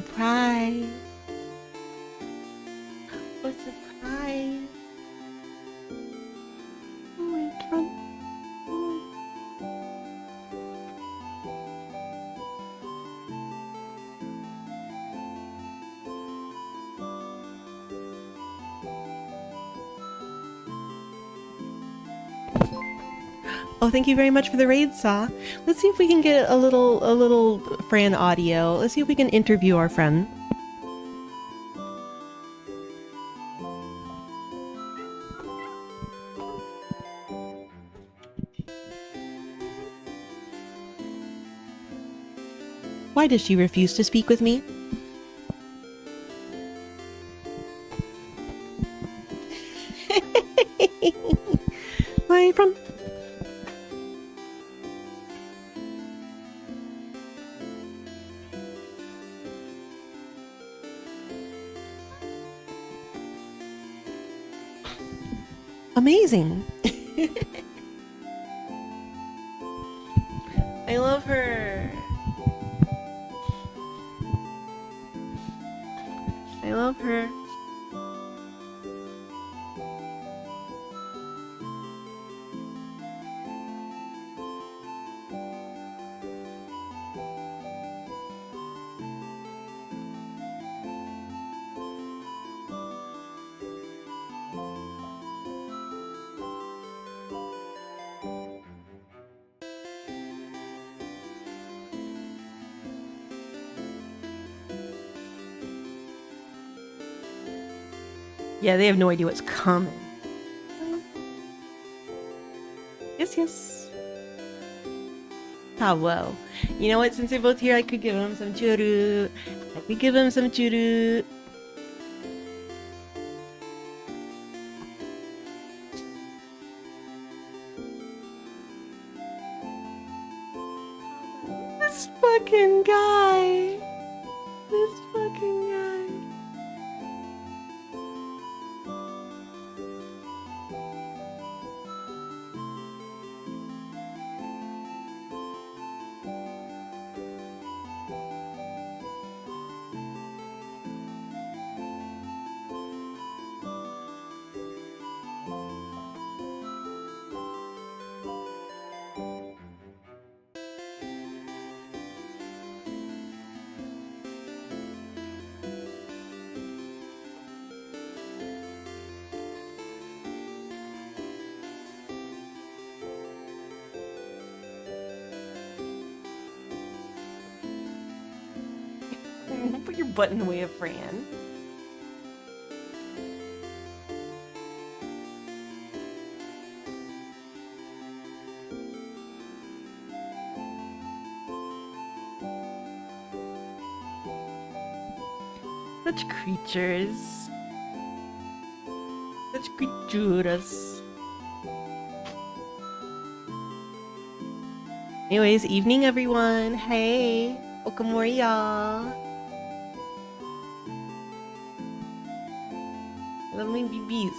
surprise. A surprise. Oh, it's from... Oh, thank you very much for the raid, Saw. Let's see if we can get a little Fran audio. Let's see if we can interview our friend. Why does she refuse to speak with me? Why from... Amazing. I love her. I love her. Yeah, they have no idea what's coming. Yes, yes. Ah, well. You know what? Since they're both here, I could give them some churu. I could give them some churu. This fucking guy. This fucking guy. Put your butt in the way of Fran. Such creatures. Such creaturas. Anyways, evening everyone. Hey. Okamori y'all. Love my BBs.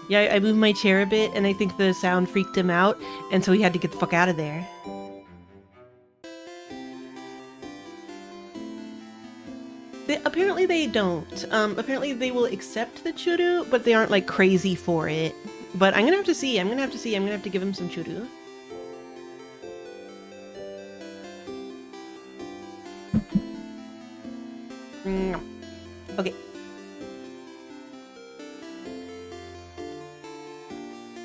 Yeah, I moved my chair a bit and I think the sound freaked him out and so he had to get the fuck out of there. Apparently they don't. Apparently they will accept the churu, but they aren't like crazy for it. But I'm gonna have to see. I'm gonna have to give him some churu. Okay.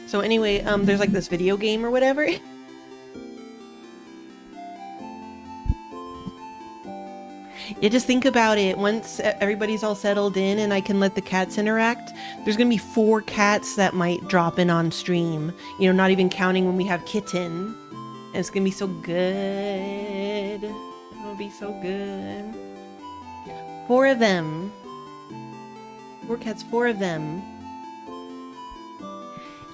So anyway, there's like this video game or whatever. Yeah, just think about it. Once everybody's all settled in and I can let the cats interact, there's gonna be 4 cats that might drop in on stream. You know, not even counting when we have Kitten. And it's gonna be so good. It'll be so good. 4 of them. 4 cats, 4 of them.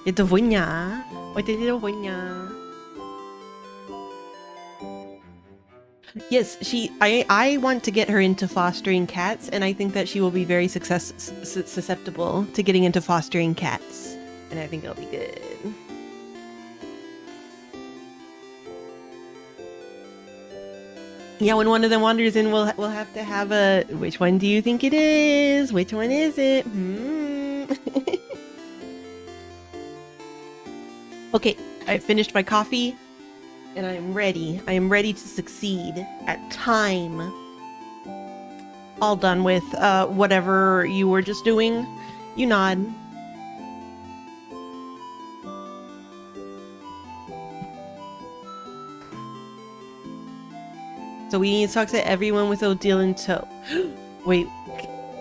Ito vonya. Ito vonya. Yes, I want to get her into fostering cats, and I think that she will be very susceptible to getting into fostering cats. And I think it'll be good. Yeah, when one of them wanders in, we'll have to have a. Which one do you think it is? Which one is it? Okay, I finished my coffee, and I'm ready. I am ready to succeed at time. All done with whatever you were just doing. You nod. So we need to talk to everyone with Odile in tow. Wait,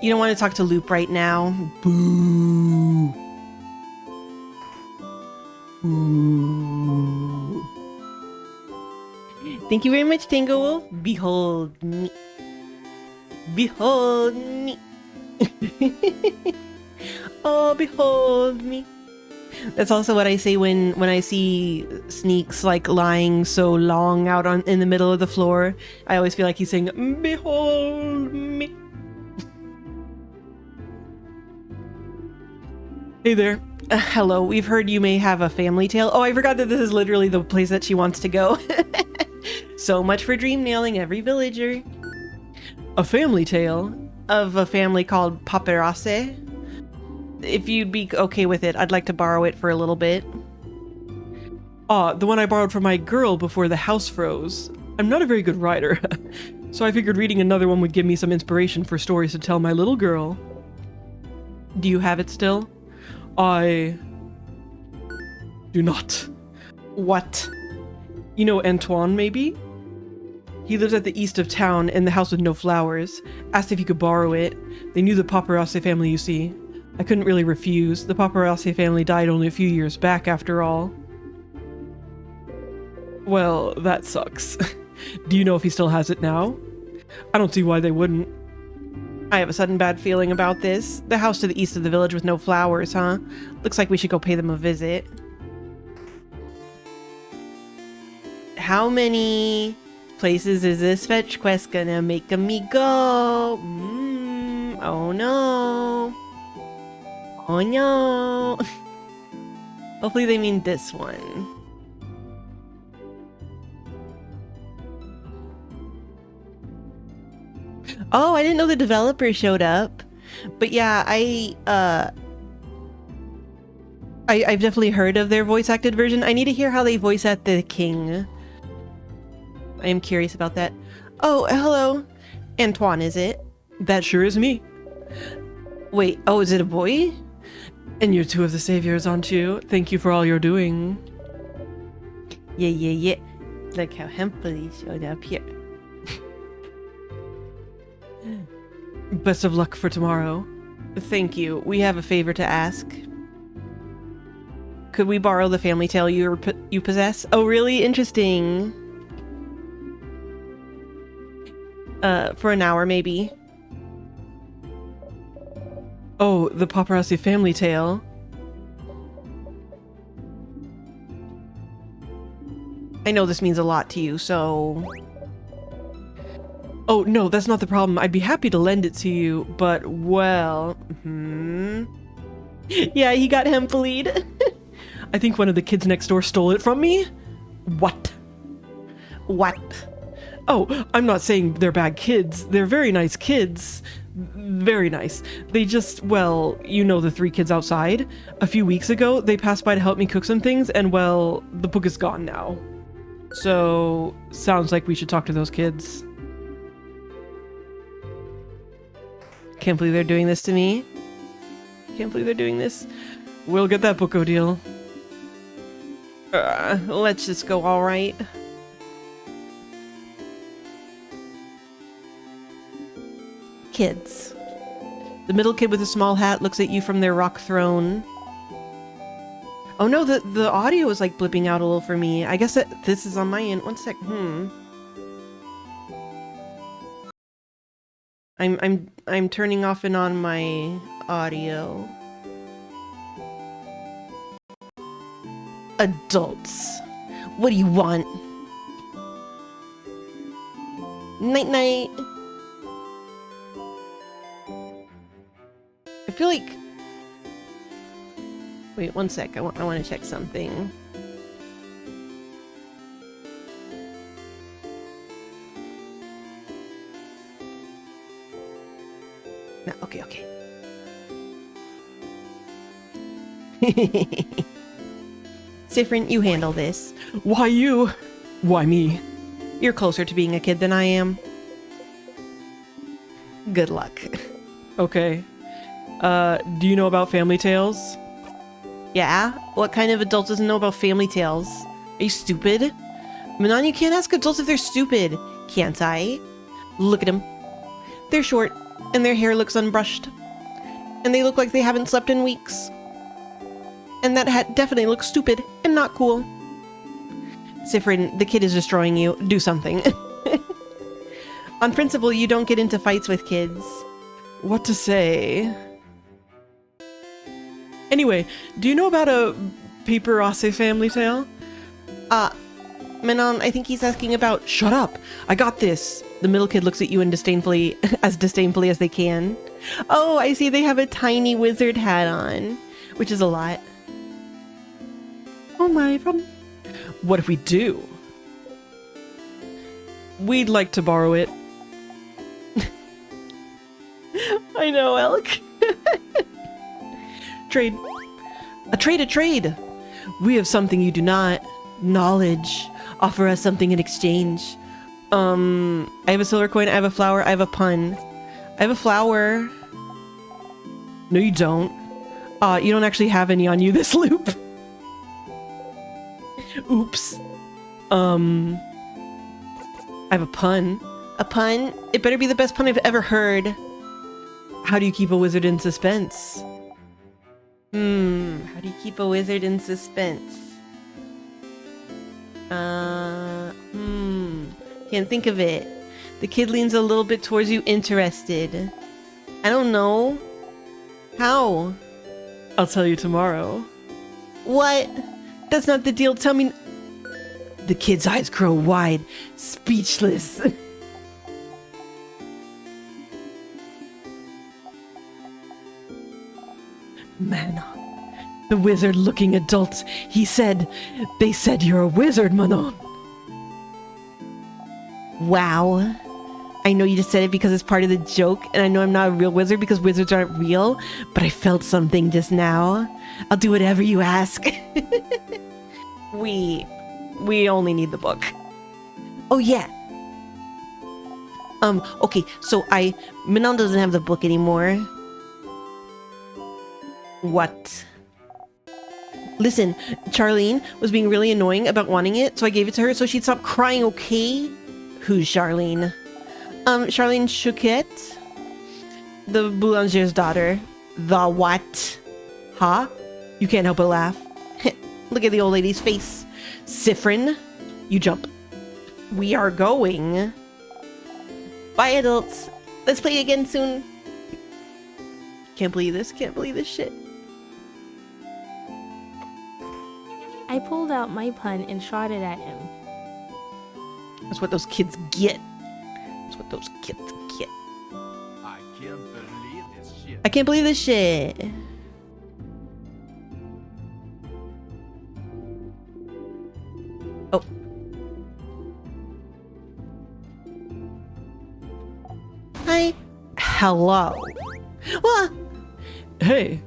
you don't want to talk to Loop right now? Boo. Boo. Thank you very much, Tango Wolf. Behold me. Behold me. Oh, behold me. That's also what I say when I see Sneaks like lying so long out in the middle of the floor. I always feel like he's saying, "Behold me." Hey there. Hello. We've heard you may have a family tale. Oh, I forgot that this is literally the place that she wants to go. So much for dream nailing every villager. A family tale of a family called Paparazzi. If you'd be okay with it, I'd like to borrow it for a little bit. The one I borrowed from my girl before the house froze. I'm not a very good writer, so I figured reading another one would give me some inspiration for stories to tell my little girl. Do you have it still? I do not. What? You know Antoine, maybe? He lives at the east of town in the house with no flowers. Asked if he could borrow it. They knew the Paparazzi family, you see. I couldn't really refuse. The Paparazzi family died only a few years back, after all. Well, that sucks. Do you know if he still has it now? I don't see why they wouldn't. I have a sudden bad feeling about this. The house to the east of the village with no flowers, huh? Looks like we should go pay them a visit. How many places is this fetch quest gonna make me go? Oh no. Oh no. Hopefully they mean this one. Oh, I didn't know the developer showed up. But yeah, I've definitely heard of their voice acted version. I need to hear how they voice act the king. I am curious about that. Oh, hello. Antoine, is it? That sure is me. Wait, oh, is it a boy? And you're two of the saviors, aren't you? Thank you for all you're doing. Yeah. Look how Hemply showed up here. Best of luck for tomorrow. Thank you. We have a favor to ask. Could we borrow the family tale you possess? Oh, really? Interesting. For an hour, maybe. Oh, the Paparazzi family tale. I know this means a lot to you, so... Oh, no, that's not the problem. I'd be happy to lend it to you, but, well... Yeah, he got hemp-lead. I think one of the kids next door stole it from me. What? What? Oh, I'm not saying they're bad kids. They're very nice kids. Very nice. They just, well, you know the three kids outside? A few weeks ago, they passed by to help me cook some things, and, well, the book is gone now. So, sounds like we should talk to those kids. Can't believe they're doing this to me. Can't believe they're doing this. We'll get that book, Odile. Let's just go, alright. Kids. The middle kid with a small hat looks at you from their rock throne. Oh no, the audio is like blipping out a little for me. I guess that this is on my end. One sec. I'm turning off and on my audio. Adults. What do you want? Night night. I feel like... Wait, one sec. I want to check something. No, okay, okay. Sifrin, you handle this. Why you? Why me? You're closer to being a kid than I am. Good luck. Okay. Do you know about family tales? Yeah? What kind of adult doesn't know about family tales? Are you stupid? Manon, you can't ask adults if they're stupid. Can't I? Look at them. They're short, and their hair looks unbrushed. And they look like they haven't slept in weeks. And that hat definitely looks stupid and not cool. Sifrin, the kid is destroying you. Do something. On principle, you don't get into fights with kids. What to say? Anyway, do you know about a Paparazzi family tale? Manon, I think he's asking about— Shut up! I got this! The middle kid looks at you and disdainfully as they can. Oh, I see they have a tiny wizard hat on, which is a lot. Oh my god. What if we do? We'd like to borrow it. I know, Elk. Trade. A trade! We have something you do not. Knowledge. Offer us something in exchange. I have a silver coin, I have a flower, I have a pun. I have a flower. No, you don't. You don't actually have any on you this loop. Oops. I have a pun. A pun? It better be the best pun I've ever heard. How do you keep a wizard in suspense? How do you keep a wizard in suspense? Can't think of it. The kid leans a little bit towards you, interested. I don't know. How? I'll tell you tomorrow. What? That's not the deal. Tell me. The kid's eyes grow wide, speechless. Manon. The wizard-looking adults. They said you're a wizard, Manon. Wow. I know you just said it because it's part of the joke, and I know I'm not a real wizard because wizards aren't real, but I felt something just now. I'll do whatever you ask. We only need the book. Oh, yeah. Okay, so Manon doesn't have the book anymore. What? Listen, Charlene was being really annoying about wanting it, so I gave it to her so she'd stop crying, okay? Who's Charlene? Charlene Chouquette? The boulanger's daughter. The what? Huh? You can't help but laugh. Look at the old lady's face. Sifrin, you jump. We are going. Bye, adults. Let's play again soon. Can't believe this shit. I pulled out my pun and shot it at him. That's what those kids get. That's what those kids get. I can't believe this shit. I can't believe this shit. Oh. Hi. Hello. What? Hey.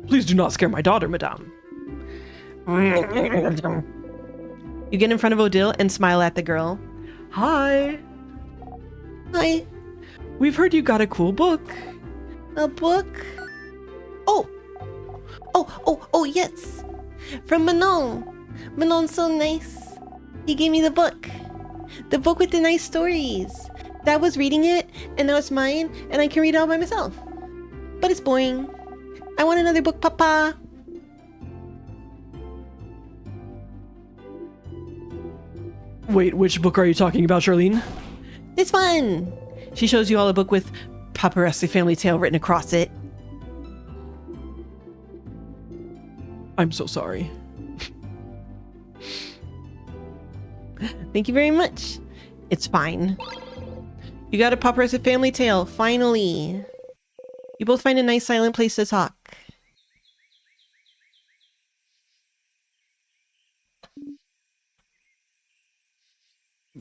Please do not scare my daughter, madame. You get in front of Odile and smile at the girl. Hi. Hi. We've heard you got a cool book. A book? Oh, yes. From Manon. Manon's so nice. He gave me the book. The book with the nice stories. Dad was reading it, and now it's mine, and I can read it all by myself. But it's boring. I want another book, Papa. Wait, which book are you talking about, Charlene? This one. She shows you all a book with Paparazzi family tale written across it. I'm so sorry. Thank you very much. It's fine. You got a Paparazzi family tale, finally. You both find a nice silent place to talk.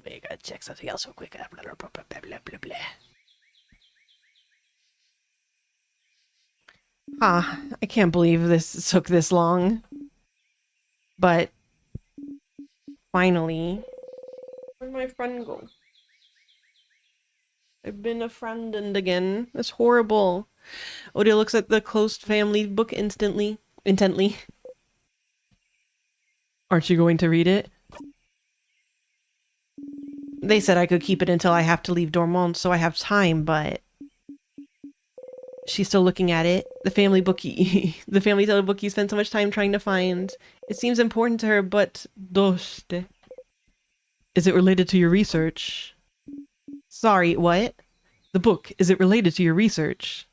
I gotta check something else real quick. Blah, blah, blah, blah, blah, blah, blah. Ah, I can't believe this took this long. But finally, where'd my friend go? I've been a friend and again. That's horrible. Odia looks at the closed family book intently. Aren't you going to read it? They said I could keep it until I have to leave Dormont, so I have time, but... She's still looking at it. The family book the family tale book you spent so much time trying to find. It seems important to her, but... Doste. Is it related to your research? Sorry, what? The book, is it related to your research?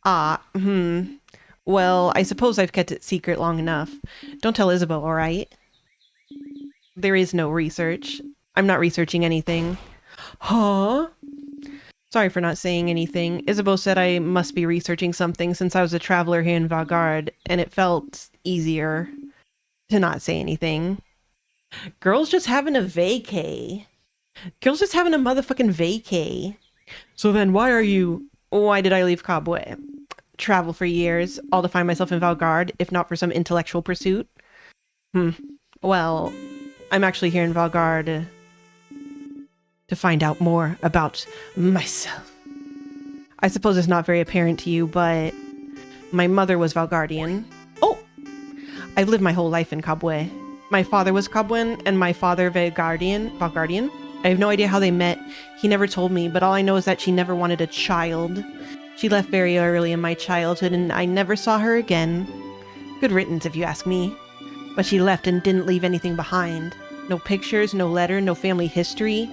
Well, I suppose I've kept it secret long enough. Don't tell Isabeau, alright? There is no research. I'm not researching anything. Huh? Sorry for not saying anything. Isabeau said I must be researching something since I was a traveler here in Valgard, and it felt easier to not say anything. Girl's just having a vacay. Girl's just having a motherfucking vacay. So then why did I leave Cobway? Travel for years, all to find myself in Valgard, if not for some intellectual pursuit. Well, I'm actually here in Valgard to find out more about myself. I suppose it's not very apparent to you, but my mother was Valgardian. Oh! I've lived my whole life in Cobway. My father was Cobwyn, and my father Valgardian. I have no idea how they met. He never told me, but all I know is that she never wanted a child. She left very early in my childhood, and I never saw her again. Good riddance, if you ask me. But she left and didn't leave anything behind. No pictures, no letter, no family history.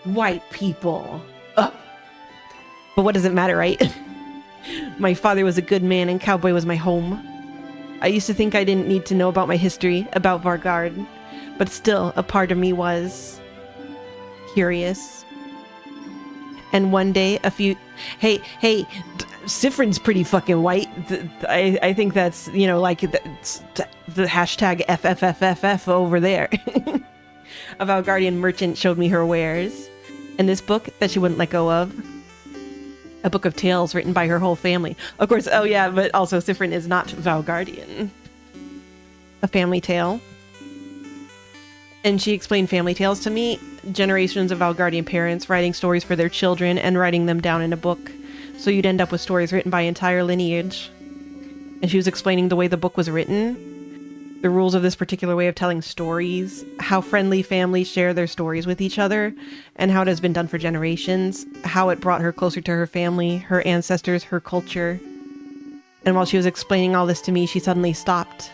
White people. Ugh. But what does it matter, right? My father was a good man, and Cowboy was my home. I used to think I didn't need to know about my history, about Valgard. But still, a part of me was... curious. And one day, hey, Sifrin's pretty fucking white. I think that's, like the hashtag FFFFF over there. A Valgardian merchant showed me her wares. And this book that she wouldn't let go of. A book of tales written by her whole family. Of course, oh yeah, but also Sifrin is not Valgardian. A family tale. And she explained family tales to me. Generations of Valgardian parents writing stories for their children and writing them down in a book. So you'd end up with stories written by entire lineage. And she was explaining the way the book was written, the rules of this particular way of telling stories, how friendly families share their stories with each other, and how it has been done for generations, how it brought her closer to her family, her ancestors, her culture. And while she was explaining all this to me, she suddenly stopped.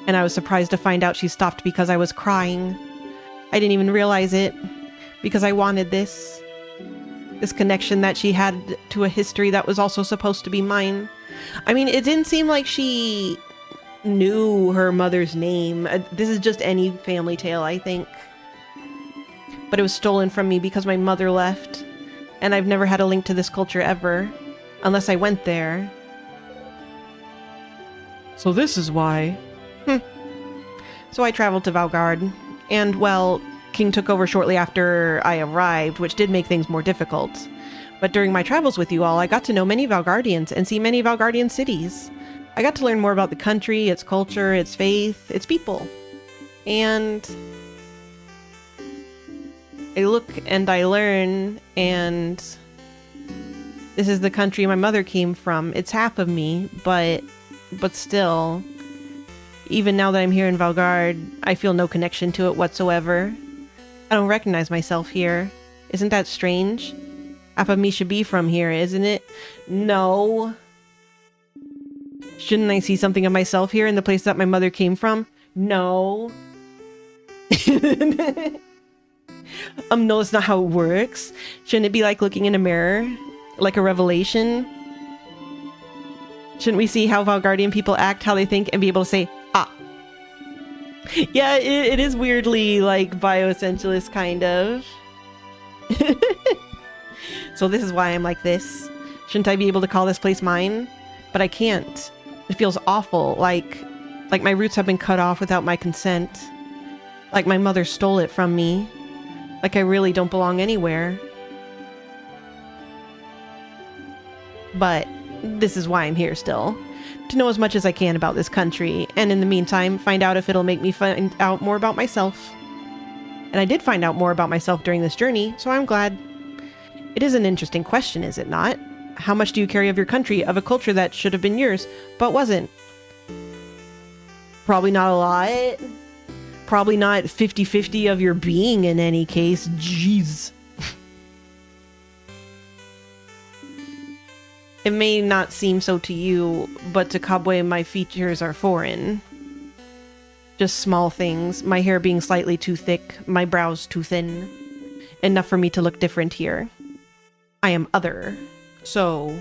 And I was surprised to find out she stopped because I was crying. I didn't even realize it, because I wanted this connection that she had to a history that was also supposed to be mine. I mean, it didn't seem like she knew her mother's name. This is just any family tale, I think. But it was stolen from me because my mother left, and I've never had a link to this culture ever, unless I went there. So this is why. So I traveled to Valgard, and, well, King took over shortly after I arrived, which did make things more difficult. But during my travels with you all, I got to know many Valgardians and see many Valgardian cities. I got to learn more about the country, its culture, its faith, its people. And I look and I learn, and this is the country my mother came from. It's half of me, but still, even now that I'm here in Valgard, I feel no connection to it whatsoever. I don't recognize myself here. Isn't that strange? Half of me should be from here, isn't it? No. Shouldn't I see something of myself here in the place that my mother came from? No. No, that's not how it works. Shouldn't it be like looking in a mirror? Like a revelation? Shouldn't we see how Valgardian people act, how they think, and be able to say, ah. Yeah, it is weirdly like bioessentialist, kind of. So this is why I'm like this. Shouldn't I be able to call this place mine? But I can't. It feels awful, like my roots have been cut off without my consent. Like my mother stole it from me. Like I really don't belong anywhere. But This is why I'm here still. To know as much as I can about this country, and in the meantime, find out if it'll make me find out more about myself. And I did find out more about myself during this journey, so I'm glad. It is an interesting question, is it not? How much do you carry of your country, of a culture that should have been yours, but wasn't? Probably not a lot. Probably not 50-50 of your being in any case. Jeez. It may not seem so to you, but to Kabwe my features are foreign. Just small things, my hair being slightly too thick, my brows too thin. Enough for me to look different here. I am other. So,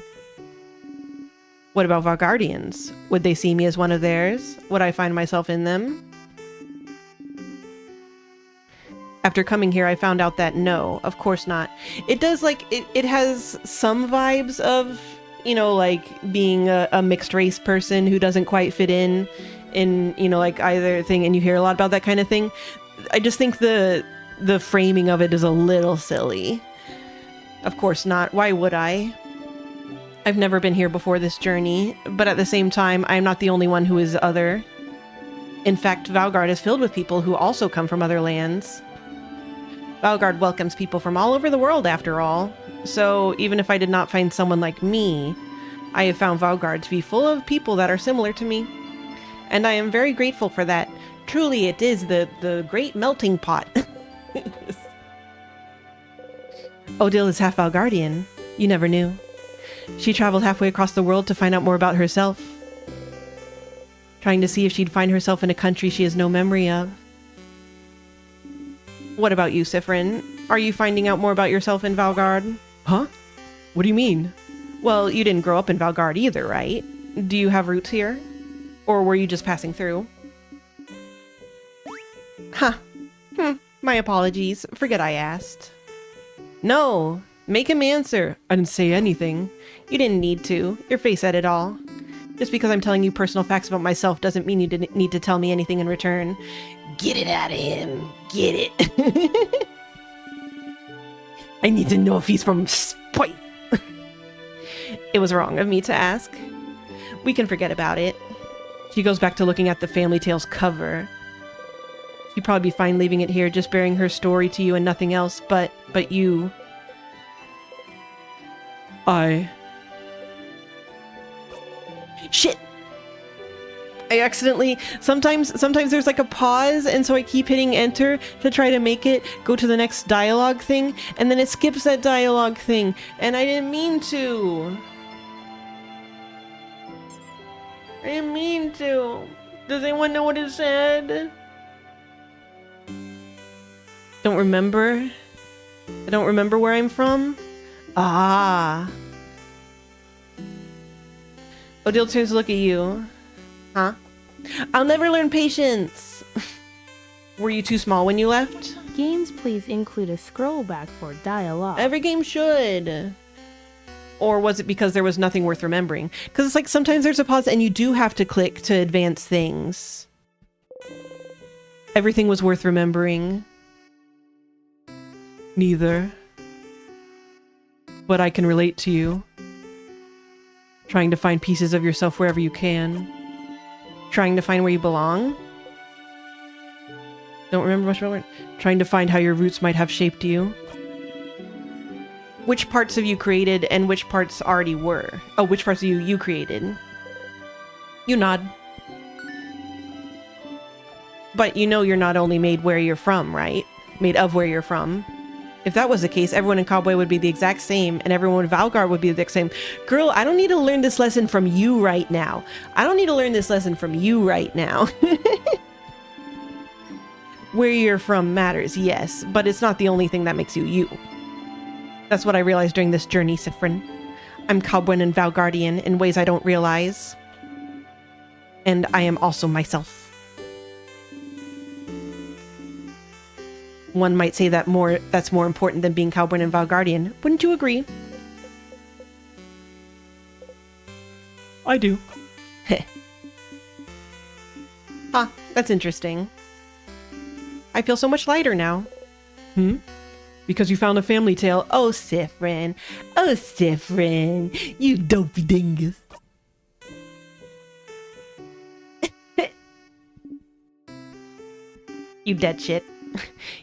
what about Valgardians? Would they see me as one of theirs? Would I find myself in them? After coming here, I found out that no, of course not. It does, like, it has some vibes of, you know, like, being a mixed race person who doesn't quite fit in, you know, like, either thing, and you hear a lot about that kind of thing. I just think the framing of it is a little silly. Of course not. Why would I? I've never been here before this journey, but at the same time, I'm not the only one who is other. In fact, Valgard is filled with people who also come from other lands. Valgard welcomes people from all over the world, after all. So, even if I did not find someone like me, I have found Valgard to be full of people that are similar to me. And I am very grateful for that. Truly, it is the great melting pot. Odile is half Valgardian. You never knew. She traveled halfway across the world to find out more about herself. Trying to see if she'd find herself in a country she has no memory of. What about you, Sifrin? Are you finding out more about yourself in Valgard? Huh? What do you mean? Well, you didn't grow up in Valgard either, right? Do you have roots here? Or were you just passing through? Huh. My apologies. Forget I asked. No. Make him answer. I didn't say anything. You didn't need to. Your face said it all. Just because I'm telling you personal facts about myself doesn't mean you didn't need to tell me anything in return. Get it out of him. Get it. I need to know if he's from Spite. It was wrong of me to ask. We can forget about it. She goes back to looking at the Family Tales cover. She'd probably be fine leaving it here, just bearing her story to you and nothing else, but you... Shit! I accidentally... Sometimes there's like a pause, and so I keep hitting enter to try to make it go to the next dialogue thing, and then it skips that dialogue thing, and I didn't mean to. I didn't mean to. Does anyone know what it said? Don't remember? I don't remember where I'm from? Ah. Odile turns to look at you. Huh? I'll never learn patience. Were you too small when you left? Games please include a scroll back for dialogue. Every game should. Or was it because there was nothing worth remembering? Because it's like sometimes there's a pause and you do have to click to advance things. Everything was worth remembering. Neither. But I can relate to you. Trying to find pieces of yourself wherever you can. Trying to find where you belong. Don't remember much about it. Trying to find how your roots might have shaped you. Which parts of you created and which parts already were? Oh, which parts of you created? You nod. But you know you're not only made where you're from, right? Made of where you're from. If that was the case, everyone in Cowboy would be the exact same, and everyone in Valgard would be the exact same. Girl, I don't need to learn this lesson from you right now. I don't need to learn this lesson from you right now. Where you're from matters, yes, but it's not the only thing that makes you you. That's what I realized during this journey, Sifrin. I'm Cowboy and Valgardian in ways I don't realize. And I am also myself. One might say that's more important than being Cowboy and Valgardian. Wouldn't you agree? I do. Heh. That's interesting. I feel so much lighter now. You Because you found a family tale. Oh, Sifrin. Oh, Sifrin. You dopey dingus. You dead shit.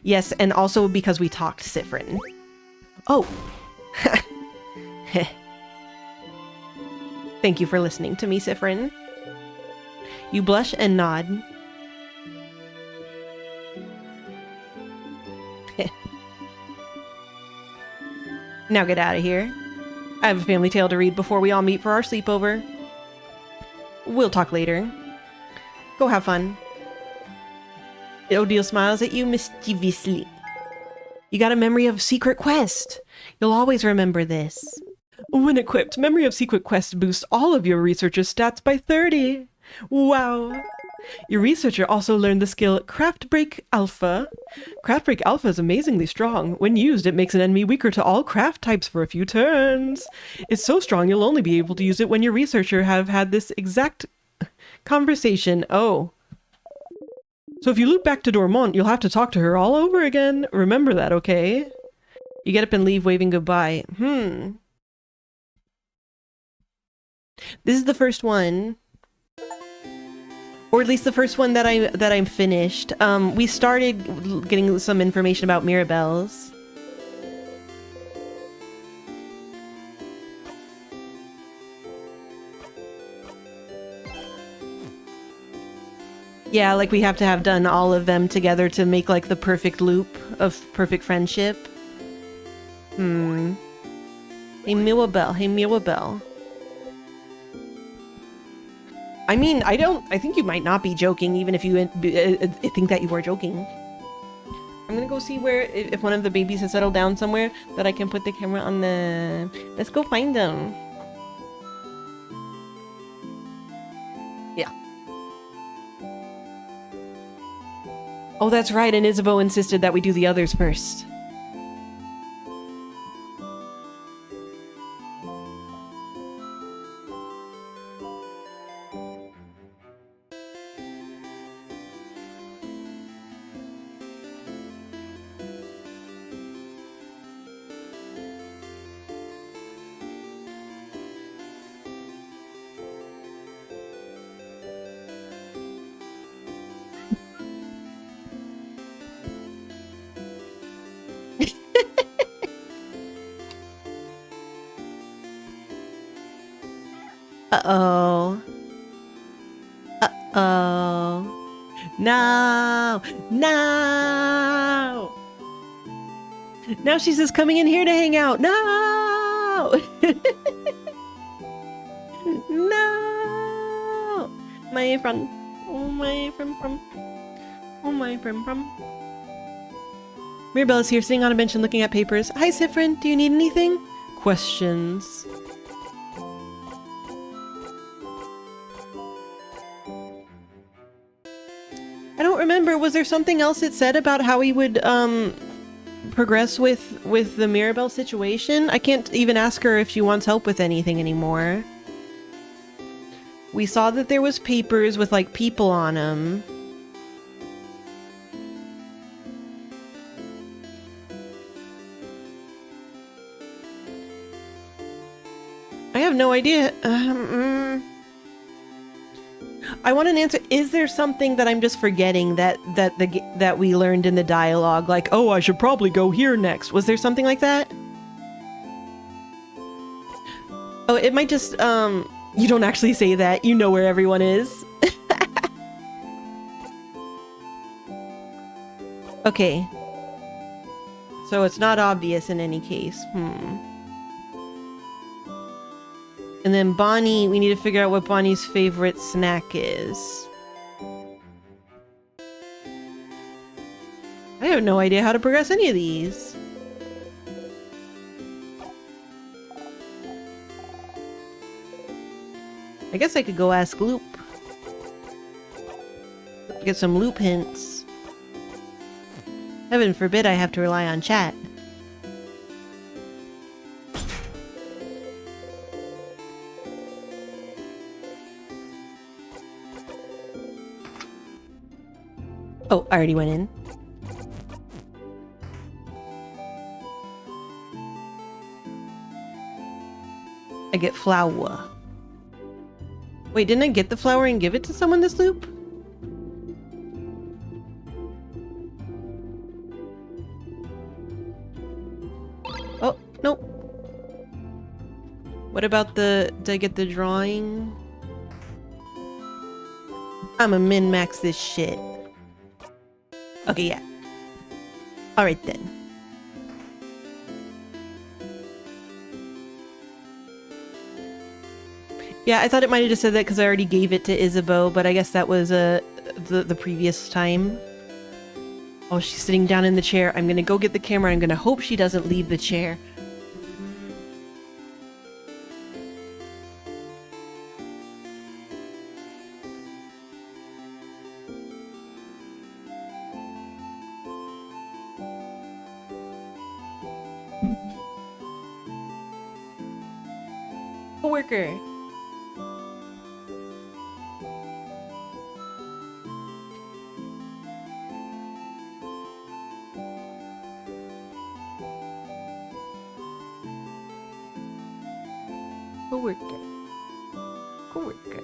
Yes, and also because we talked, Sifrin. Oh. Thank you for listening to me, Sifrin. You blush and nod. Now get out of here. I have a family tale to read before we all meet for our sleepover. We'll talk later. Go have fun. Odile smiles at you mischievously. You got a memory of secret quest. You'll always remember this. When equipped, memory of secret quest boosts all of your researcher's stats by 30. Wow. Your researcher also learned the skill Craft Break Alpha. Craft Break Alpha is amazingly strong. When used, it makes an enemy weaker to all craft types for a few turns. It's so strong you'll only be able to use it when your researcher have had this exact conversation. Oh. So if you loop back to Dormont, you'll have to talk to her all over again. Remember that, okay? You get up and leave waving goodbye. This is the first one. Or at least the first one that I'm finished. We started getting some information about Mirabelle's. Yeah, like we have to have done all of them together to make like the perfect loop of perfect friendship. Hey Mirabelle, hey Mirabelle. I mean, I think you might not be joking, even if you think that you are joking. I'm gonna go see where, if one of the babies has settled down somewhere, that I can put the camera on the... Let's go find them. Yeah. Oh, that's right, and Isabeau insisted that we do the others first. Uh-oh. Uh-oh. No! No! Now she's just coming in here to hang out. No! No! My friend. Oh, my friend from. Oh, my friend from. Mirabelle is here, sitting on a bench and looking at papers. Hi, Sifrin. Do you need anything? Questions. I don't remember. Was there something else it said about how he would progress with the Mirabelle situation? I can't even ask her if she wants help with anything anymore. We saw that there was papers with like people on them. I have no idea. I want an answer. Is there something that I'm just forgetting that we learned in the dialogue? Like, oh, I should probably go here next. Was there something like that? Oh, it might just, you don't actually say that. You know where everyone is. Okay. So it's not obvious in any case. And then Bonnie, we need to figure out what Bonnie's favorite snack is. I have no idea how to progress any of these. I guess I could go ask Loop. Get some Loop hints. Heaven forbid I have to rely on chat. Oh, I already went in. I get flour. Wait, didn't I get the flour and give it to someone this loop? Oh, nope. What about the... Did I get the drawing? I'ma min-max this shit. Okay, yeah. Alright then. Yeah, I thought it might have just said that because I already gave it to Isabeau, but I guess that was the previous time. Oh, she's sitting down in the chair. I'm gonna go get the camera. I'm gonna hope she doesn't leave the chair. Coworker. Coworker. Coworker.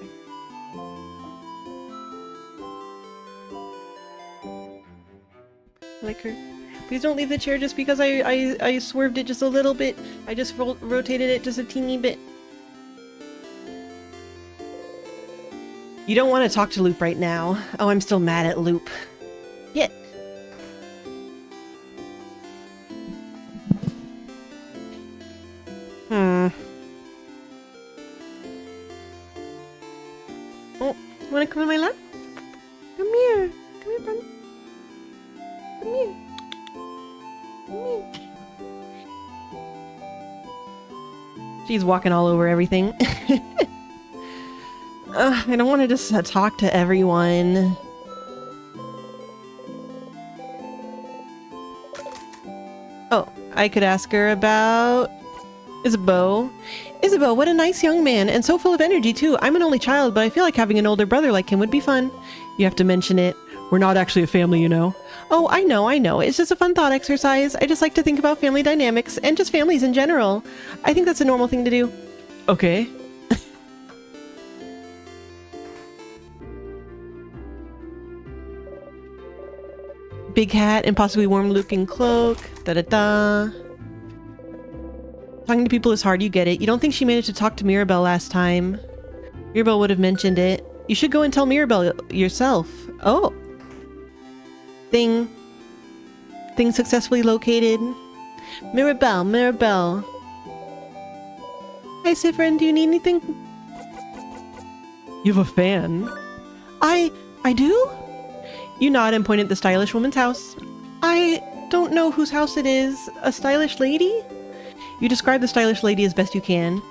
Like her. Please don't leave the chair just because I swerved it just a little bit. I just rotated it just a teeny bit. You don't want to talk to Loop right now. Oh, I'm still mad at Loop. Yeah. Oh, wanna come in my lap? Come here. Come here, friend. Come here. Come here. She's walking all over everything. I don't want to just talk to everyone. Oh, I could ask her about Isabeau. Isabeau, what a nice young man, and so full of energy too. I'm an only child, but I feel like having an older brother like him would be fun. You have to mention it. We're not actually a family, you know. Oh, I know. It's just a fun thought exercise. I just like to think about family dynamics, and just families in general. I think that's a normal thing to do. Okay. Big hat, impossibly warm-looking cloak. Da-da-da. Talking to people is hard, you get it. You don't think she managed to talk to Mirabelle last time. Mirabelle would have mentioned it. You should go and tell Mirabelle yourself. Oh. Thing successfully located. Mirabelle. Hi, Sifrin, do you need anything? You have a fan? I do? You nod and point at the stylish woman's house. I don't know whose house it is. A stylish lady? You describe the stylish lady as best you can.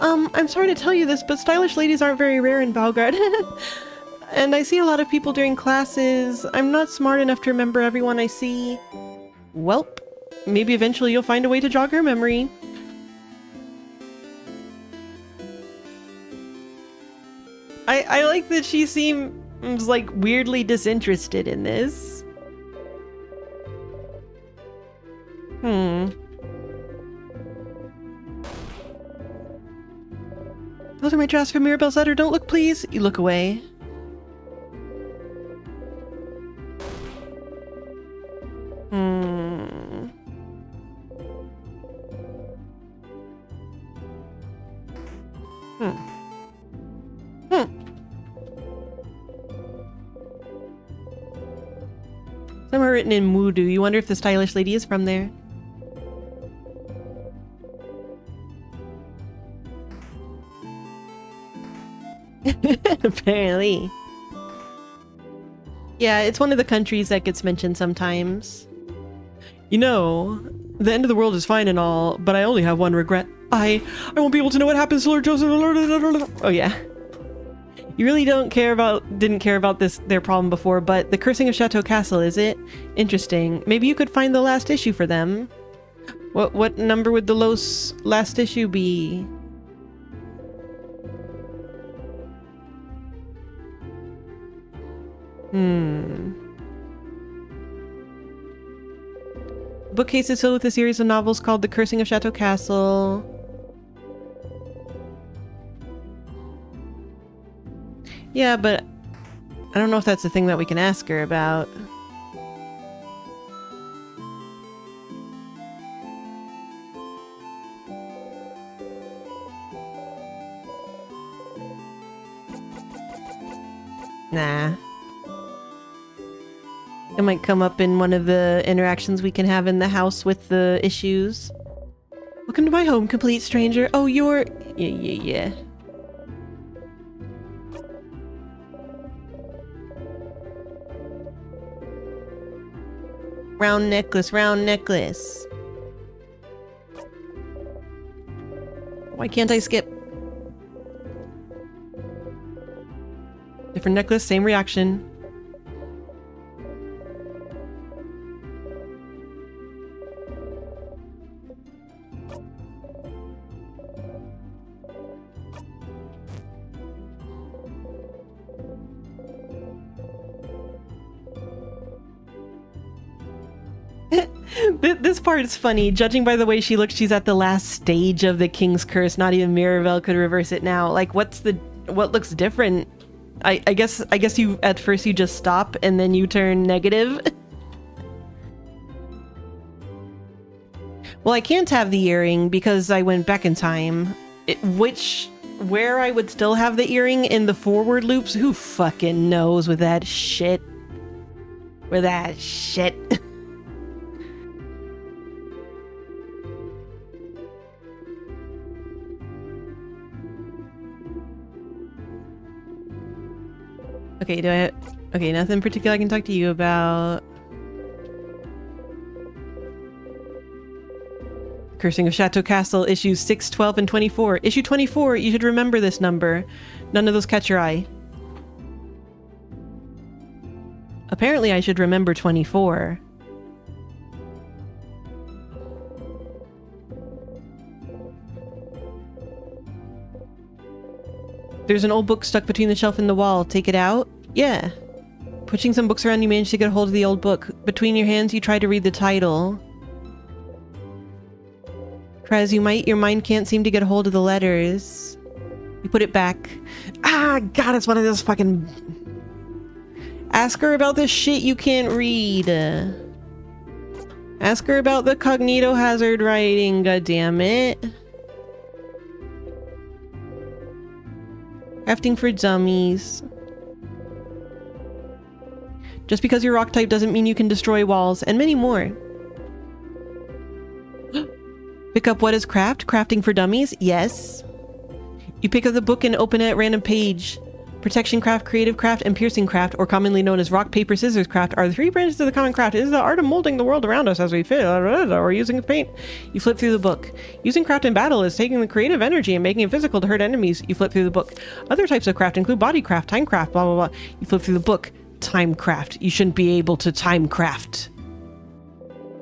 I'm sorry to tell you this, but stylish ladies aren't very rare in Valgard. And I see a lot of people during classes. I'm not smart enough to remember everyone I see. Welp, maybe eventually you'll find a way to jog her memory. I like that she seems like weirdly disinterested in this. Those are my drafts for Mirabelle's letter. Don't look, please. You look away. Some are written in Mudu. You wonder if the stylish lady is from there. Apparently. Yeah, it's one of the countries that gets mentioned sometimes. You know, the end of the world is fine and all, but I only have one regret. I won't be able to know what happens to Lord Joseph. Oh yeah. You really didn't care about their problem before, but the cursing of Chateau Castle, is it? Interesting. Maybe you could find the last issue for them. What number would the last issue be? Bookcase is filled with a series of novels called The Cursing of Chateau Castle. Yeah, but I don't know if that's a thing that we can ask her about. Nah. It might come up in one of the interactions we can have in the house with the issues. Welcome to my home, complete stranger. Oh, you're... Yeah. Round necklace, round necklace. Why can't I skip? Different necklace, same reaction. This part is funny. Judging by the way she looks, she's at the last stage of the King's Curse. Not even Mirabelle could reverse it now. Like, what looks different? I guess you at first you just stop and then you turn negative. Well, I can't have the earring because I went back in time. Where I would still have the earring in the forward loops? Who fucking knows with that shit? With that shit. Okay, okay, nothing particular I can talk to you about. Cursing of Chateau Castle, issues 6, 12, and 24. Issue 24, you should remember this number. None of those catch your eye. Apparently I should remember 24. There's an old book stuck between the shelf and the wall. Take it out? Yeah. Pushing some books around, you manage to get a hold of the old book. Between your hands, you try to read the title. Try as you might, your mind can't seem to get a hold of the letters. You put it back. Ah, God, it's one of those fucking... Ask her about the shit you can't read. Ask her about the cognito hazard writing, goddammit. Crafting for dummies. Just because you're rock type doesn't mean you can destroy walls, and many more. Pick up what is craft? Crafting for dummies? Yes. You pick up the book and open it at random page. Protection craft, creative craft, and piercing craft, or commonly known as rock, paper, scissors craft, are the three branches of the common craft. It is the art of molding the world around us as we fit, or using paint. You flip through the book. Using craft in battle is taking the creative energy and making it physical to hurt enemies. You flip through the book. Other types of craft include body craft, time craft, blah, blah, blah. You flip through the book. Time craft. You shouldn't be able to time craft.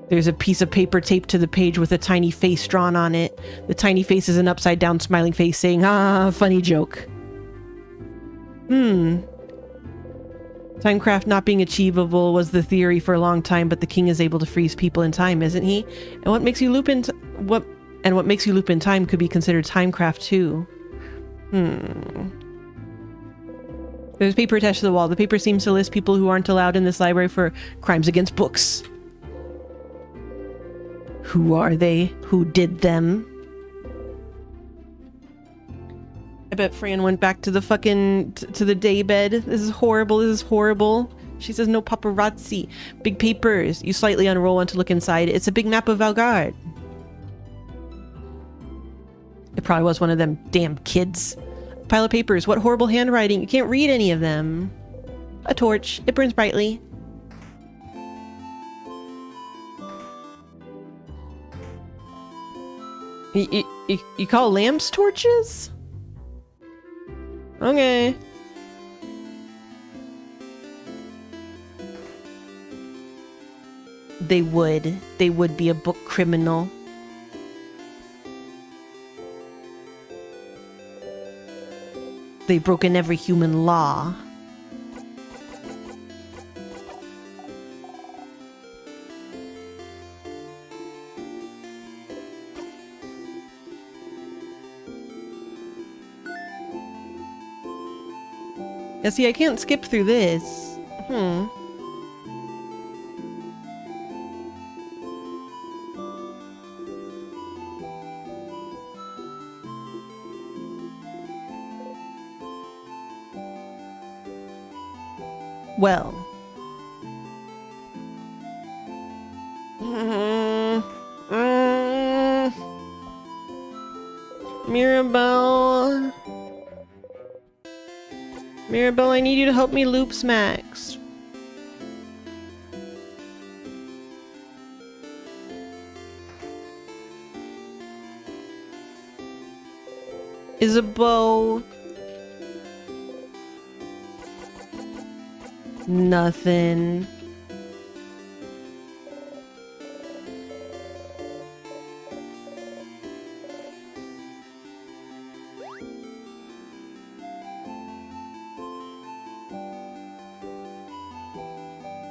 There's a piece of paper taped to the page with a tiny face drawn on it. The tiny face is an upside down smiling face saying, ah, funny joke. Timecraft not being achievable was the theory for a long time, but the king is able to freeze people in time, isn't he? And what makes you loop in what makes you loop in time could be considered timecraft too. There's paper attached to the wall. The paper seems to list people who aren't allowed in this library for crimes against books. Who are they? Who did them? I bet Fran went back to the fucking... to the daybed. This is horrible. This is horrible. She says no paparazzi. Big papers. You slightly unroll one to look inside. It's a big map of Valgard. It probably was one of them damn kids. A pile of papers. What horrible handwriting. You can't read any of them. A torch. It burns brightly. You call lamps torches? Okay. They would be a book criminal. They've broken every human law. Yeah, see, I can't skip through this. Well. Mirabelle. Mirabelle, I need you to help me Loopsmaxx. Isabeau. Nothing.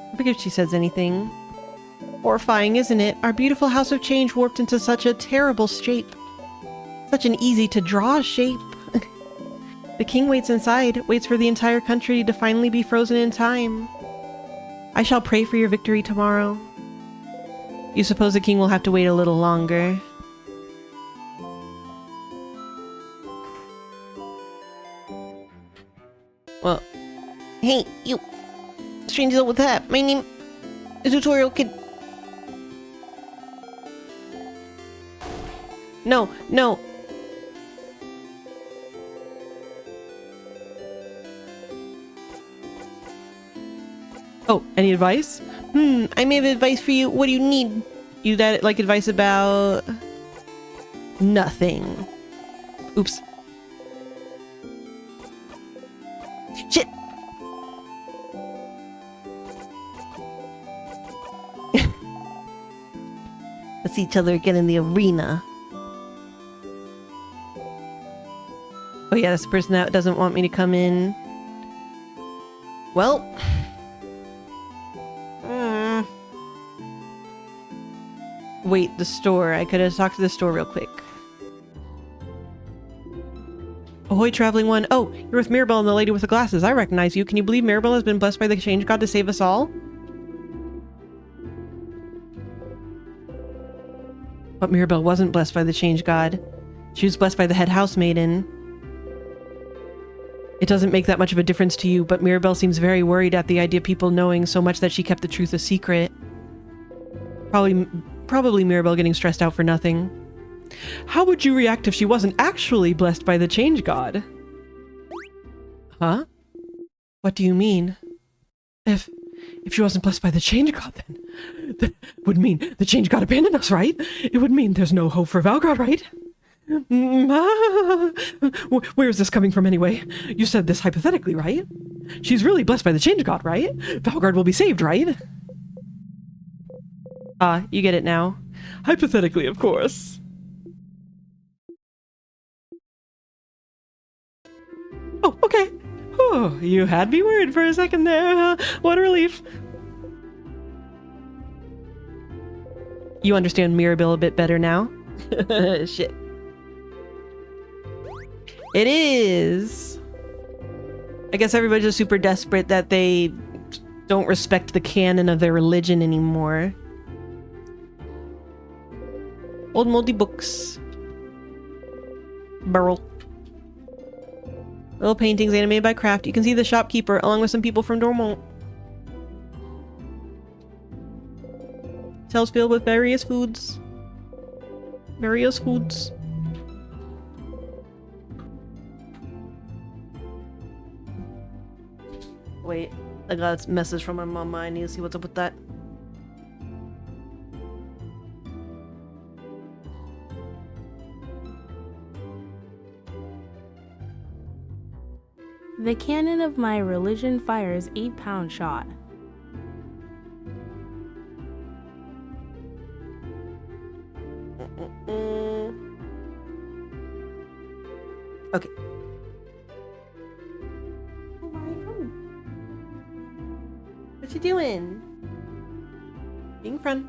I forget if she says anything. Horrifying, isn't it? Our beautiful house of change warped into such a terrible shape. Such an easy to draw shape. The king waits inside, waits for the entire country to finally be frozen in time. I shall pray for your victory tomorrow. You suppose the king will have to wait a little longer. Well, hey, you. Strange deal with that. My name is Tutorial Kid. No, no. Oh, any advice? I may have advice for you. What do you need? You got like advice about nothing. Oops. Shit. Let's see each other again in the arena. Oh yeah, that's the person that doesn't want me to come in. Well. Wait, the store. I could have talked to the store real quick. Ahoy, traveling one. Oh, you're with Mirabelle and the lady with the glasses. I recognize you. Can you believe Mirabelle has been blessed by the change god to save us all? But Mirabelle wasn't blessed by the change god. She was blessed by the head housemaiden. It doesn't make that much of a difference to you, but Mirabelle seems very worried at the idea of people knowing so much that she kept the truth a secret. Probably Mirabelle getting stressed out for nothing. How would you react if she wasn't actually blessed by the change god? Huh? What do you mean? If she wasn't blessed by the change god, then that would mean the change god abandoned us, right? It would mean there's no hope for Valgrad, right? Where is this coming from anyway? You said this hypothetically, right? She's really blessed by the change god, right? Valgrad will be saved, right? You get it now. Hypothetically, of course. Oh, okay. Oh, you had me worried for a second there. What a relief. You understand Mirabelle a bit better now? Shit. It is. I guess everybody's just super desperate that they don't respect the canon of their religion anymore. Old moldy books. Burl. Little paintings animated by craft. You can see the shopkeeper along with some people from Dormont. Cells filled with various foods. Various foods. Wait, I got a message from my mama. I need to see what's up with that. The cannon of my religion fires 8-pound shot. Okay. What you doing? Being fun.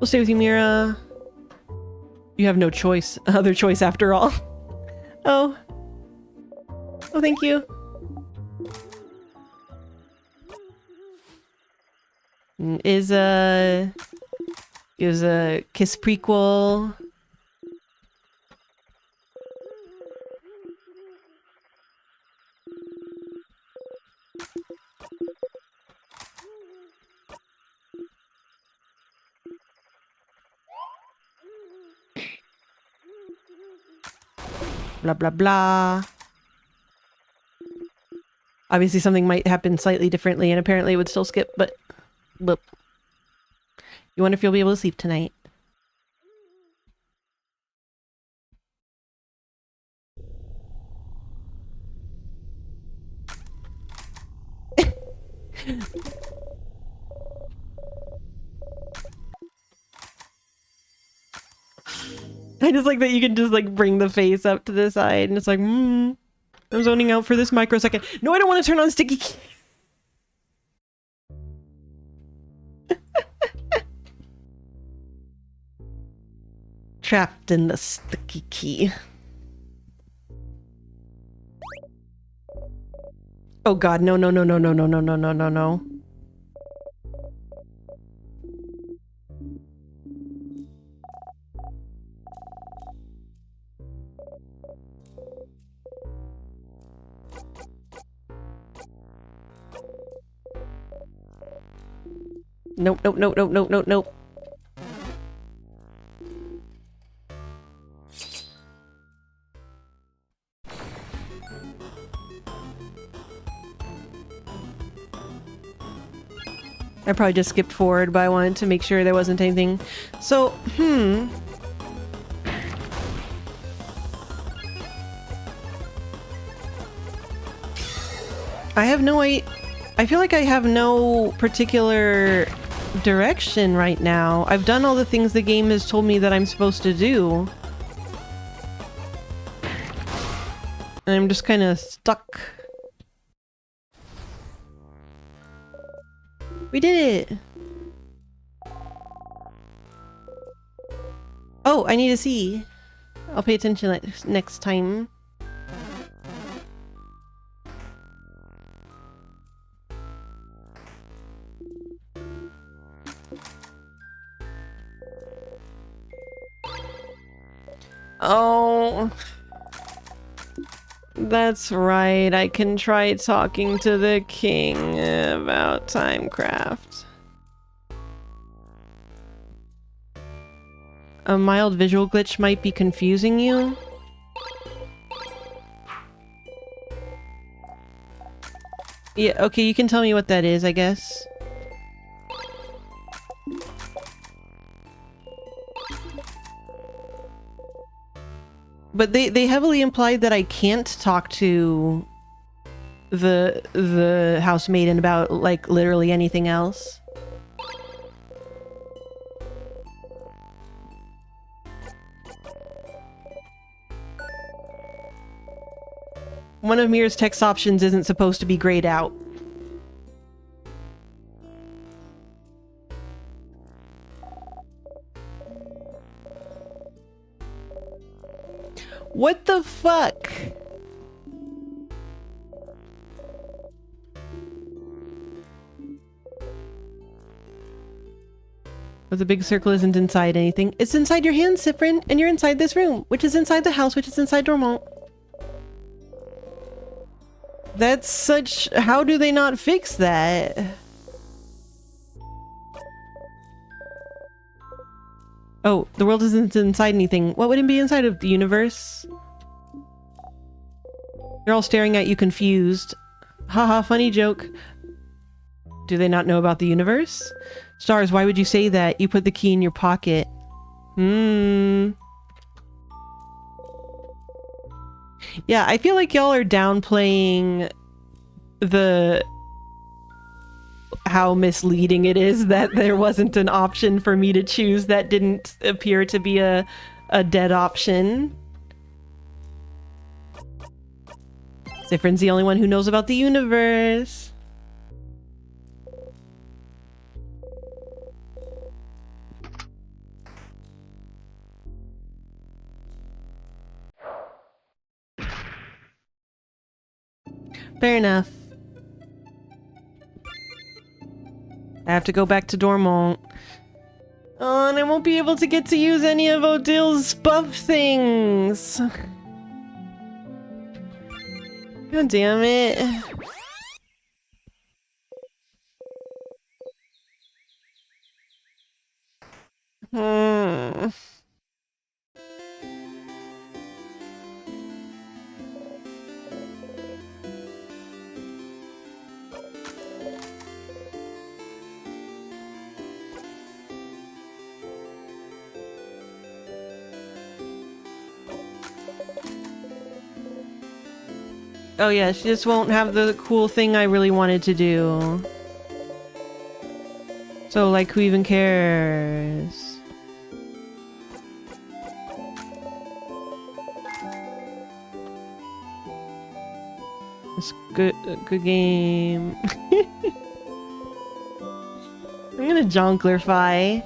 We'll stay with you, Mira. You have no choice, other choice after all. Oh. Oh, thank you. Is a Kiss prequel. Blah, blah, blah. Obviously something might happen slightly differently and apparently it would still skip, but... Boop. You wonder if you'll be able to sleep tonight. I just like that you can just like bring the face up to the side and it's like, I'm zoning out for this microsecond. No, I don't want to turn on sticky key. Trapped in the sticky key. Oh god, no, no, no, no, no, no, no, no, no, no, no. Nope, nope, nope, nope, nope, nope, nope. I probably just skipped forward, but I wanted to make sure there wasn't anything. So, I have no idea. I feel like I have no particular direction right now. I've done all the things the game has told me that I'm supposed to do. And I'm just kind of stuck. We did it! Oh, I need to see. I'll pay attention next time. Oh. That's right, I can try talking to the king about Timecraft. A mild visual glitch might be confusing you. Yeah, okay, you can tell me what that is, I guess. But they heavily implied that I can't talk to the housemaiden about, like, literally anything else. One of Mira's text options isn't supposed to be grayed out. What the fuck? But the big circle isn't inside anything. It's inside your hand, Cyprin, and you're inside this room, which is inside the house, which is inside Dormont. That's such... How do they not fix that? Oh, the world isn't inside anything. What would it be inside of? The universe? They're all staring at you confused. Haha, funny joke. Do they not know about the universe? Stars, why would you say that? You put the key in your pocket. Yeah, I feel like y'all are downplaying how misleading it is that there wasn't an option for me to choose that didn't appear to be a dead option. Cyprin's the only one who knows about the universe. Fair enough. I have to go back to Dormont. Oh, and I won't be able to get to use any of Odil's buff things. God damn it. Oh yeah, she just won't have the cool thing I really wanted to do. So, like, who even cares? It's good game. I'm gonna jonklerify.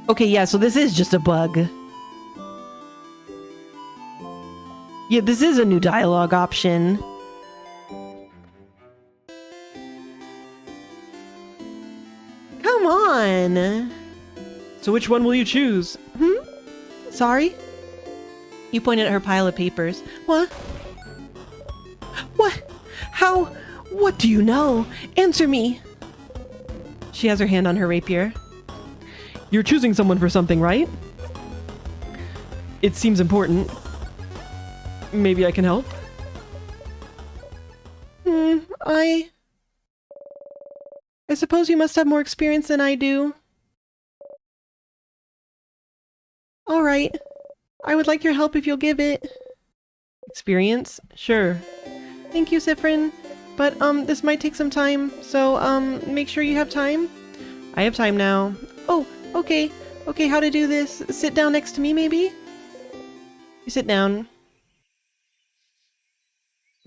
Okay, yeah, so this is just a bug. Yeah, this is a new dialogue option. Come on! So which one will you choose? Sorry? You pointed at her pile of papers. What? What? How? What do you know? Answer me! She has her hand on her rapier. You're choosing someone for something, right? It seems important. Maybe I can help? I suppose you must have more experience than I do. Alright. I would like your help if you'll give it. Experience? Sure. Thank you, Sifrin. But, this might take some time, so, make sure you have time. I have time now. Oh, okay. Okay, how to do this? Sit down next to me, maybe? You sit down.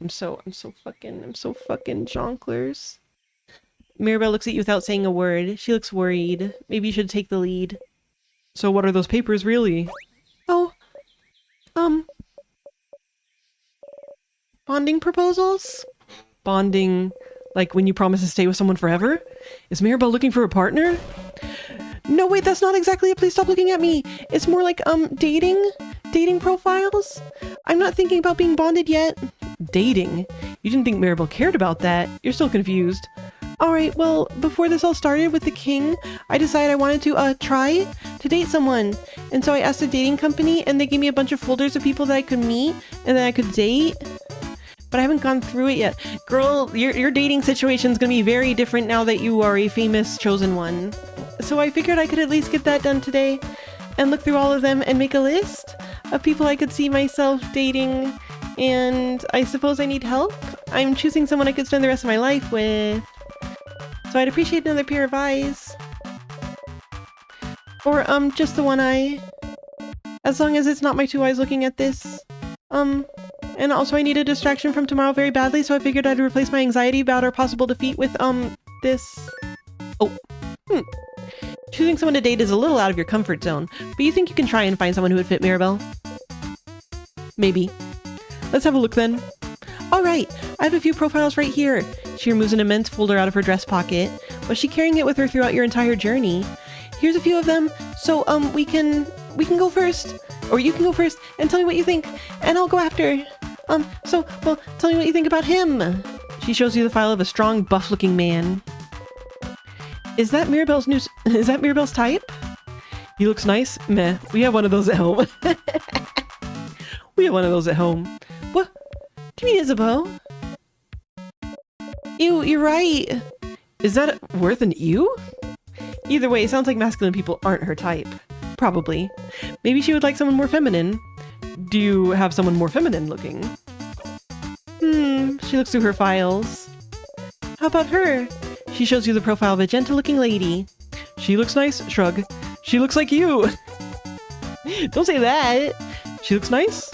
I'm so fucking jonklers. Mirabelle looks at you without saying a word. She looks worried. Maybe you should take the lead. So what are those papers really? Oh, bonding proposals? Bonding, like when you promise to stay with someone forever? Is Mirabelle looking for a partner? No, wait, that's not exactly it. Please stop looking at me. It's more like, dating profiles? I'm not thinking about being bonded yet. Dating? You didn't think Mirabelle cared about that. You're still confused. Alright, well, before this all started with the king, I decided I wanted to, try to date someone. And so I asked a dating company, and they gave me a bunch of folders of people that I could meet, and then I could date. But I haven't gone through it yet. Girl, your dating situation's gonna be very different now that you are a famous chosen one. So I figured I could at least get that done today, and look through all of them and make a list of people I could see myself dating. And I suppose I need help. I'm choosing someone I could spend the rest of my life with. So I'd appreciate another pair of eyes. Or, just the one eye. As long as it's not my two eyes looking at this. And also I need a distraction from tomorrow very badly, so I figured I'd replace my anxiety about our possible defeat with, this. Oh. Choosing someone to date is a little out of your comfort zone, but you think you can try and find someone who would fit Mirabelle? Maybe. Let's have a look then. Alright, I have a few profiles right here. She removes an immense folder out of her dress pocket. Was she carrying it with her throughout your entire journey? Here's a few of them, so, we can go first. Or you can go first and tell me what you think, and I'll go after. Well, tell me what you think about him. She shows you the file of a strong, buff-looking man. Is that Mirabelle's type? He looks nice? Meh, we have one of those at home. We have one of those at home. What? Do you mean Isabeau? Ew, you're right. Is that worth an ew? Either way, it sounds like masculine people aren't her type. Probably. Maybe she would like someone more feminine. Do you have someone more feminine looking? She looks through her files. How about her? She shows you the profile of a gentle-looking lady. She looks nice. Shrug. She looks like you. Don't say that. She looks nice?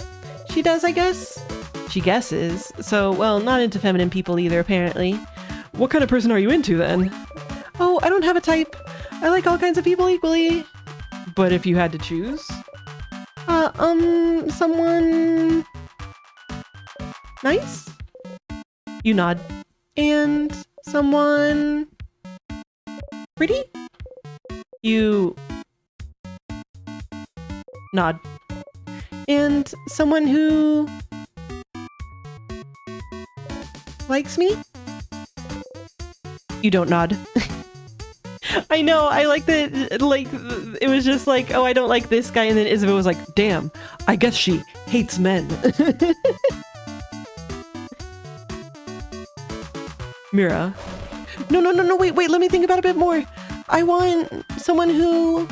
She does, I guess. She guesses. So, well, not into feminine people either, apparently. What kind of person are you into, then? Oh, I don't have a type. I like all kinds of people equally. But if you had to choose? Someone nice? You nod. And someone pretty? You nod. And someone who likes me? You don't nod. I know, I like that, like, it was just like, oh, I don't like this guy, and then Isabel was like, damn, I guess she hates men. Mira. No, wait, let me think about it a bit more. I want someone who...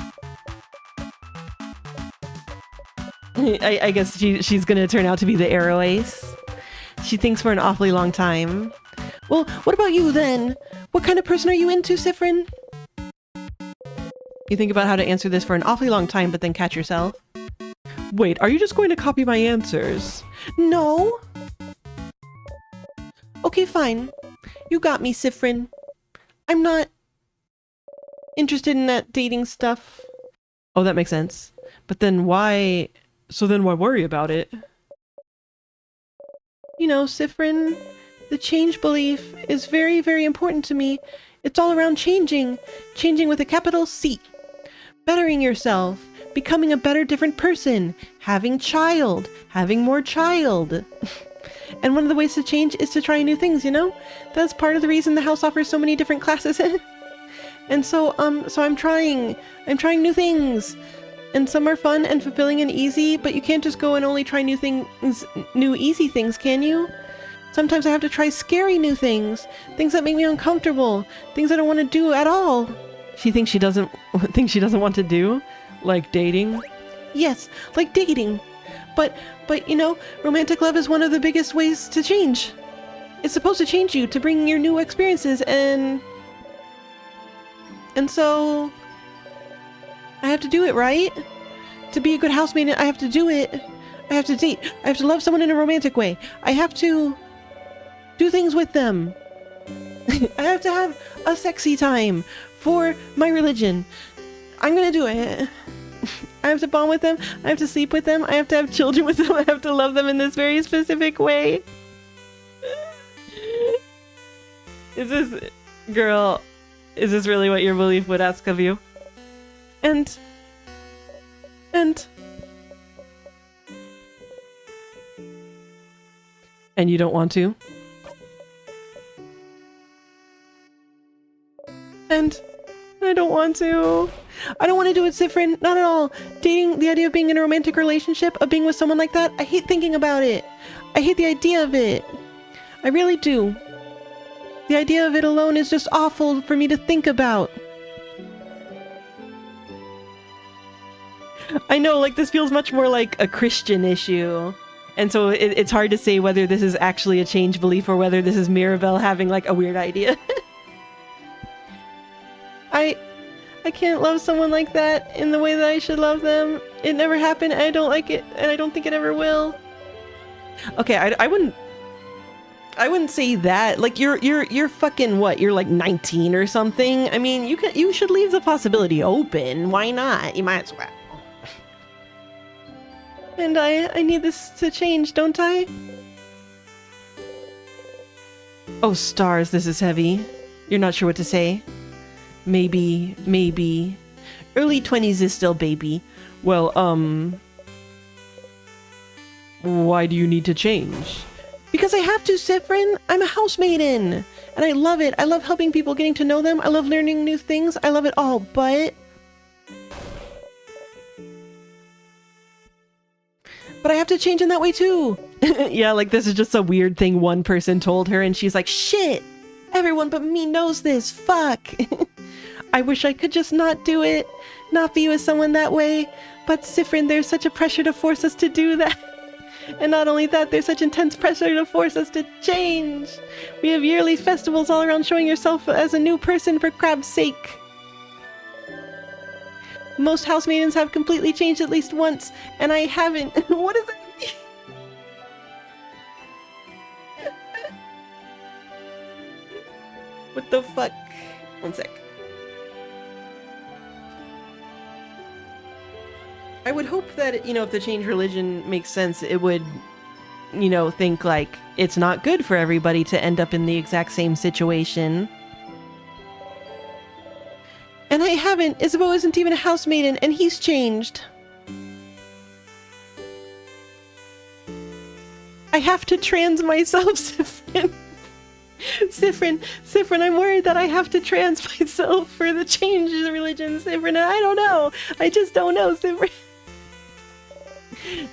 I guess she's gonna turn out to be the arrow ace. She thinks for an awfully long time. Well, what about you then? What kind of person are you into, Sifrin? You think about how to answer this for an awfully long time, but then catch yourself. Wait, are you just going to copy my answers? No. Okay, fine. You got me, Sifrin. I'm not interested in that dating stuff. Oh, that makes sense. But then why... So then why worry about it? You know, Sifrin, the change belief is very, very important to me. It's all around changing. Changing with a capital C. Bettering yourself. Becoming a better, different person. Having child. Having more child. And one of the ways to change is to try new things, you know? That's part of the reason the house offers so many different classes. And so I'm trying new things. And some are fun and fulfilling and easy, but you can't just go and only try new things, new easy things, can you? Sometimes I have to try scary new things. Things that make me uncomfortable. Things I don't want to do at all. She thinks she doesn't want to do? Like dating? Yes, like dating. But you know, romantic love is one of the biggest ways to change. It's supposed to change you, to bring your new experiences, and so I have to do it, right? To be a good housemate, I have to do it. I have to date. I have to love someone in a romantic way. I have to do things with them. I have to have a sexy time for my religion. I'm gonna do it. I have to bond with them. I have to sleep with them. I have to have children with them. I have to love them in this very specific way. Is this really what your belief would ask of you? And you don't want to? And I don't want to. I don't want to do it, Sifrin. Not at all. Dating, the idea of being in a romantic relationship, of being with someone like that, I hate thinking about it. I hate the idea of it. I really do. The idea of it alone is just awful for me to think about. I know, like, this feels much more like a Christian issue. And so it's hard to say whether this is actually a change belief or whether this is Mirabelle having, like, a weird idea. I can't love someone like that in the way that I should love them. It never happened, and I don't like it, and I don't think it ever will. Okay, I wouldn't say that. Like, you're fucking what? You're like 19 or something. I mean, you should leave the possibility open. Why not? You might as well. And I need this to change, don't I? Oh, stars, this is heavy. You're not sure what to say. Maybe. Early 20s is still baby. Well, why do you need to change? Because I have to, Sifrin. I'm a housemaiden. And I love it. I love helping people, getting to know them. I love learning new things. I love it all, but I have to change in that way too. Yeah, like this is just a weird thing one person told her and she's like, shit, everyone but me knows this, fuck. I wish I could just not do it, not be with someone that way. But Sifrin, there's such a pressure to force us to do that. And not only that, there's such intense pressure to force us to change. We have yearly festivals all around showing yourself as a new person for crab's sake. Most housemaidens have completely changed at least once, and I haven't. What does that mean? What the fuck? One sec. I would hope that, you know, if the change religion makes sense, it would, you know, think like it's not good for everybody to end up in the exact same situation. And I haven't. Isabeau isn't even a housemaiden, and he's changed. I have to trans myself, Sifrin. Sifrin, I'm worried that I have to trans myself for the change in religion, Sifrin, and I don't know. I just don't know, Sifrin.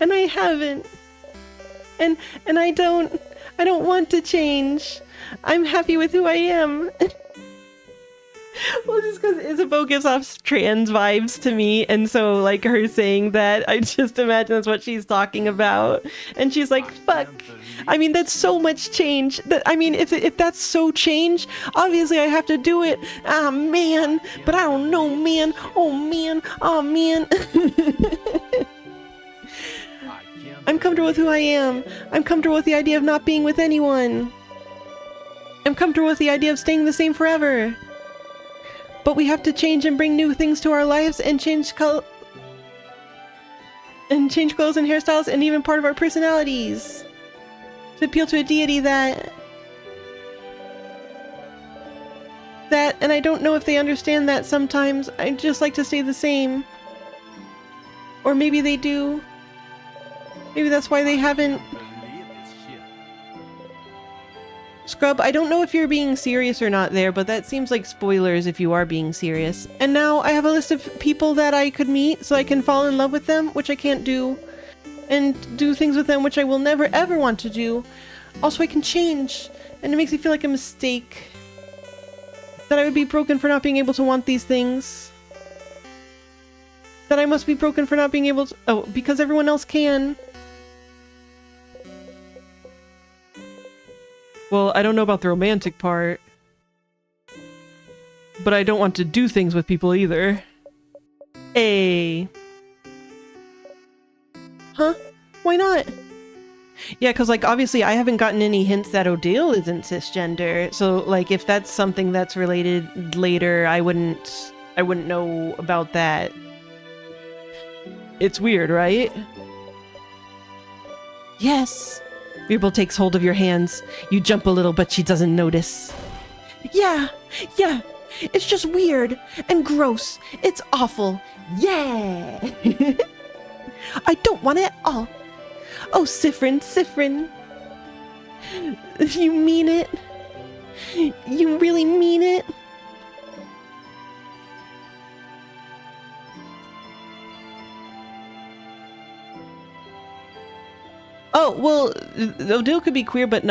And I haven't. And I don't want to change. I'm happy with who I am. Well, just because Isabeau gives off trans vibes to me, and so, like, her saying that, I just imagine that's what she's talking about. And she's like, fuck. I mean, that's so much change. I mean, if that's so change, obviously I have to do it. Ah, man. But I don't know, man. Oh, man. Oh, man. I'm comfortable with who I am. I'm comfortable with the idea of not being with anyone. I'm comfortable with the idea of staying the same forever. But we have to change and bring new things to our lives and change clothes and hairstyles and even part of our personalities to appeal to a deity that and I don't know if they understand that sometimes. I just like to stay the same. Or maybe they do. Maybe that's why they haven't. Scrub, I don't know if you're being serious or not there, but that seems like spoilers if you are being serious. And now I have a list of people that I could meet so I can fall in love with them, which I can't do, and do things with them which I will never ever want to do. Also, I can change, and it makes me feel like a mistake. That I would be broken for not being able to want these things. That I must be broken for not being able to— oh, because everyone else can. Well, I don't know about the romantic part. But I don't want to do things with people either. Hey. Huh? Why not? Yeah, because, like, obviously I haven't gotten any hints that Odile isn't cisgender. So, like, if that's something that's related later, I wouldn't know about that. It's weird, right? Yes. Mirabel takes hold of your hands. You jump a little, but she doesn't notice. Yeah. It's just weird and gross. It's awful. Yeah. I don't want it at all. Oh, Sifrin. You mean it? You really mean it? Oh, well, Odile could be queer, but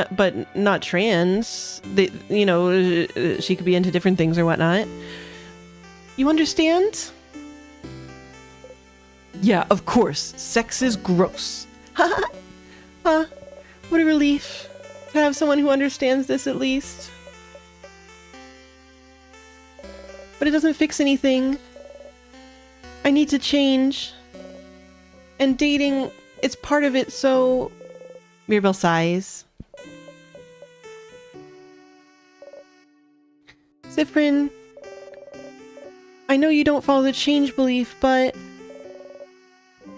not trans. You know, she could be into different things or whatnot. You understand? Yeah, of course. Sex is gross. Huh? What a relief to have someone who understands this at least. But it doesn't fix anything. I need to change. And dating, it's part of it, so... Mirabel sighs. Sifrin, I know you don't follow the change belief, but...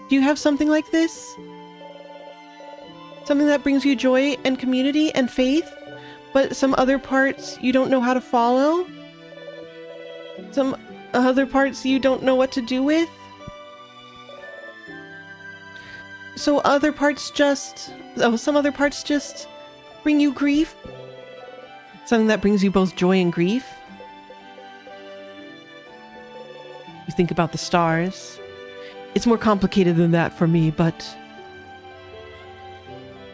do you have something like this? Something that brings you joy and community and faith, but some other parts you don't know how to follow? Some other parts you don't know what to do with? So other parts just... oh, some other parts just bring you grief? Something that brings you both joy and grief? You think about the stars. It's more complicated than that for me, but...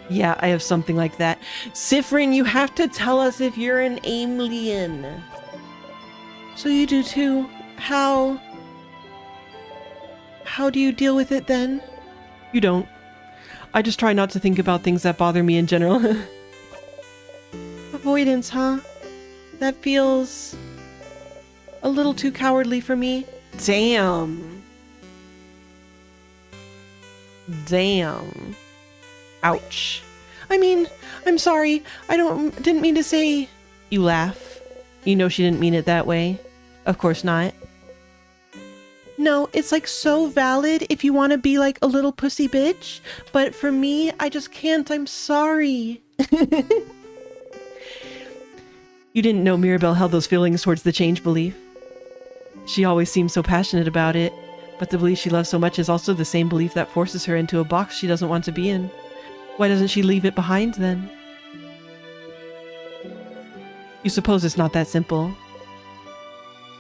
yeah, I have something like that. Sifrin, you have to tell us if you're an alien. So you do too. How do you deal with it then? You don't. I just try not to think about things that bother me in general. Avoidance, huh? That feels a little too cowardly for me. Damn. Ouch. I mean, I'm sorry. Didn't mean to say... You laugh. You know she didn't mean it that way. Of course not. No, it's like so valid if you want to be like a little pussy bitch, but for me, I just can't. I'm sorry. You didn't know Mirabelle held those feelings towards the change belief. She always seems so passionate about it, but the belief she loves so much is also the same belief that forces her into a box she doesn't want to be in. Why doesn't she leave it behind then? You suppose it's not that simple.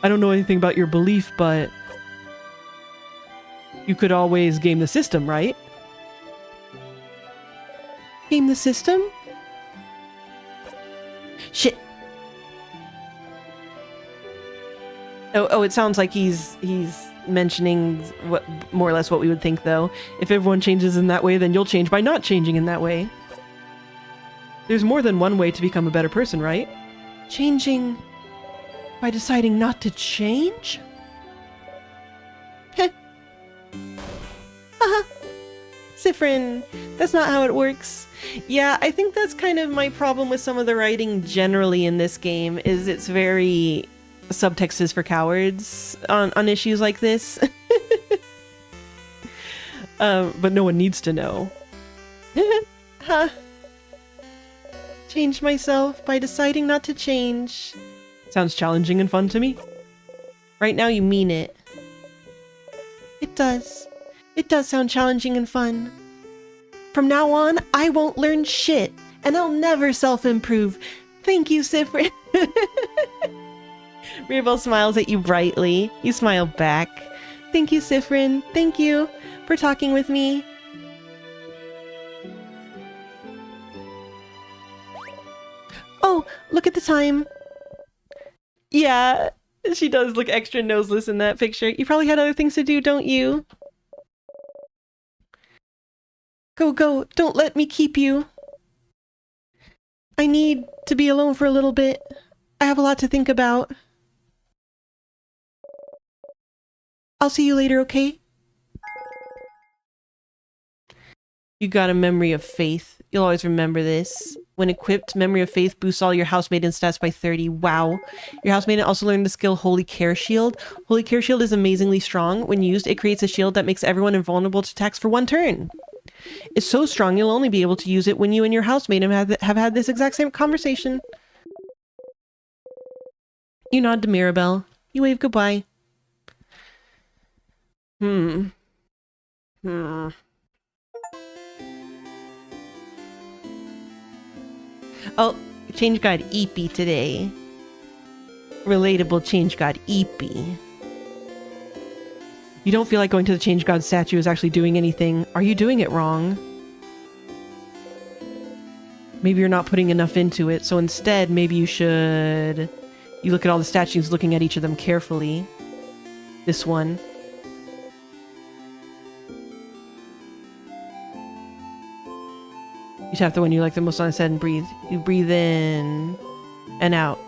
I don't know anything about your belief, but you could always game the system, right? Game the system? Shit. Oh, it sounds like he's mentioning what more or less what we would think, though. If everyone changes in that way, then you'll change by not changing in that way. There's more than one way to become a better person, right? Changing by deciding not to change? Heh. Haha. Sifrin, that's not how it works. Yeah, I think that's kind of my problem with some of the writing generally in this game, is it's very subtext is for cowards on issues like this. But no one needs to know. Huh. Change myself by deciding not to change. Sounds challenging and fun to me. Right now you mean it. It does. It does sound challenging and fun. From now on, I won't learn shit, and I'll never self-improve. Thank you, Sifrin. Mirabelle smiles at you brightly. You smile back. Thank you, Sifrin. Thank you for talking with me. Oh, look at the time. Yeah, she does look extra noseless in that picture. You probably had other things to do, don't you? Go, go. Don't let me keep you. I need to be alone for a little bit. I have a lot to think about. I'll see you later, okay? You got a memory of faith. You'll always remember this. When equipped, Memory of Faith boosts all your housemaiden stats by 30. Wow. Your housemaiden also learned the skill Holy Care Shield. Holy Care Shield is amazingly strong. When used, it creates a shield that makes everyone invulnerable to attacks for 1 turn. It's so strong, you'll only be able to use it when you and your housemaiden have had this exact same conversation. You nod to Mirabelle. You wave goodbye. Oh, change god Eepy today. Relatable change god Eepy. You don't feel like going to the change god statue is actually doing anything. Are you doing it wrong? Maybe you're not putting enough into it, so instead maybe you should... You look at all the statues, looking at each of them carefully. This one. You tap the one you like the most on his head and breathe. You breathe in and out.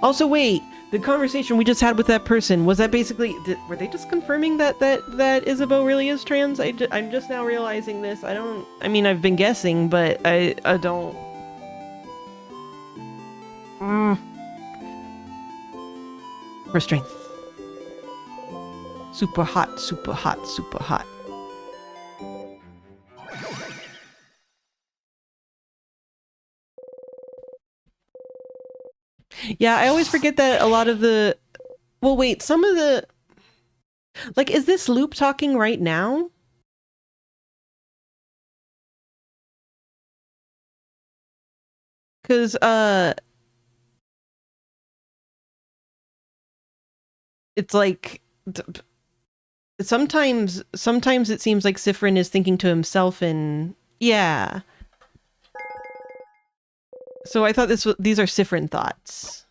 Also, wait, the conversation we just had with that person, was that basically... were they just confirming that Isabeau really is trans? I'm just now realizing this. I mean, I've been guessing, but I don't... For strength. Super hot, super hot, super hot. Yeah, I always forget that a lot of the... Well, wait, some of the... Like, is this Loop talking right now? Because, it's like... Sometimes it seems like Sifrin is thinking to himself and... Yeah. So I thought these are Sifrin thoughts.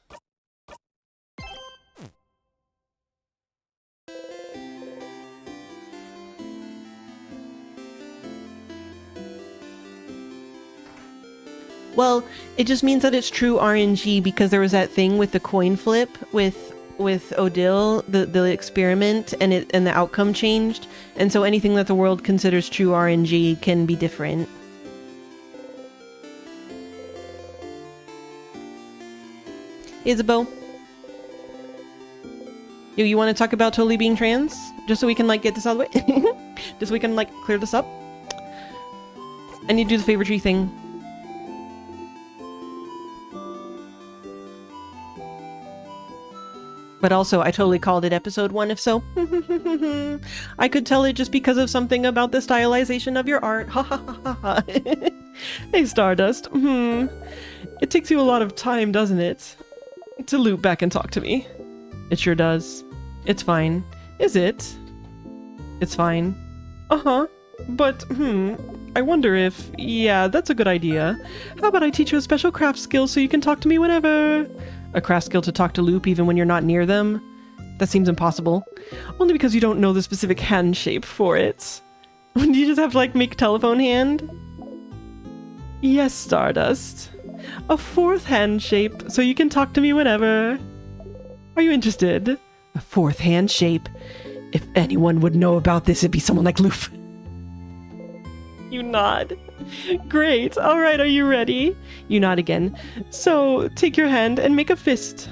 Well, it just means that it's true RNG because there was that thing with the coin flip with Odile, the experiment, and the outcome changed, and so anything that the world considers true RNG can be different. Isabeau. Yo, you want to talk about totally being trans? Just so we can, like, get this out of the way? Just so we can, like, clear this up? I need to do the favor tree thing. But also, I totally called it episode 1, if so. I could tell it just because of something about the stylization of your art. Ha ha ha ha ha. Hey, Stardust. It takes you a lot of time, doesn't it? To loop back and talk to me. It sure does. It's fine. Is it? It's fine. Uh-huh. But, I wonder if... Yeah, that's a good idea. How about I teach you a special craft skill so you can talk to me whenever? A craft skill to talk to Loop even when you're not near them? That seems impossible. Only because you don't know the specific hand shape for it. Do you just have to, like, make telephone hand? Yes, Stardust. A 4th hand shape so you can talk to me whenever. Are you interested? A 4th hand shape? If anyone would know about this, it'd be someone like Loop. You nod. Great. All right, are you ready? You nod again. So, take your hand and make a fist.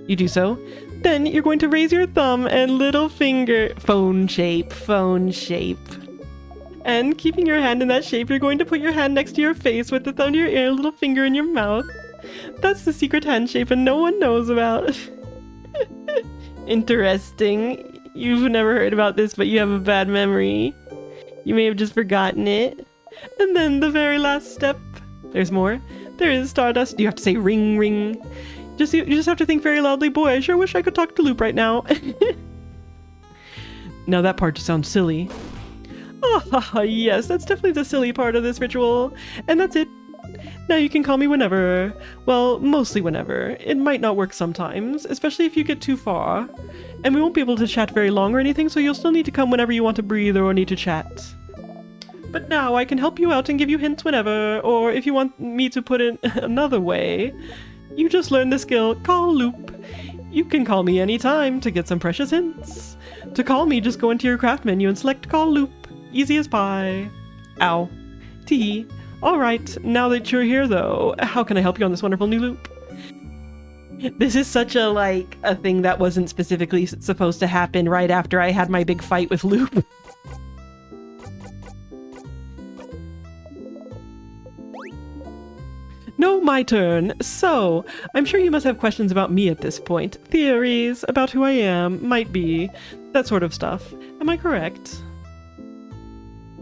You do so. Then you're going to raise your thumb and little finger. Phone shape, phone shape. And keeping your hand in that shape, you're going to put your hand next to your face with the thumb to your ear, little finger in your mouth. That's the secret hand shape and no one knows about. Interesting. You've never heard about this, but you have a bad memory. You may have just forgotten it. And then the very last step. There's more. There is Stardust. You have to say ring, ring. You just have to think very loudly, boy, I sure wish I could talk to Loop right now. Now that part just sounds silly. Ah, yes, that's definitely the silly part of this ritual. And that's it. Now you can call me whenever. Well, mostly whenever. It might not work sometimes, especially if you get too far. And we won't be able to chat very long or anything, so you'll still need to come whenever you want to breathe or need to chat. But now I can help you out and give you hints whenever, or if you want me to put it another way, you just learned the skill, Call Loop. You can call me anytime to get some precious hints. To call me, just go into your craft menu and select Call Loop. Easy as pie. Ow. Tee. Alright, now that you're here though, how can I help you on this wonderful new loop? This is such a, like, a thing that wasn't specifically supposed to happen right after I had my big fight with Loop. No, my turn. So, I'm sure you must have questions about me at this point. Theories about who I am, might be, that sort of stuff. Am I correct?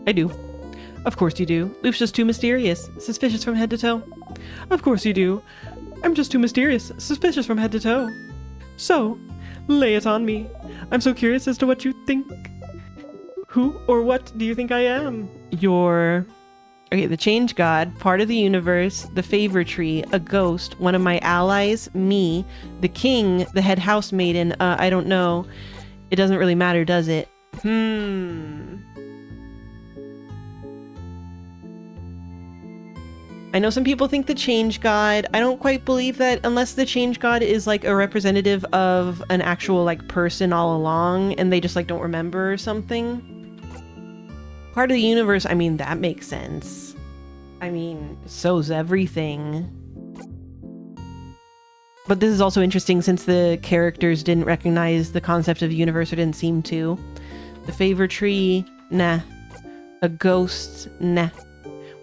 I do. Of course you do. Loop's just too mysterious. Suspicious from head to toe. Of course you do. I'm just too mysterious. Suspicious from head to toe. So, lay it on me. I'm so curious as to what you think. Who or what do you think I am? You're... Okay, the change god, part of the universe, the favor tree, a ghost, one of my allies, me, the king, the head house maiden, I don't know. It doesn't really matter, does it? I know some people think the change god. I don't quite believe that unless the change god is like a representative of an actual like person all along and they just like don't remember or something. Part of the universe, I mean, that makes sense. I mean, so's everything. But this is also interesting since the characters didn't recognize the concept of universe or didn't seem to. The favor tree, nah. A ghost, nah.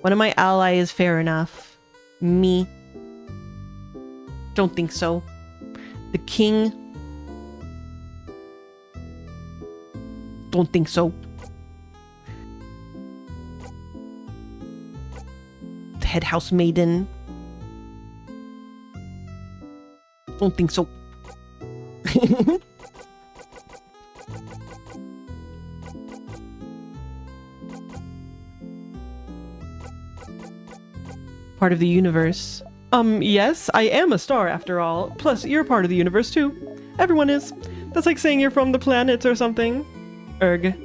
One of my allies, fair enough. Me. Don't think so. The king. Don't think so. The head house maiden. Don't think so. Part of the universe. Yes, I am a star after all. Plus, you're part of the universe too. Everyone is. That's like saying you're from the planet or something. Erg.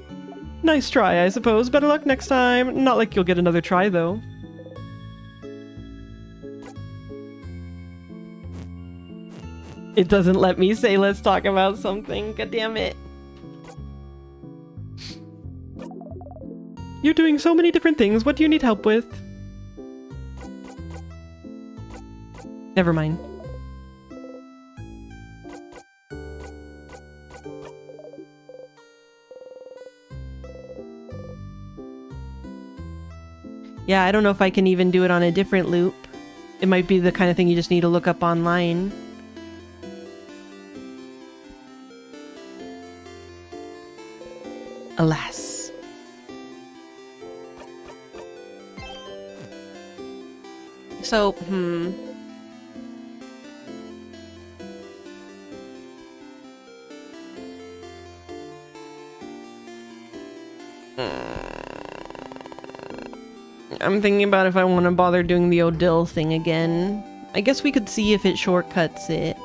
Nice try, I suppose. Better luck next time. Not like you'll get another try, though. It doesn't let me say let's talk about something. God damn it. You're doing so many different things. What do you need help with? Never mind. Yeah, I don't know if I can even do it on a different loop. It might be the kind of thing you just need to look up online. Alas. So, I'm thinking about if I want to bother doing the Odile thing again. I guess we could see if it shortcuts it.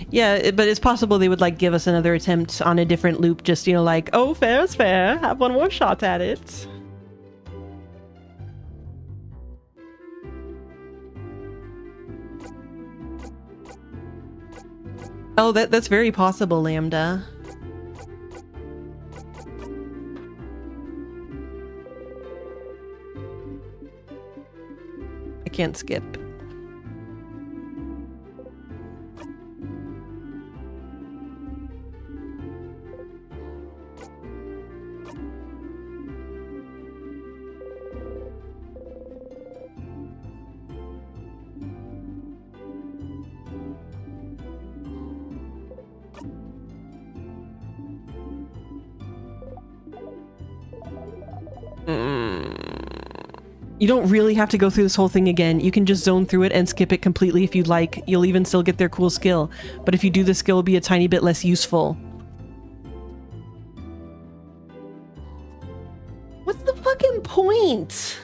Yeah, but it's possible they would like give us another attempt on a different loop, just, you know, like, oh, fair is fair, have one more shot at it. Oh, that's very possible, Lambda. I can't skip. You don't really have to go through this whole thing again. You can just zone through it and skip it completely if you'd like. You'll even still get their cool skill. But if you do, the skill will be a tiny bit less useful. What's the fucking point?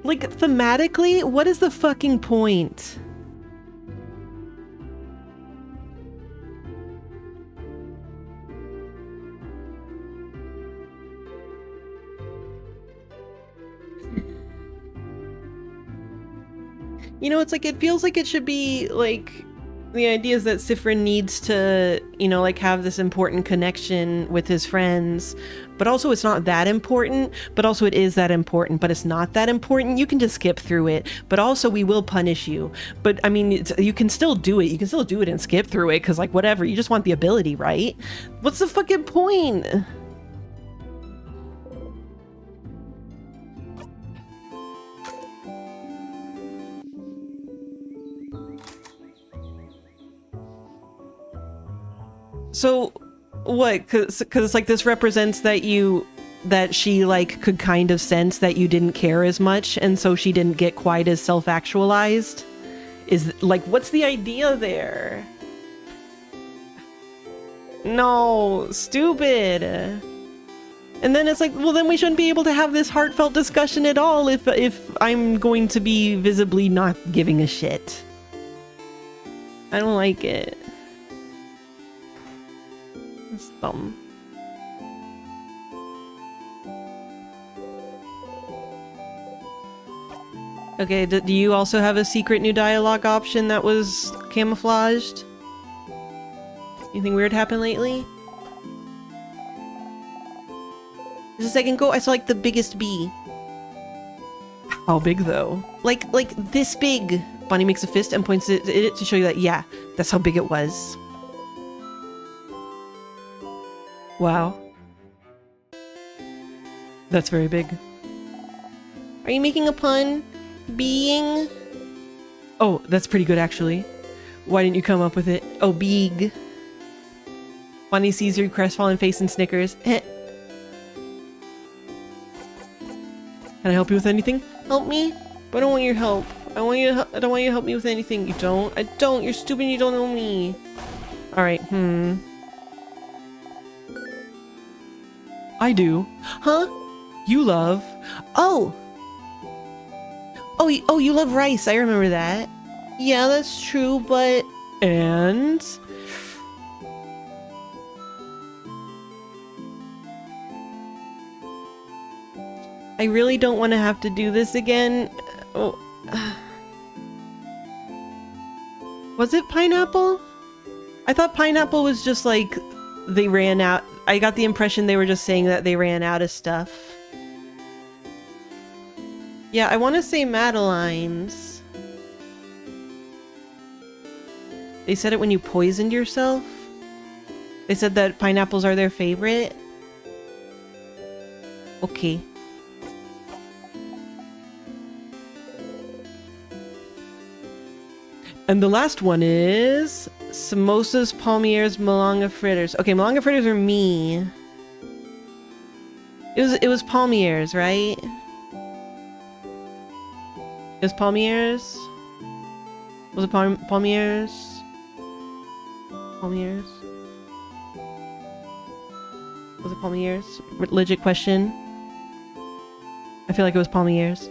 Like, thematically, what is the fucking point? You know, it's like, it feels like it should be, like, the idea is that Sifrin needs to, you know, like, have this important connection with his friends, but also it's not that important, but also it is that important, but it's not that important. You can just skip through it, but also we will punish you. But, I mean, you can still do it. You can still do it and skip through it, because, like, whatever, you just want the ability, right? What's the fucking point? So, what? Because like this represents that she like could kind of sense that you didn't care as much, and so she didn't get quite as self-actualized. Is like, what's the idea there? No, stupid. And then it's like, well, then we shouldn't be able to have this heartfelt discussion at all if I'm going to be visibly not giving a shit. I don't like it. It's dumb. Okay, do you also have a secret new dialogue option that was camouflaged? Anything weird happened lately? Just a second ago, I saw like the biggest bee. How big though? Like this big. Bonnie makes a fist and points it to show you that, yeah, that's how big it was. Wow. That's very big. Are you making a pun? Being? Oh, that's pretty good actually. Why didn't you come up with it? Oh, big. Bonnie sees your crestfallen face and snickers. Can I help you with anything? Help me? But I don't want your help. I don't want you to help me with anything. You don't? I don't. You're stupid and you don't know me. Alright, I do. Huh? You love... Oh! Oh, you love rice. I remember that. Yeah, that's true, but... And... I really don't want to have to do this again. Oh. Was it pineapple? I thought pineapple was just like... They ran out... I got the impression they were just saying that they ran out of stuff. Yeah, I want to say Madeline's. They said it when you poisoned yourself. They said that pineapples are their favorite. Okay. And the last one is samosas, palmiers, malanga fritters. Okay, malanga fritters are me. It was palmiers, right? It was palmiers. Was it palmiers? Palmiers. Was it palmiers? Legit question. I feel like it was palmiers.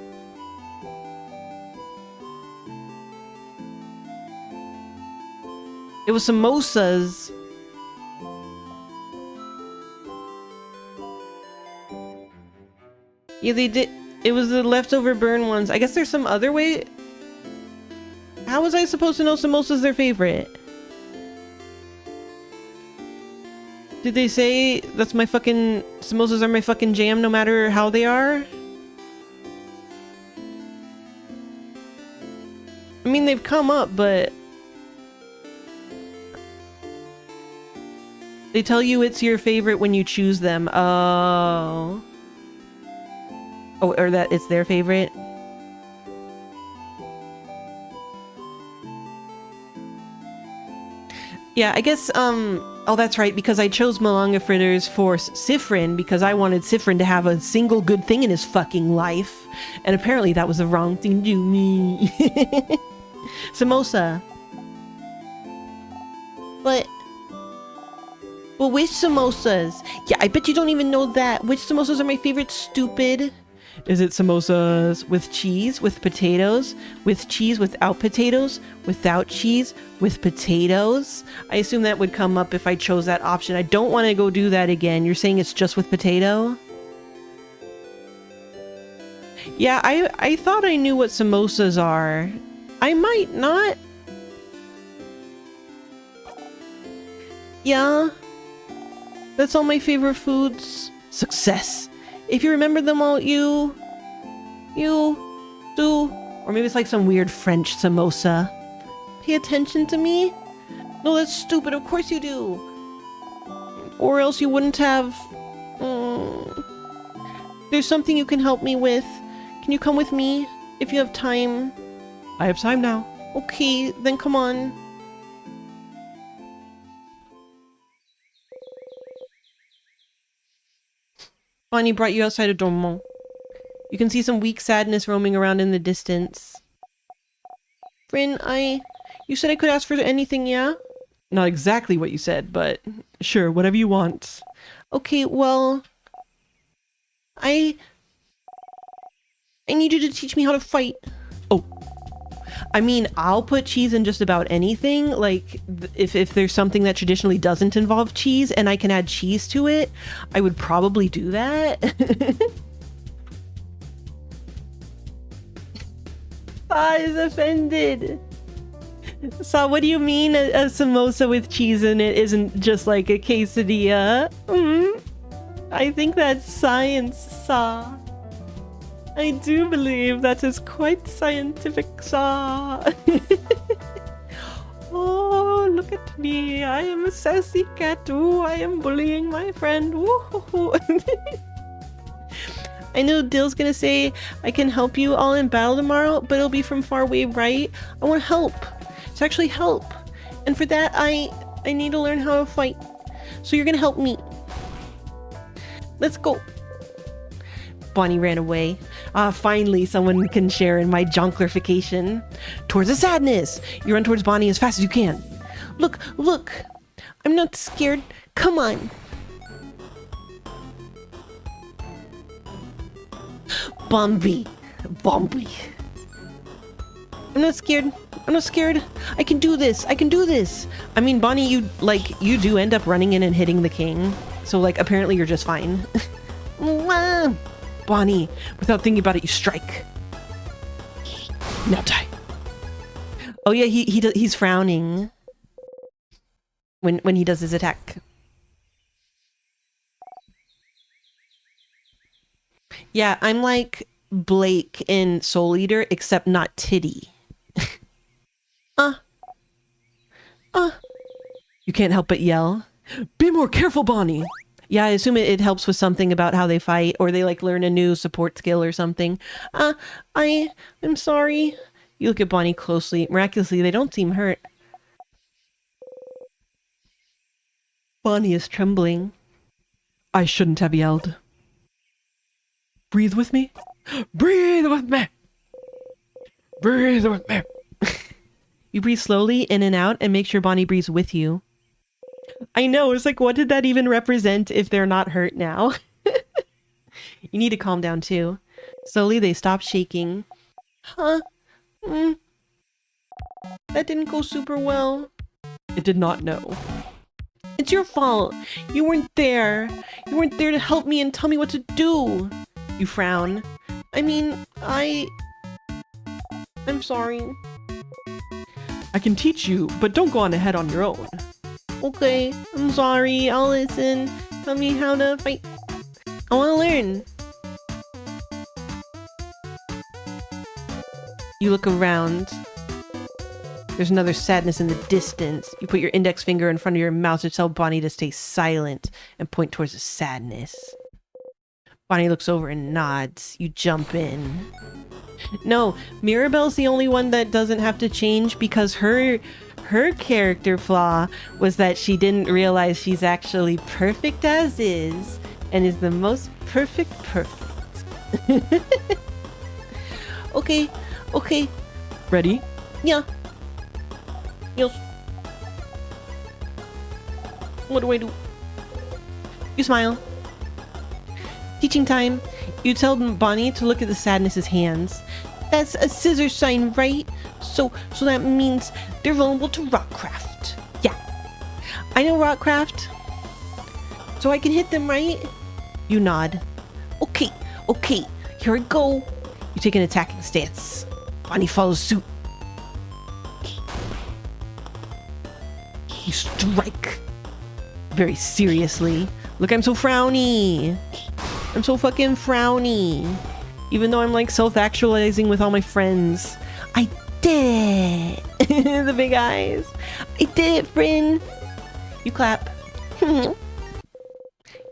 It was samosas. Yeah, they did. It was the leftover burn ones. I guess there's some other way. How was I supposed to know samosas their favorite? Did they say that's my fucking samosas are my fucking jam no matter how they are? I mean, they've come up, but they tell you it's your favorite when you choose them. Oh. Oh, or that it's their favorite. Yeah, I guess, oh, that's right, because I chose malanga fritters for Sifrin because I wanted Sifrin to have a single good thing in his fucking life. And apparently that was the wrong thing to do me. Samosa. But which samosas? Yeah, I bet you don't even know that. Which samosas are my favorite, stupid? Is it samosas with cheese, with potatoes, with cheese without potatoes, without cheese, with potatoes? I assume that would come up if I chose that option. I don't want to go do that again. You're saying it's just with potato? Yeah, I thought I knew what samosas are. I might not. Yeah. That's all my favorite foods. Success. If you remember them all, you do. Or maybe it's like some weird French samosa. Pay attention to me? No, that's stupid. Of course you do. Or else you wouldn't have... There's something you can help me with. Can you come with me if you have time? I have time now. Okay, then come on. Bonnie brought you outside of Dormont. You can see some weak sadness roaming around in the distance. Bryn, you said I could ask for anything, yeah? Not exactly what you said, but sure, whatever you want. Okay, well... I need you to teach me how to fight. Oh. I mean, I'll put cheese in just about anything. Like, if there's something that traditionally doesn't involve cheese and I can add cheese to it, I would probably do that. Sa is offended. Sa, what do you mean a samosa with cheese in it isn't just like a quesadilla? I think that's science, Sa. I do believe that is quite scientific, Sa. Oh, look at me. I am a sassy cat. Ooh, I am bullying my friend. Woo-hoo-hoo. I know Dill's gonna say I can help you all in battle tomorrow, but it'll be from far away, right? I want help. To actually help. And for that, I need to learn how to fight. So you're gonna help me. Let's go. Bonnie ran away. Finally, someone can share in my jonklification. Towards the sadness! You run towards Bonnie as fast as you can. Look! I'm not scared. Come on! Bombi! I'm not scared. I can do this. I mean, Bonnie, you do end up running in and hitting the king. So, apparently you're just fine. Bonnie, without thinking about it, you strike. Now die. Oh yeah, he's frowning when he does his attack. Yeah, I'm like Blake in Soul Eater, except not titty. You can't help but yell. Be more careful, Bonnie. Yeah, I assume it helps with something about how they fight, or they like learn a new support skill or something. I'm sorry. You look at Bonnie closely. Miraculously, they don't seem hurt. Bonnie is trembling. I shouldn't have yelled. Breathe with me. Breathe with me. Breathe with me. You breathe slowly in and out and make sure Bonnie breathes with you. I know, it's like, what did that even represent if they're not hurt now? You need to calm down too. Slowly they stop shaking. Huh? That didn't go super well. It did not know. It's your fault. You weren't there. You weren't there to help me and tell me what to do. You frown. I mean, I'm sorry. I can teach you, but don't go on ahead on your own. Okay, I'm sorry. I'll listen. Tell me how to fight. I want to learn. You look around. There's another sadness in the distance. You put your index finger in front of your mouth to tell Bonnie to stay silent and point towards the sadness. Bonnie looks over and nods. You jump in. No, Mirabelle's the only one that doesn't have to change because her character flaw was that she didn't realize she's actually perfect as is and is the most perfect. Okay. Ready? Yeah. Yes. What do I do? You smile. Teaching time. You tell Bonnie to look at the sadness's hands. That's a scissor sign, right? So that means they're vulnerable to rockcraft. Yeah. I know rockcraft. So I can hit them, right? You nod. Okay. Here I go. You take an attacking stance. Bonnie follows suit. You strike. Very seriously. Look, I'm so frowny. I'm so fucking frowny. Even though I'm like self-actualizing with all my friends. I did it. The big eyes. I did it, friend. You clap.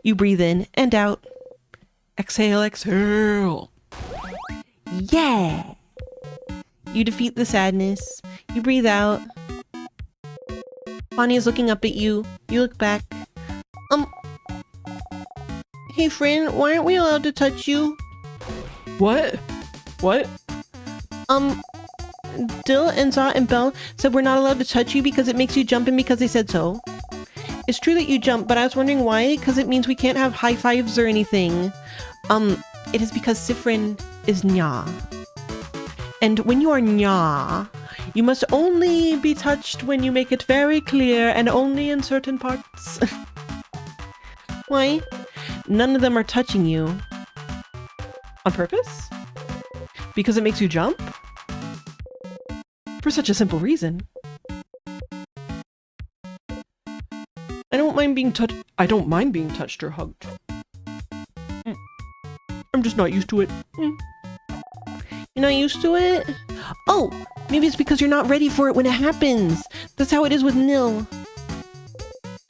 You breathe in and out. Exhale, exhale. Yeah. You defeat the sadness. You breathe out. Bonnie is looking up at you. You look back. Hey friend, why aren't we allowed to touch you? What? Dill and Zot and Belle said we're not allowed to touch you because it makes you jump and because they said so. It's true that you jump, but I was wondering why, because it means we can't have high fives or anything. It is because Sifrin is Nya. And when you are Nya, you must only be touched when you make it very clear and only in certain parts. Why? None of them are touching you. On purpose? Because it makes you jump? For such a simple reason. I don't mind being touched. I don't mind being touched or hugged. I'm just not used to it. You're not used to it? Oh, maybe it's because you're not ready for it when it happens. That's how it is with Nil.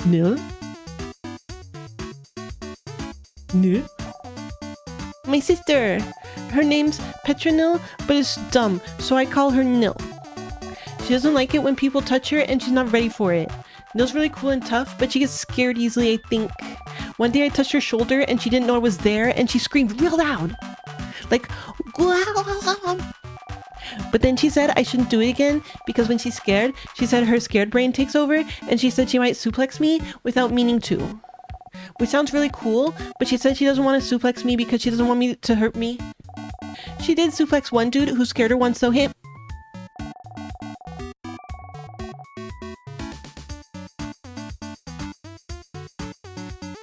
Nil? Nil? My sister. Her name's Petronil, but it's dumb, so I call her Nil. She doesn't like it when people touch her and she's not ready for it. Nil's really cool and tough, but she gets scared easily, I think. One day I touched her shoulder and she didn't know I was there and she screamed real loud. Like, "Wow." But then she said I shouldn't do it again because when she's scared, she said her scared brain takes over and she said she might suplex me without meaning to. Which sounds really cool, but she said she doesn't want to suplex me because she doesn't want me to hurt me. She did suplex one dude who scared her once, so him.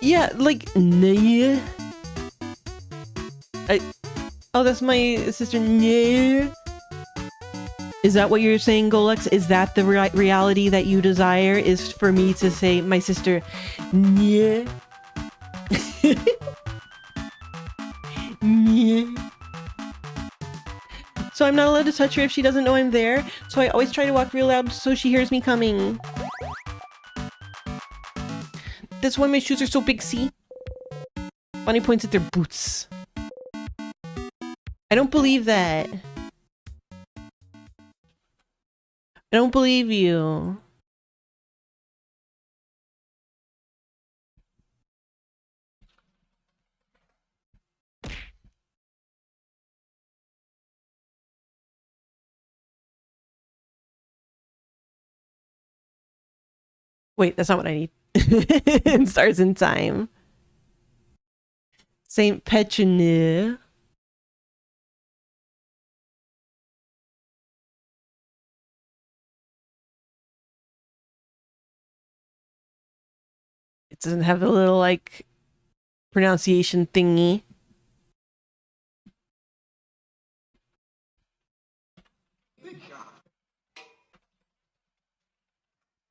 Yeah, like, nah. Oh, that's my sister, nah. Is that what you're saying, Golex? Is that the reality that you desire? Is for me to say, my sister, nah? Nah. So I'm not allowed to touch her if she doesn't know I'm there. So I always try to walk real loud so she hears me coming. That's why my shoes are so big, see? Bonnie points at their boots. I don't believe that. I don't believe you. Wait, that's not what I need. It starts in time. Saint Petronille. It doesn't have a little, like, pronunciation thingy.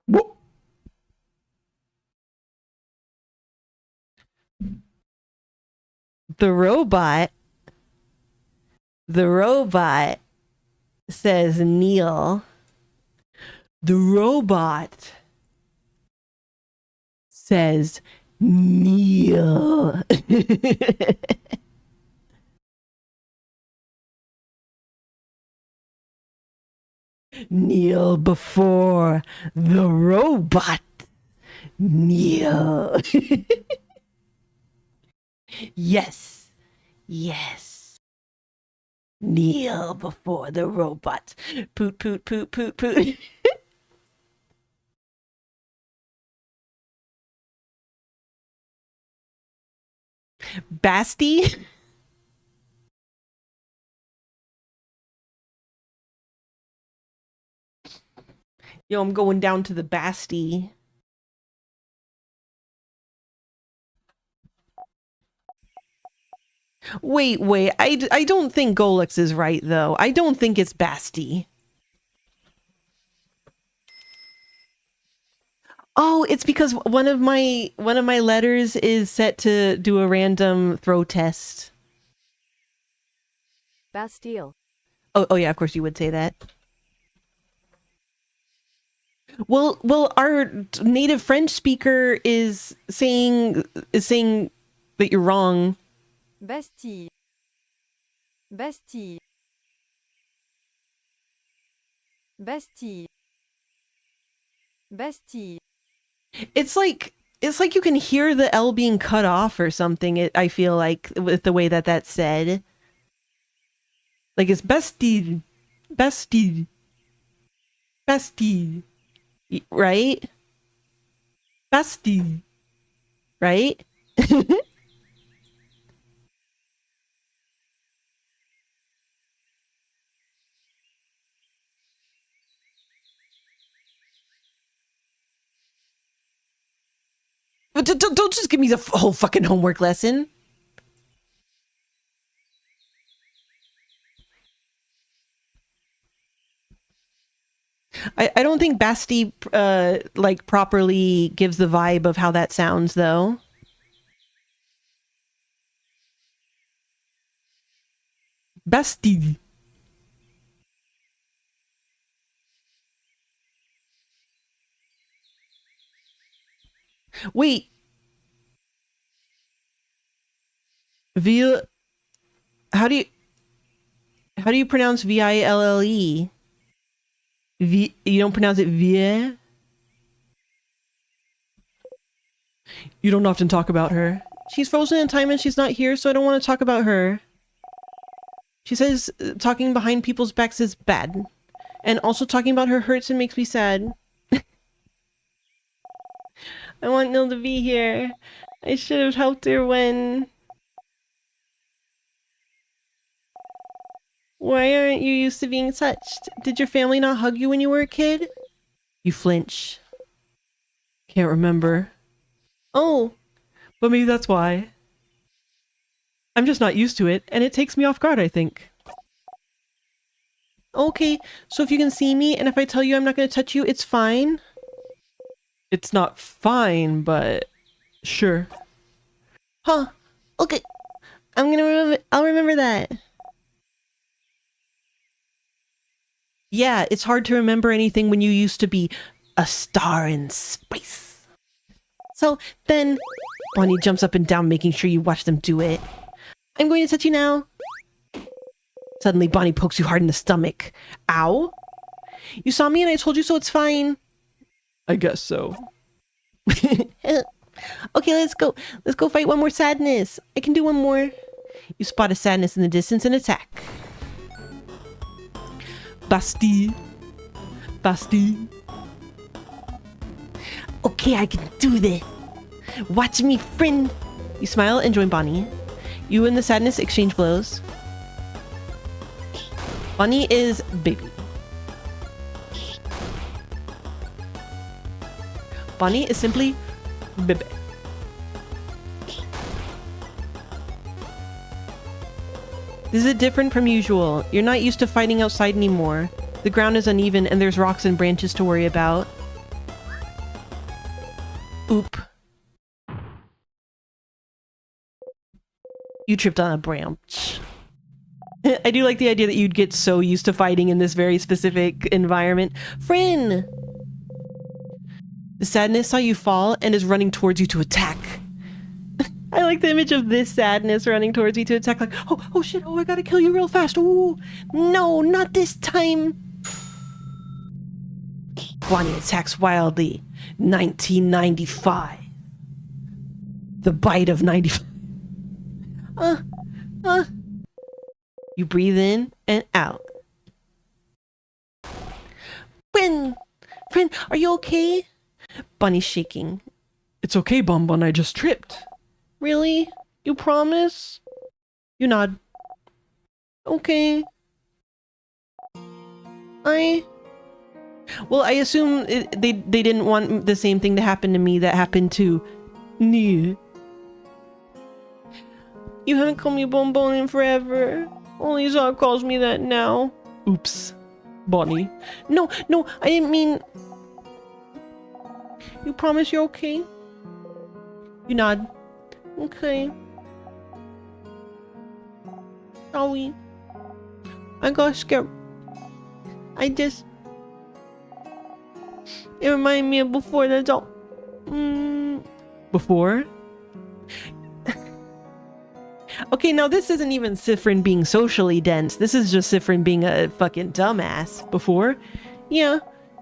Whoa. The robot says Neil. The robot says Neil. Kneel before the robot. Kneel. Yes. Yes. Kneel before the robot. Poot, poot, poot, poot, poot. Basti? Yo, I'm going down to the Basti. Wait, I don't think Golux is right, though. I don't think it's Basti. Oh, it's because one of my letters is set to do a random throw test. Bastille. Oh yeah, of course you would say that. Well, our native French speaker is saying that you're wrong. Bastille. Bastille. Bastille. Bastille. It's like you can hear the L being cut off or something. I feel like with the way that that's said. Like it's Bastille, Bastille, Bastille, right? Bastille, right? But don't just give me the whole fucking homework lesson. I don't think Basti like properly gives the vibe of how that sounds though. Basti. Wait. Vil. How do you pronounce Ville? You don't pronounce it Vie? You don't often talk about her. She's frozen in time and she's not here, so I don't want to talk about her. She says talking behind people's backs is bad. And also talking about her hurts and makes me sad. I want Nil to be here. I should have helped her when... Why aren't you used to being touched? Did your family not hug you when you were a kid? You flinch. Can't remember. Oh, but maybe that's why. I'm just not used to it, and it takes me off guard, I think. Okay, so if you can see me, and if I tell you I'm not going to touch you, it's fine? It's not fine, but... Sure. Huh. Okay. I'll remember that. Yeah, it's hard to remember anything when you used to be a star in space. So then Bonnie jumps up and down, making sure you watch them do it. I'm going to touch you now. Suddenly, Bonnie pokes you hard in the stomach. Ow. You saw me and I told you so, it's fine. I guess so. Okay, let's go. Let's go fight one more sadness. I can do one more. You spot a sadness in the distance and attack. Basti. Basti. Okay, I can do this. Watch me, friend. You smile and join Bonnie. You and the sadness exchange blows. Bonnie is baby. Bonnie is simply baby. This is different from usual. You're not used to fighting outside anymore. The ground is uneven and there's rocks and branches to worry about. Oop. You tripped on a branch. I do like the idea that you'd get so used to fighting in this very specific environment. Friend! The sadness saw you fall and is running towards you to attack. I like the image of this sadness running towards you to attack, like, oh shit, oh, I gotta kill you real fast. Ooh, no, not this time. Bonnie attacks wildly. 1995. The bite of 95. You breathe in and out. Friend, are you okay? Bonnie's shaking. It's okay, Bonbon, I just tripped. Really? You promise? You nod. Okay. Well, I assume they didn't want the same thing to happen to me that happened to Nia. You haven't called me Bonbon in forever. Only Zog calls me that now. Oops. Bonnie. No, I didn't mean... You promise you're okay? You nod. Okay. Shall we? I got scared. It reminded me of before, that's all. Before? Okay, now this isn't even Sifrin being socially dense. This is just Sifrin being a fucking dumbass. Before? Yeah,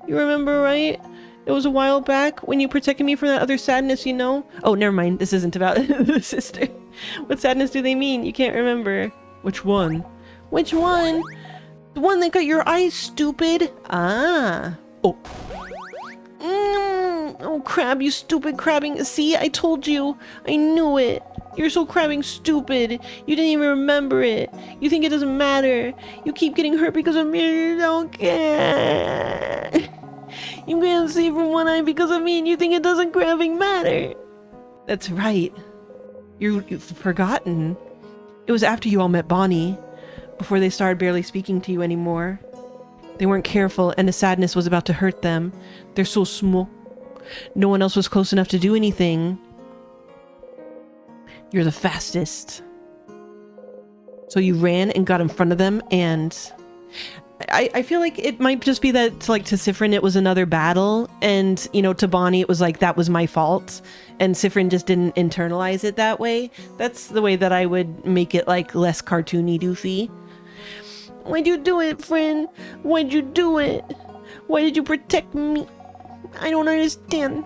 you remember, right? It was a while back when you protected me from that other sadness, you know? Oh, never mind. This isn't about the sister. What sadness do they mean? You can't remember. Which one? Which one? The one that got your eyes, stupid. Ah. Oh. Oh, crab, you stupid crabbing. See, I told you. I knew it. You're so crabbing stupid. You didn't even remember it. You think it doesn't matter. You keep getting hurt because of me. You don't care. You can't see from one eye because of me and you think it doesn't crabbing matter. That's right. You've forgotten. It was after you all met Bonnie. Before they started barely speaking to you anymore. They weren't careful and the sadness was about to hurt them. They're so small. No one else was close enough to do anything. You're the fastest. So you ran and got in front of them and... I feel like it might just be that, like, to Sifrin it was another battle, and, you know, to Bonnie it was like, that was my fault, and Sifrin just didn't internalize it that way. That's the way that I would make it, like, less cartoony doofy. Why'd you do it, friend? Why'd you do it? Why did you protect me? I don't understand.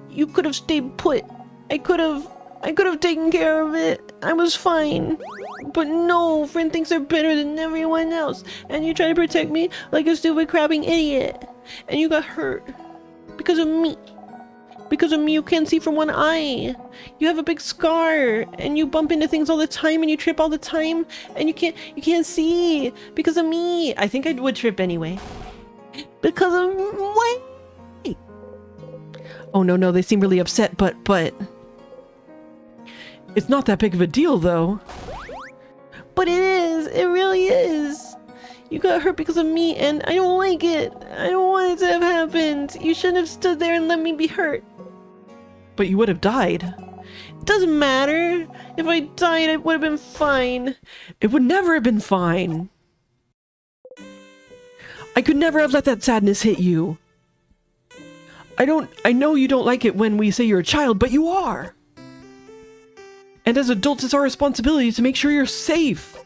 You could have stayed put. I could have taken care of it. I was fine. But no, friend thinks they're better than everyone else. And you try to protect me like a stupid crabbing idiot. And you got hurt. Because of me. Because of me, you can't see from one eye. You have a big scar. And you bump into things all the time. And you trip all the time. And you can't see. Because of me. I think I would trip anyway. Because of what? Oh no, they seem really upset, but... It's not that big of a deal, though. But it is. It really is. You got hurt because of me, and I don't like it. I don't want it to have happened. You shouldn't have stood there and let me be hurt. But you would have died. Doesn't matter. If I died, it would have been fine. It would never have been fine. I could never have let that sadness hit you. I know you don't like it when we say you're a child, but you are. And as adults, it's our responsibility to make sure you're safe.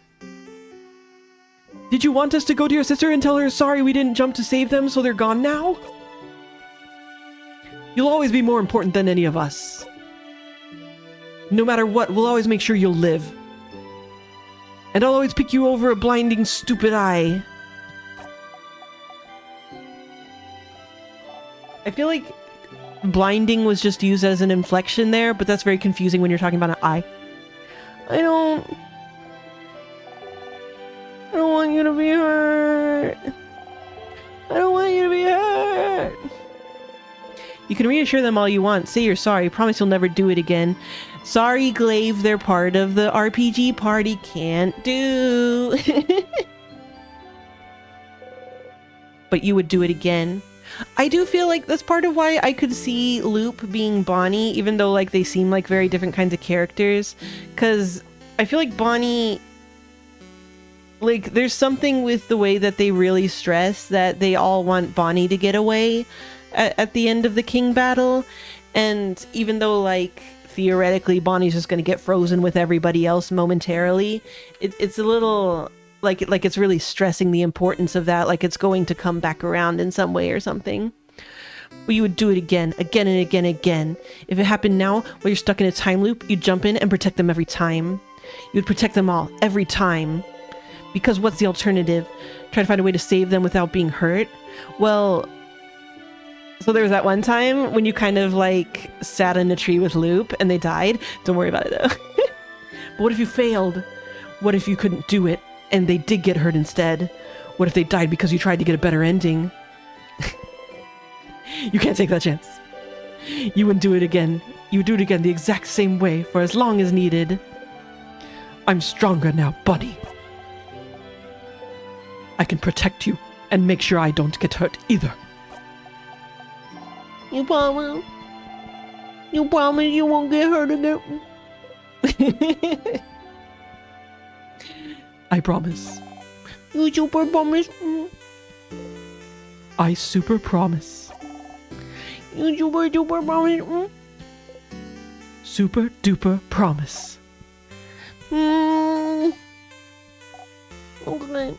Did you want us to go to your sister and tell her sorry we didn't jump to save them so they're gone now? You'll always be more important than any of us. No matter what, we'll always make sure you'll live. And I'll always pick you over a blinding stupid eye. I feel like blinding was just used as an inflection there, but that's very confusing when you're talking about an eye. I don't want you to be hurt. I don't want you to be hurt. You can reassure them all you want. Say you're sorry. Promise you'll never do it again. Sorry, Glaive, they're part of the RPG party. Can't do. But you would do it again. I do feel like that's part of why I could see Loop being Bonnie, even though like they seem like very different kinds of characters. Because I feel like Bonnie, like there's something with the way that they really stress that they all want Bonnie to get away at the end of the King battle. And even though like theoretically Bonnie's just going to get frozen with everybody else momentarily, it's a little... Like it's really stressing the importance of that, like it's going to come back around in some way or something. But you would do it again and again and again. If it happened now, while you're stuck in a time loop, you'd jump in and protect them every time. You'd protect them all, every time. Because what's the alternative? Try to find a way to save them without being hurt? Well, so there was that one time when you kind of like sat in a tree with Loop and they died. Don't worry about it though. But what if you failed? What if you couldn't do it? And they did get hurt instead. What if they died because you tried to get a better ending? You can't take that chance. You wouldn't do it again. You would do it again the exact same way for as long as needed. I'm stronger now, Bunny. I can protect you and make sure I don't get hurt either. You promise? You promise you won't get hurt again? I promise. You super promise? I super promise. You super duper promise? Super duper promise. Okay.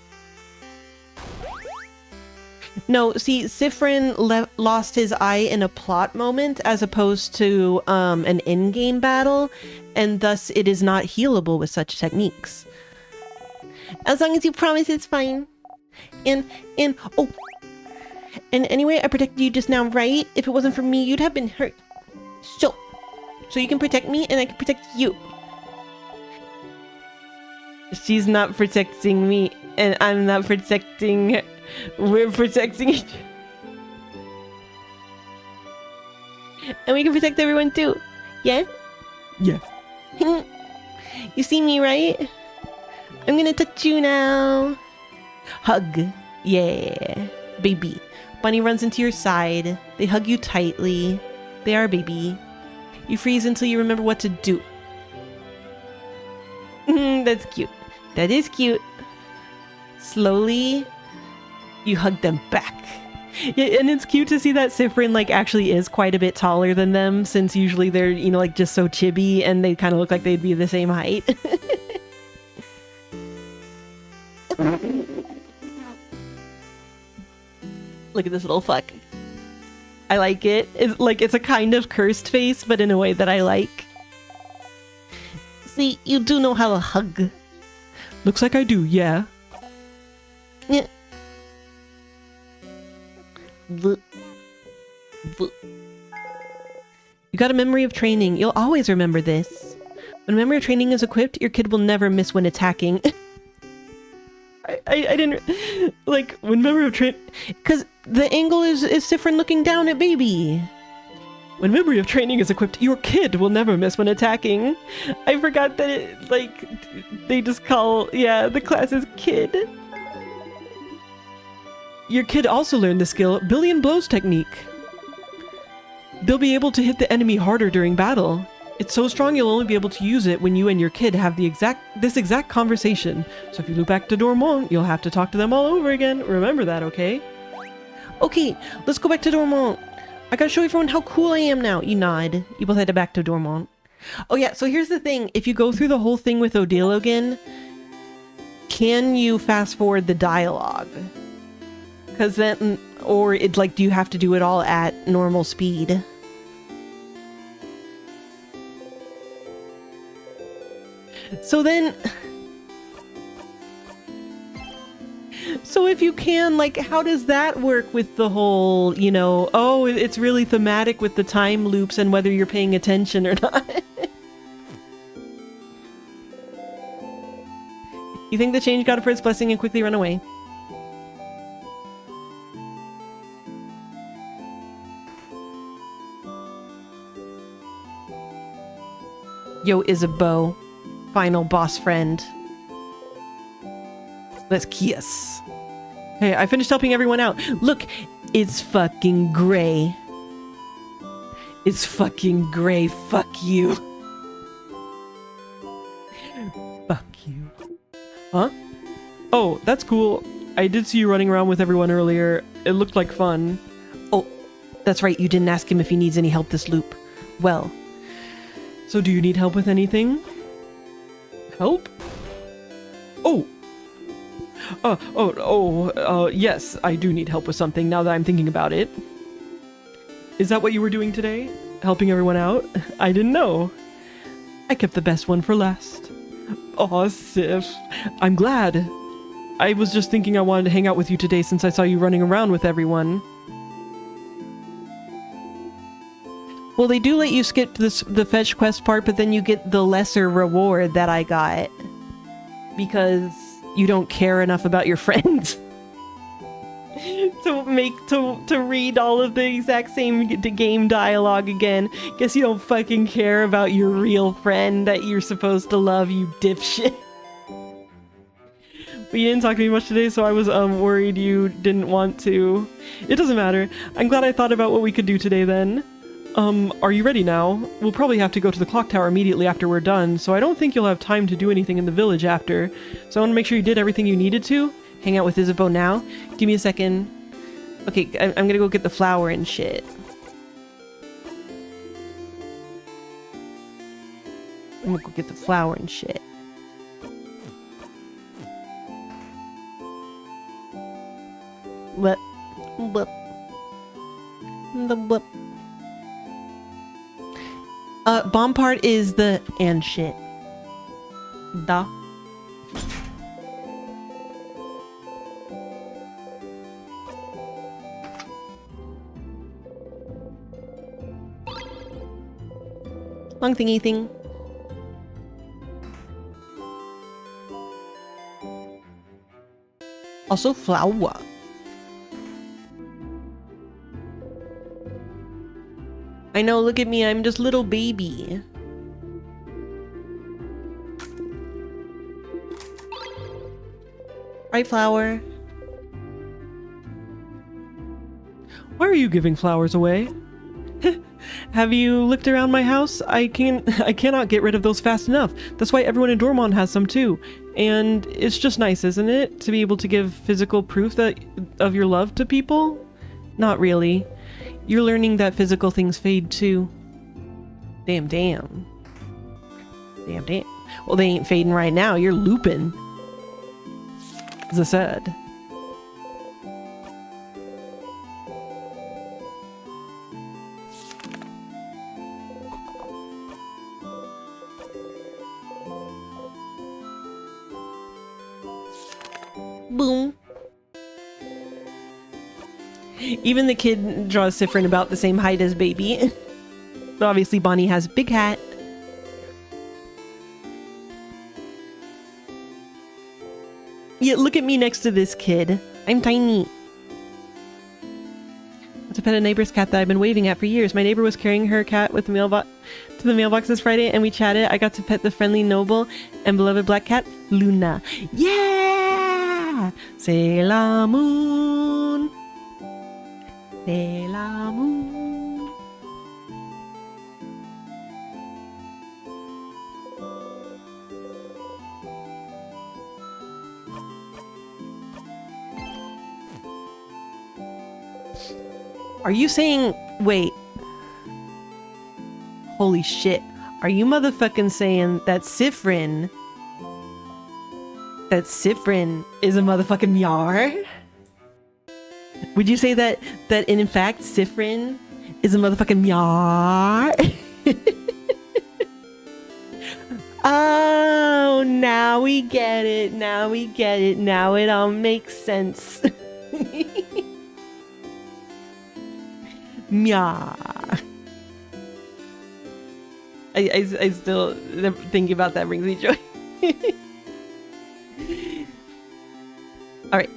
No, see, Siffrin lost his eye in a plot moment as opposed to an in-game battle, and thus it is not healable with such techniques. As long as you promise it's fine. And anyway, I protected you just now, right? If it wasn't for me, you'd have been hurt. So you can protect me and I can protect you. She's not protecting me and I'm not protecting her. We're protecting each other. And we can protect everyone too. Yeah? Yeah. You see me, right? I'm gonna touch you now. Hug. Yeah. Baby. Bunny runs into your side. They hug you tightly. They are baby. You freeze until you remember what to do. That's cute. That is cute. Slowly, you hug them back. Yeah, and it's cute to see that Siffrin like actually is quite a bit taller than them, since usually they're, you know, like just so chibi and they kind of look like they'd be the same height. Look at this little fuck. I like it. It's a kind of cursed face, but in a way that I like. See, you do know how to hug. Looks like I do, yeah. Yeah. You got a memory of training. You'll always remember this. When memory of training is equipped, your kid will never miss when attacking. I didn't like when memory of training, because the angle is Siffrin looking down at baby. When memory of training is equipped, your kid will never miss when attacking. I forgot that it, like, they just call, yeah, the class is kid. Your kid also learned the skill Billion Blows technique. They'll be able to hit the enemy harder during battle. It's so strong you'll only be able to use it when you and your kid have this exact conversation. So if you loop back to Dormont, you'll have to talk to them all over again. Remember that, okay? Okay, let's go back to Dormont. I gotta show everyone how cool I am now. You nod. You both head back to Dormont. Oh yeah, so here's the thing. If you go through the whole thing with Odile again, can you fast forward the dialogue? Because then, or it's like, do you have to do it all at normal speed? So then, so if you can, like, how does that work with the whole, you know, oh, it's really thematic with the time loops and whether you're paying attention or not? You think the change got it for its blessing and quickly run away. Yo, Isabeau. Final boss friend. Let's kiss. Hey, I finished helping everyone out. Look, it's fucking gray. It's fucking gray. Fuck you. Fuck you. Huh? Oh, that's cool. I did see you running around with everyone earlier. It looked like fun. Oh, that's right. You didn't ask him if he needs any help this loop. Well. So do you need help with anything? Help? Oh. Yes, I do need help with something now that I'm thinking about it. Is that what you were doing today? Helping everyone out? I didn't know. I kept the best one for last. Aw, Sif. I'm glad. I was just thinking I wanted to hang out with you today since I saw you running around with everyone. Well, they do let you skip the fetch quest part, but then you get the lesser reward that I got. Because you don't care enough about your friends. to read all of the exact same game dialogue again. Guess you don't fucking care about your real friend that you're supposed to love, you dipshit. But you didn't talk to me much today, so I was worried you didn't want to. It doesn't matter. I'm glad I thought about what we could do today then. Are you ready now? We'll probably have to go to the clock tower immediately after we're done, so I don't think you'll have time to do anything in the village after. So I want to make sure you did everything you needed to. Hang out with Isabeau now. Give me a second. Okay, I'm gonna go get the flour and shit. I'm gonna go get the flour and shit. What? What? The what? Bomb part is the and shit. Da. Long thingy thing. Also flour. I know, look at me, I'm just little baby. Right, flower. Why are you giving flowers away? Have you looked around my house? I cannot get rid of those fast enough. That's why everyone in Dormont has some too. And it's just nice, isn't it? To be able to give physical proof of your love to people? Not really. You're learning that physical things fade too. Damn. Damn. Well, they ain't fading right now. You're looping. As I said. Boom. Even the kid draws different, about the same height as baby. But obviously Bonnie has a big hat. Yeah, look at me next to this kid. I'm tiny. To pet a neighbor's cat that I've been waving at for years. My neighbor was carrying her cat with the mailbox to the mailbox this Friday, and we chatted. I got to pet the friendly, noble, and beloved black cat, Luna. Yeah! C'est la moon. C'est la moon. Are you saying... Wait. Holy shit. Are you motherfucking saying that Sifrin... That Sifrin is a motherfucking Yar? Would you say that in fact Sifrin is a motherfucking Yar? Oh, now we get it. Now we get it. Now it all makes sense. Meow. I still thinking about that brings me joy. All right.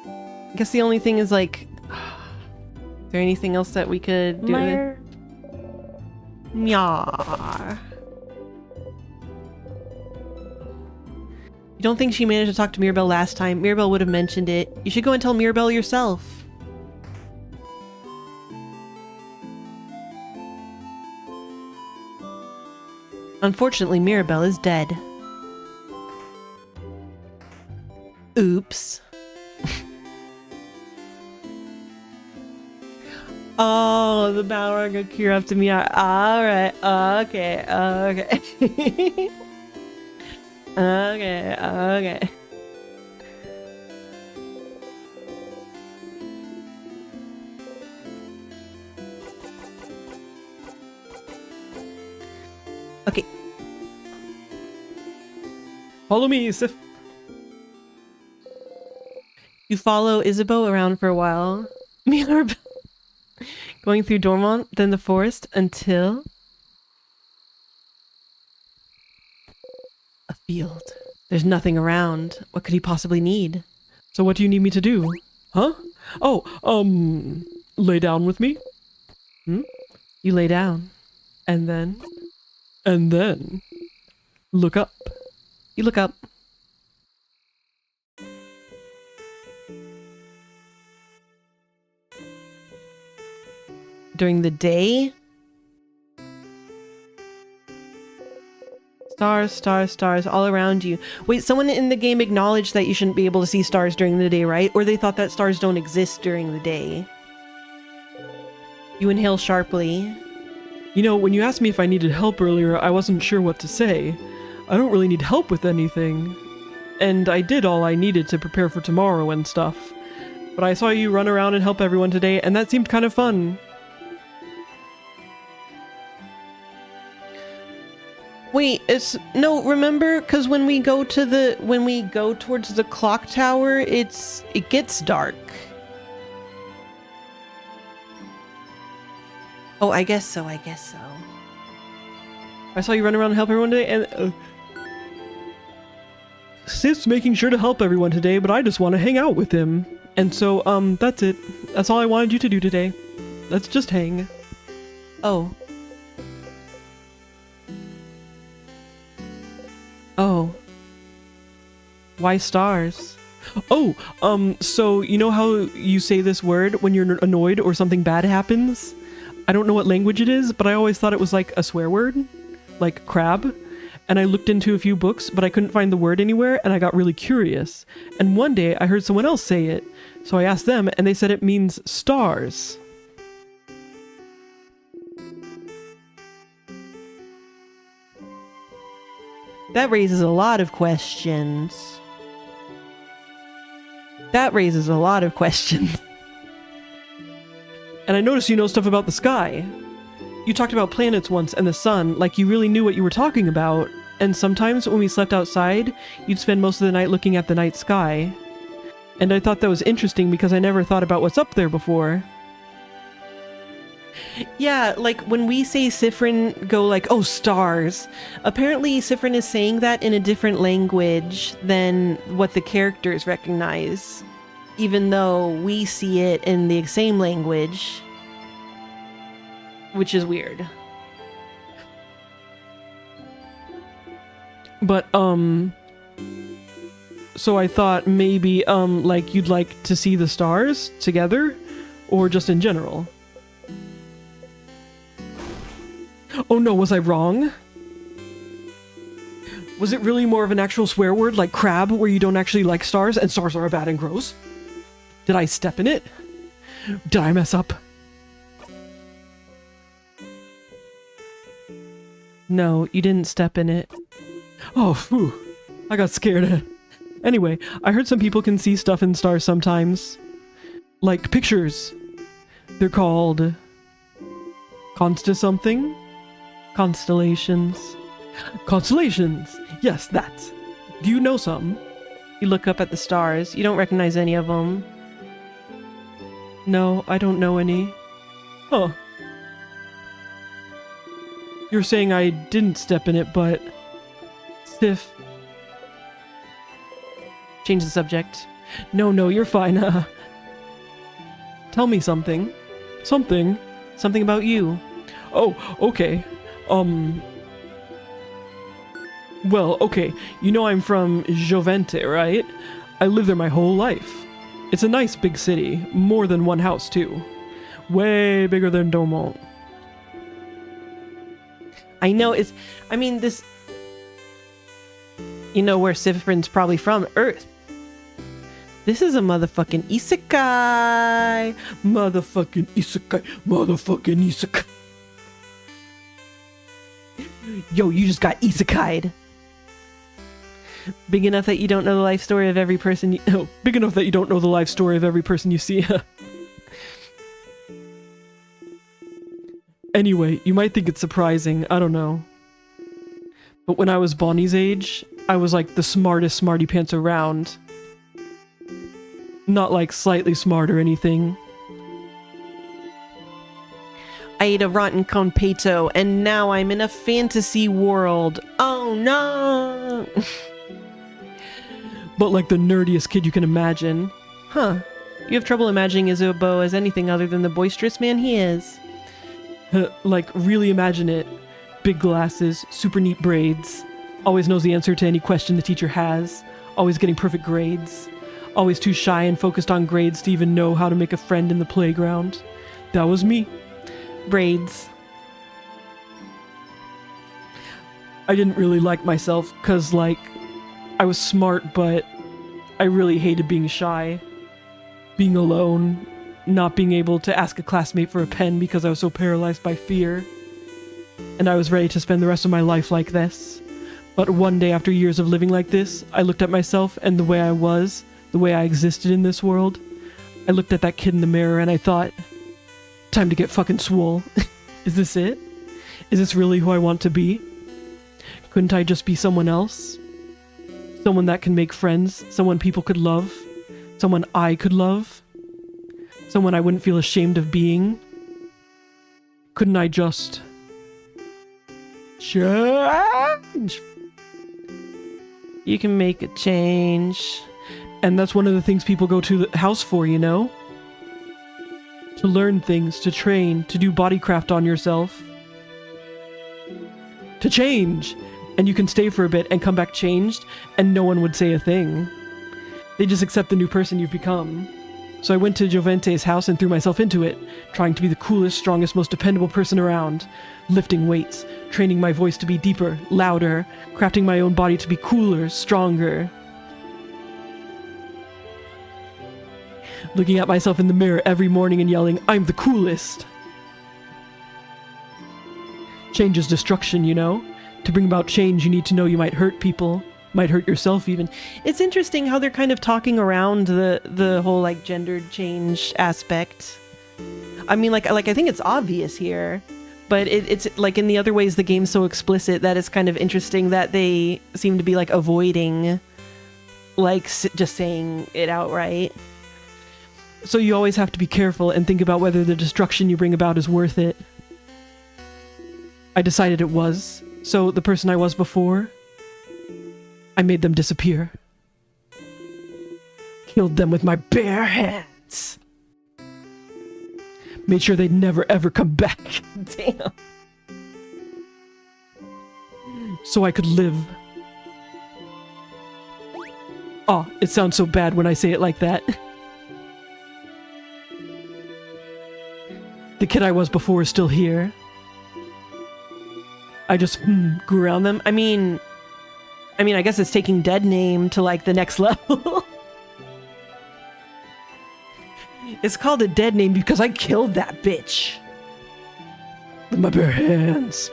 I guess the only thing is like, is there anything else that we could do? Meyer. Meow. You don't think she managed to talk to Mirabelle last time? Mirabelle would have mentioned it. You should go and tell Mirabelle yourself. Unfortunately, Mirabelle is dead. Oops. Oh, the Balrog got cure up to me. Alright, okay, okay. Okay, okay. Okay. Follow me, Sif. You follow Isabeau around for a while. Mirabelle. Going through Dormont, then the forest, until... a field. There's nothing around. What could he possibly need? So what do you need me to do? Huh? Oh, lay down with me? Hmm? You lay down. And then? And then... look up. You look up. During the day? Stars, stars, stars all around you. Wait, someone in the game acknowledged that you shouldn't be able to see stars during the day, right? Or they thought that stars don't exist during the day. You inhale sharply. You know, when you asked me if I needed help earlier, I wasn't sure what to say. I don't really need help with anything. And I did all I needed to prepare for tomorrow and stuff. But I saw you run around and help everyone today, and that seemed kind of fun. Wait, it's no, remember, because when we go towards the clock tower, it gets dark. Oh, I guess so, I guess so. I saw you run around and help everyone today, and Sif's making sure to help everyone today, but I just want to hang out with him. And so, that's it. That's all I wanted you to do today. Let's just hang. Oh. Oh. Why stars? Oh, so you know how you say this word when you're annoyed or something bad happens? I don't know what language it is, but I always thought it was like a swear word, like crab. And I looked into a few books, but I couldn't find the word anywhere, and I got really curious. And one day I heard someone else say it, so I asked them, and they said it means stars. That raises a lot of questions. That raises a lot of questions. And I noticed you know stuff about the sky. You talked about planets once and the sun, like you really knew what you were talking about. And sometimes when we slept outside, you'd spend most of the night looking at the night sky. And I thought that was interesting because I never thought about what's up there before. Yeah, like when we say Sifrin go like, oh, stars. Apparently Sifrin is saying that in a different language than what the characters recognize. Even though we see it in the same language. Which is weird. But, so I thought maybe, like you'd like to see the stars together? Or just in general? Oh no, was I wrong? Was it really more of an actual swear word like crab where you don't actually like stars and stars are bad and gross? Did I step in it? Did I mess up? No, you didn't step in it. Oh, phew. I got scared. Anyway, I heard some people can see stuff in stars sometimes. Like pictures. They're called... something? Constellations. Constellations! Yes, that. Do you know some? You look up at the stars. You don't recognize any of them. No, I don't know any. Huh. You're saying I didn't step in it, but... Sif... Change the subject. No, you're fine. Tell me something. Something? Something about you. Oh, okay. Well, okay. You know I'm from Jovente, right? I lived there my whole life. It's a nice big city. More than one house, too. Way bigger than Dormont. I know it's... I mean, this... You know where Sifrin's probably from? Earth. This is a motherfucking isekai. Motherfucking isekai. Motherfucking isekai. Yo, you just got isekai'd. Big enough that you don't know the life story of every person you... Oh, big enough that you don't know the life story of every person you see. Anyway, you might think it's surprising. I don't know. But when I was Bonnie's age, I was like the smartest smarty pants around. Not like slightly smart or anything. I ate a rotten completo, and now I'm in a fantasy world. Oh no! But like the nerdiest kid you can imagine. Huh. You have trouble imagining Izubo as anything other than the boisterous man he is. Like, really imagine it. Big glasses, super neat braids. Always knows the answer to any question the teacher has. Always getting perfect grades. Always too shy and focused on grades to even know how to make a friend in the playground. That was me. Braids. I didn't really like myself, cause like, I was smart, but I really hated being shy. Being alone, not being able to ask a classmate for a pen because I was so paralyzed by fear. And I was ready to spend the rest of my life like this. But one day after years of living like this, I looked at myself and the way I was, the way I existed in this world. I looked at that kid in the mirror and I thought, time to get fucking swole. Is this it? Is this really who I want to be? Couldn't I just be someone else? Someone that can make friends, someone people could love, someone I could love, someone I wouldn't feel ashamed of being. Couldn't I just change? You can make a change. And that's one of the things people go to the house for, you know? To learn things, to train, to do bodycraft on yourself. To change! And you can stay for a bit and come back changed, and no one would say a thing. They just accept the new person you've become. So I went to Jovente's house and threw myself into it, trying to be the coolest, strongest, most dependable person around. Lifting weights, training my voice to be deeper, louder, crafting my own body to be cooler, stronger. Looking at myself in the mirror every morning and yelling, I'm the coolest! Change is destruction, you know? To bring about change, you need to know you might hurt people, might hurt yourself even. It's interesting how they're kind of talking around the whole like gendered change aspect. I mean, like I think it's obvious here, but it's like in the other ways the game's so explicit that it's kind of interesting that they seem to be like avoiding like just saying it outright. So you always have to be careful and think about whether the destruction you bring about is worth it. I decided it was. So the person I was before, I made them disappear. Killed them with my bare hands. Made sure they'd never ever come back. Damn. So I could live. Oh, it sounds so bad when I say it like that. The kid I was before is still here. I just grew around them. I mean, I guess it's taking dead name to like the next level. It's called a dead name because I killed that bitch. With my bare hands.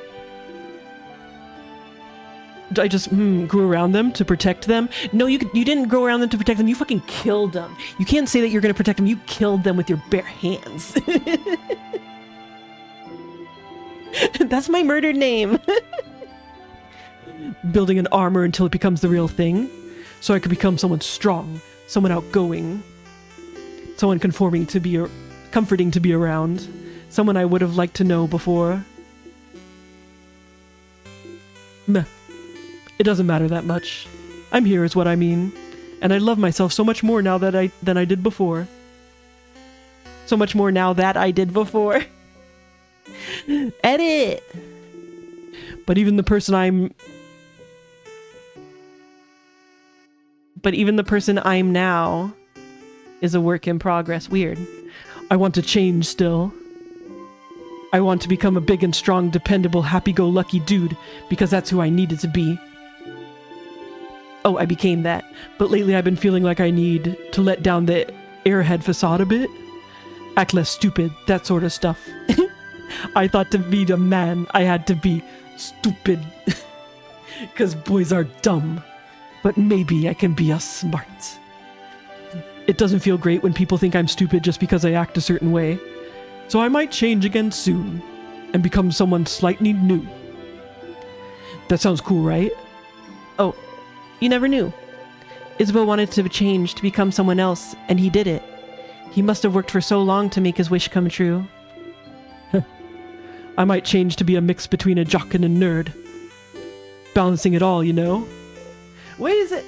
I just grew around them to protect them. No, you didn't go around them to protect them. You fucking killed them. You can't say that you're going to protect them. You killed them with your bare hands. That's my murdered name. Building an armor until it becomes the real thing. So I could become someone strong, someone outgoing, someone comforting to be around, someone I would have liked to know before. Meh. It doesn't matter that much. I'm here is what I mean. And I love myself so much more now than I did before. So much more now that I did before. Edit! But even the person I'm now is a work in progress. Weird. I want to change still. I want to become a big and strong, dependable, happy-go-lucky dude because that's who I needed to be. Oh, I became that. But lately I've been feeling like I need to let down the airhead facade a bit. Act less stupid, that sort of stuff. I thought to be the man, I had to be stupid. 'Cause boys are dumb. But maybe I can be a smart. It doesn't feel great when people think I'm stupid just because I act a certain way. So I might change again soon and become someone slightly new. That sounds cool, right? Oh, you never knew. Isabel wanted to change to become someone else, and he did it. He must have worked for so long to make his wish come true. I might change to be a mix between a jock and a nerd. Balancing it all, you know? What is it?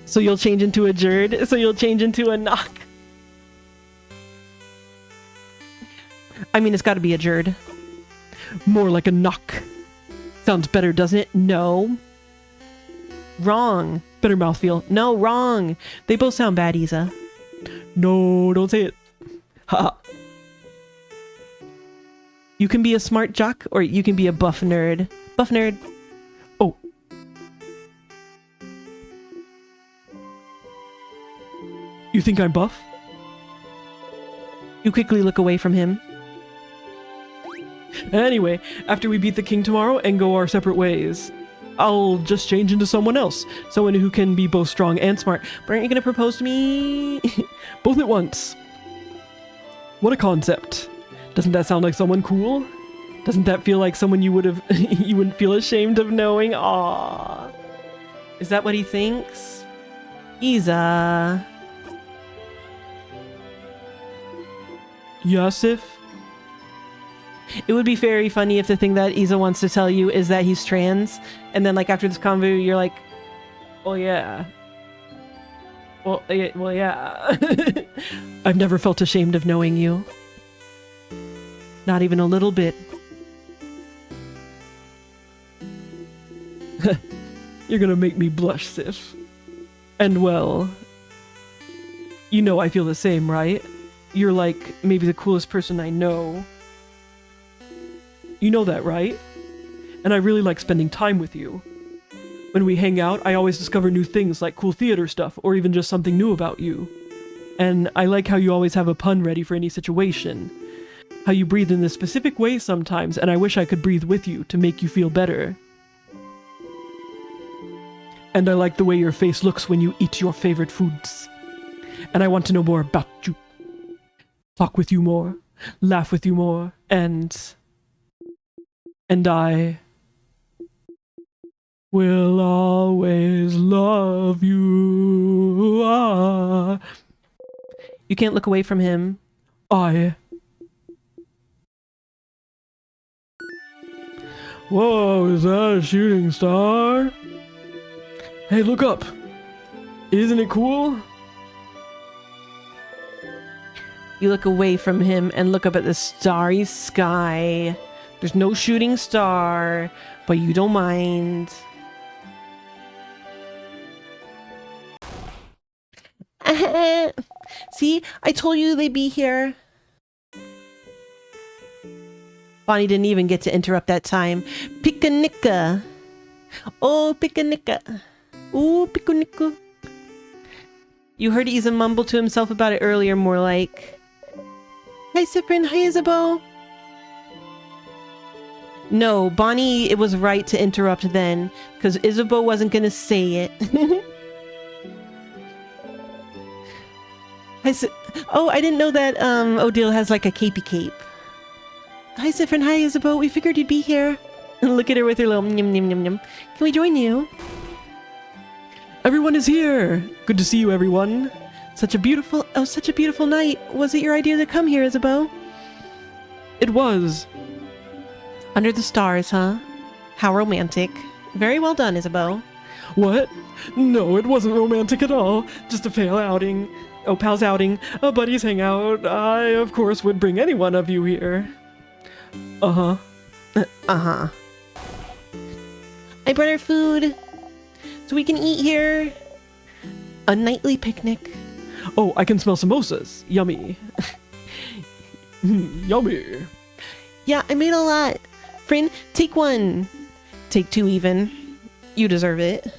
So you'll change into a jerd? So you'll change into a knock? I mean, it's got to be a jerd. More like a knock. Sounds better, doesn't it? No. Wrong. Better mouthfeel. No, wrong. They both sound bad, Isa. No, don't say it. Ha. You can be a smart jock, or you can be a buff nerd. Buff nerd. Oh. You think I'm buff? You quickly look away from him. Anyway, after we beat the king tomorrow and go our separate ways, I'll just change into someone else. Someone who can be both strong and smart. But aren't you gonna propose to me? Both at once. What a concept. Doesn't that sound like someone cool? Doesn't that feel like someone you wouldn't feel ashamed of knowing? Aww. Is that what he thinks? Isa. Yasif? It would be very funny if the thing that Isa wants to tell you is that he's trans, and then like after this convo, you're like, "Oh yeah, well yeah." I've never felt ashamed of knowing you. Not even a little bit. You're gonna make me blush, Sif. And well, you know I feel the same, right? You're like maybe the coolest person I know. You know that, right? And I really like spending time with you. When we hang out, I always discover new things like cool theater stuff or even just something new about you. And I like how you always have a pun ready for any situation. How you breathe in a specific way sometimes, and I wish I could breathe with you to make you feel better. And I like the way your face looks when you eat your favorite foods. And I want to know more about you. Talk with you more. Laugh with you more. And I will always love you. Ah. You can't look away from him. Whoa, is that a shooting star? Hey, look up. Isn't it cool? You look away from him and look up at the starry sky. There's no shooting star, but you don't mind. See, I told you they'd be here. Bonnie didn't even get to interrupt that time. Pickanicka. Oh, pickanicka. Oh, pickanicka. You heard Isa mumble to himself about it earlier, more like, "Hi, Cyprian. Hi, Isabeau." No, Bonnie, it was right to interrupt then, because Isabeau wasn't going to say it. Oh, I didn't know that Odile has like a capey cape. "Hi, Cyprian. Hi, Isabeau. We figured you'd be here." Look at her with her little yum yum yum yum. "Can we join you?" Everyone is here! Good to see you, everyone. Such a beautiful night. Was it your idea to come here, Isabeau? It was. Under the stars, huh? How romantic. Very well done, Isabeau. What? No, it wasn't romantic at all. Just a pale outing. Oh, pal's outing. A buddy's hangout. I, of course, would bring any one of you here. Uh-huh. Uh-huh. I brought our food, so we can eat here. A nightly picnic. Oh, I can smell samosas. Yummy. Yummy. Yeah, I made a lot. Friend, take one. Take two even. You deserve it.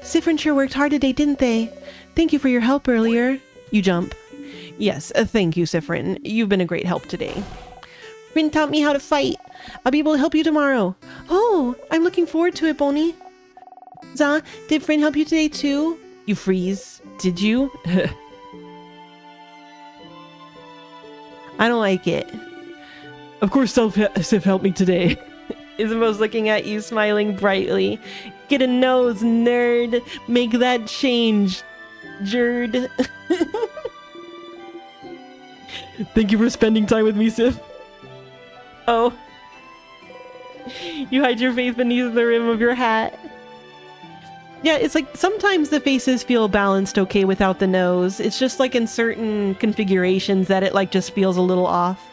Cyprian sure worked hard today, didn't they? Thank you for your help earlier. You jump. Yes, thank you, Cyprian. You've been a great help today. Friend taught me how to fight. I'll be able to help you tomorrow. Oh, I'm looking forward to it, Bonnie. Za, did Friend help you today too? You freeze. Did you? I don't like it. Of course, Sif helped me today. Isabeau's looking at you, smiling brightly. Get a nose, nerd. Make that change, Jerd. Thank you for spending time with me, Sif. Oh. You hide your face beneath the rim of your hat. Yeah, it's like sometimes the faces feel balanced okay without the nose. It's just like in certain configurations that it like just feels a little off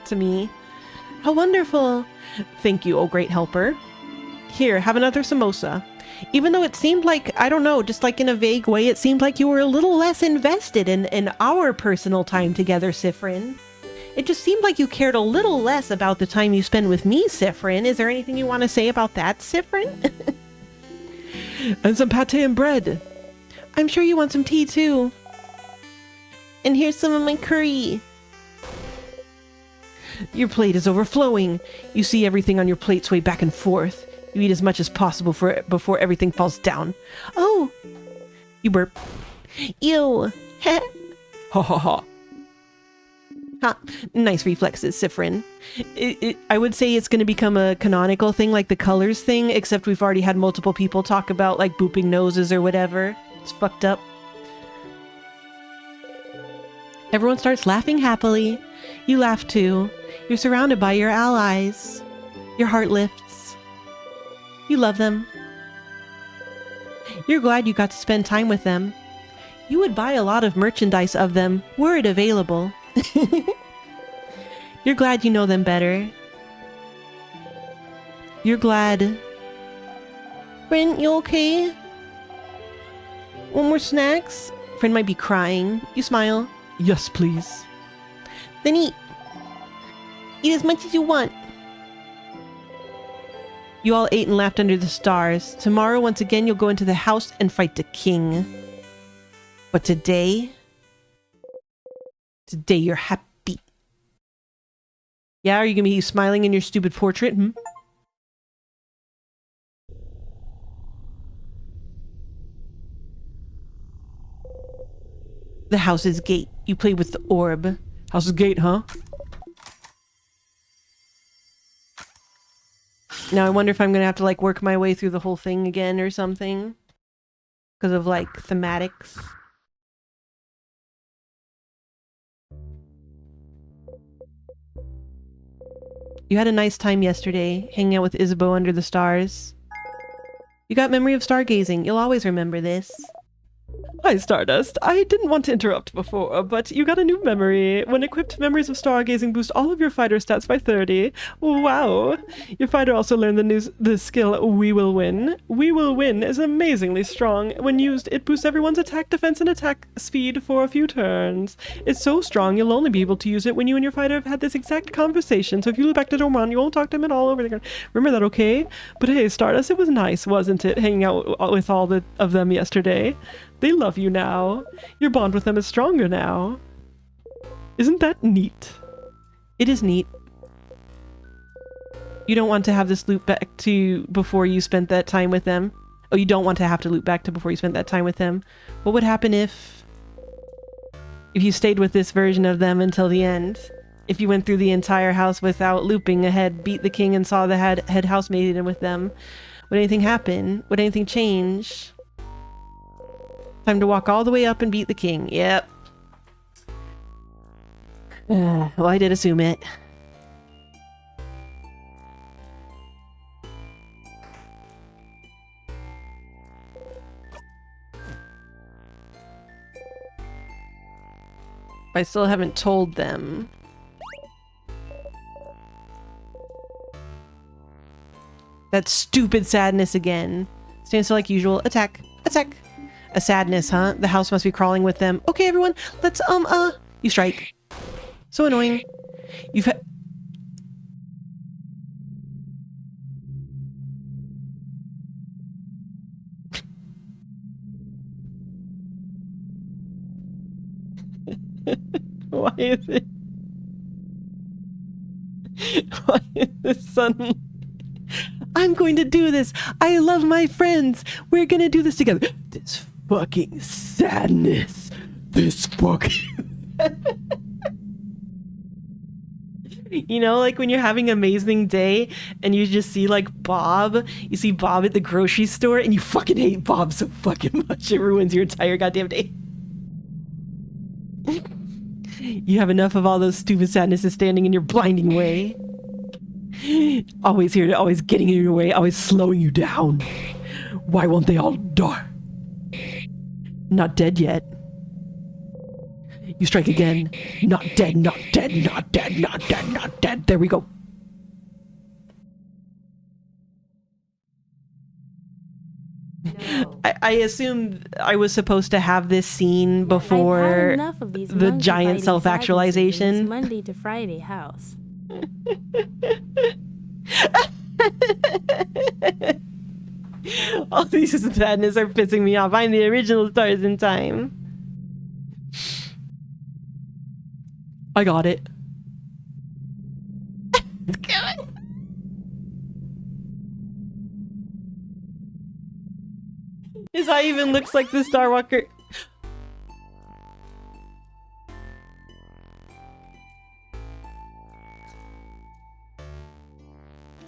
to me. How wonderful. Thank you, oh great helper. Here, have another samosa. Even though it seemed like, I don't know, just like in a vague way, it seemed like you were a little less invested in our personal time together, Cyprian. It just seemed like you cared a little less about the time you spend with me, Cyprian. Is there anything you want to say about that, Cyprian? And some pate and bread. I'm sure you want some tea too. And here's some of my curry. Your plate is overflowing. You see everything on your plate sway back and forth. You eat as much as possible before everything falls down. Oh! You burp. Ew! Ha ha ha. Ha! Nice reflexes, Cyprian. I would say it's going to become a canonical thing like the colors thing, except we've already had multiple people talk about like booping noses or whatever. It's fucked up. Everyone starts laughing happily. You laugh too. You're surrounded by your allies. Your heart lifts. You love them. You're glad you got to spend time with them. You would buy a lot of merchandise of them were it available. You're glad you know them better. You're glad. Friend, you okay? Want more snacks? Friend might be crying. You smile. Yes, please. Then eat. Eat as much as you want. You all ate and laughed under the stars. Tomorrow, once again, you'll go into the house and fight the king. But today you're happy. Yeah, are you gonna be smiling in your stupid portrait? The house's gate. You play with the orb. House's gate, huh? Now I wonder if I'm gonna have to like work my way through the whole thing again or something. Because of like thematics. You had a nice time yesterday, hanging out with Isabeau under the stars. You got memory of stargazing. You'll always remember this. Hi, Stardust. I didn't want to interrupt before, but you got a new memory. When equipped, memories of stargazing boost all of your fighter stats by 30. Wow. Your fighter also learned the skill We Will Win. We Will Win is amazingly strong. When used, it boosts everyone's attack, defense, and attack speed for a few turns. It's so strong, you'll only be able to use it when you and your fighter have had this exact conversation, so if you look back to Dorman, you won't talk to him at all over again. Remember that, okay? But hey, Stardust, it was nice, wasn't it, hanging out with all of them yesterday? They love you now. Your bond with them is stronger now. Isn't that neat? It is neat. You don't want to have this loop back to before you spent that time with them. Oh, you don't want to have to loop back to before you spent that time with them. What would happen if you stayed with this version of them until the end? If you went through the entire house without looping ahead, beat the king and saw the head housemaid in with them, would anything happen? Would anything change? Time to walk all the way up and beat the king. Yep. Well, I did assume it. I still haven't told them. That stupid sadness again. Stand still like usual. Attack. Attack. A sadness, huh? The house must be crawling with them. Okay, everyone. Let's, you strike. So annoying. You've had... Why is it? Why is this suddenly? I'm going to do this. I love my friends. We're gonna do this together. This fucking sadness. This fucking... You know, like when you're having an amazing day and you just see like Bob, you see Bob at the grocery store and you fucking hate Bob so fucking much it ruins your entire goddamn day. You have enough of all those stupid sadnesses standing in your blinding way. Always here to always getting in your way, always slowing you down. Why won't they all die? Not dead yet. You strike again. Not dead, not dead, not dead, not dead, not dead. There we go. No. I assumed I was supposed to have this scene I've before had enough of these the monkey giant fighting self-actualization. sadnesses in this Monday to Friday house. All these sadness are pissing me off. I'm the original Stars in Time. I got it. His eye even looks like the Star Walker.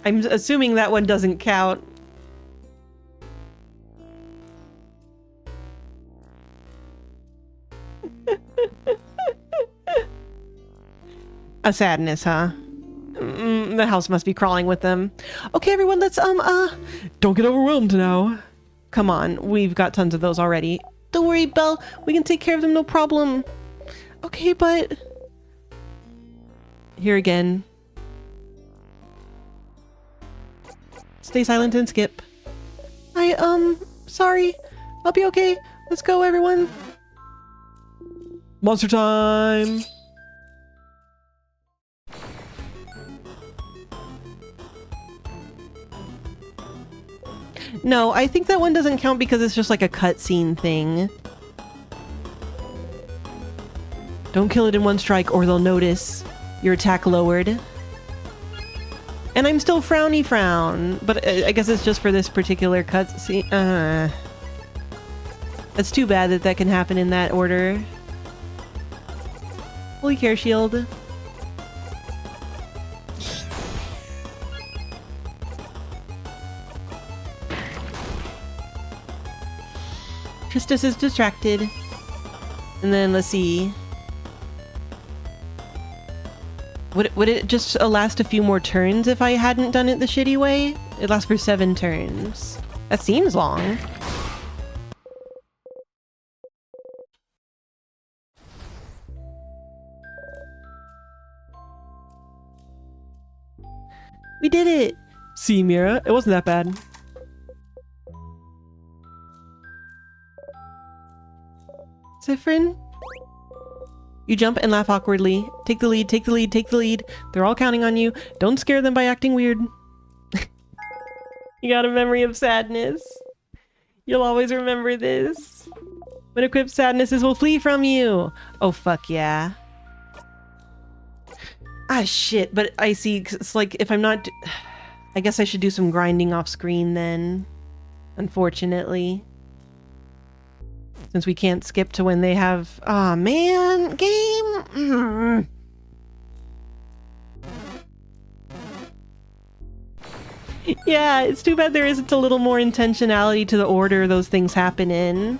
I'm assuming that one doesn't count. A sadness, huh? The house must be crawling with them. Okay, everyone, let's, Don't get overwhelmed now. come on. We've got tons of those already. Don't worry, Belle. We can take care of them, no problem. Okay, but... Here again. Stay silent and skip. Sorry. I'll be okay. Let's go, everyone. Monster time! No, I think that one doesn't count because it's just like a cutscene thing. Don't kill it in one strike or they'll notice your attack lowered. And I'm still frowny frown, but I guess it's just for this particular cutscene. That's too bad that that can happen in that order. Holy care shield. Tristus is distracted. And then let's see. Would it just last a few more turns if I hadn't done it the shitty way? It lasts for 7 turns. That seems long. We did it! See, Mira, it wasn't that bad. Zifrin? You jump and laugh awkwardly. Take the lead, take the lead, take the lead. They're all counting on you. Don't scare them by acting weird. You got a memory of sadness. You'll always remember this. When equipped, sadnesses will flee from you. Oh, fuck yeah. Ah, shit. But I see, 'cause it's like, if I'm not... I guess I should do some grinding off screen then. Unfortunately. Since we can't skip to when they have... Aw, man. Game. Yeah, it's too bad there isn't a little more intentionality to the order those things happen in.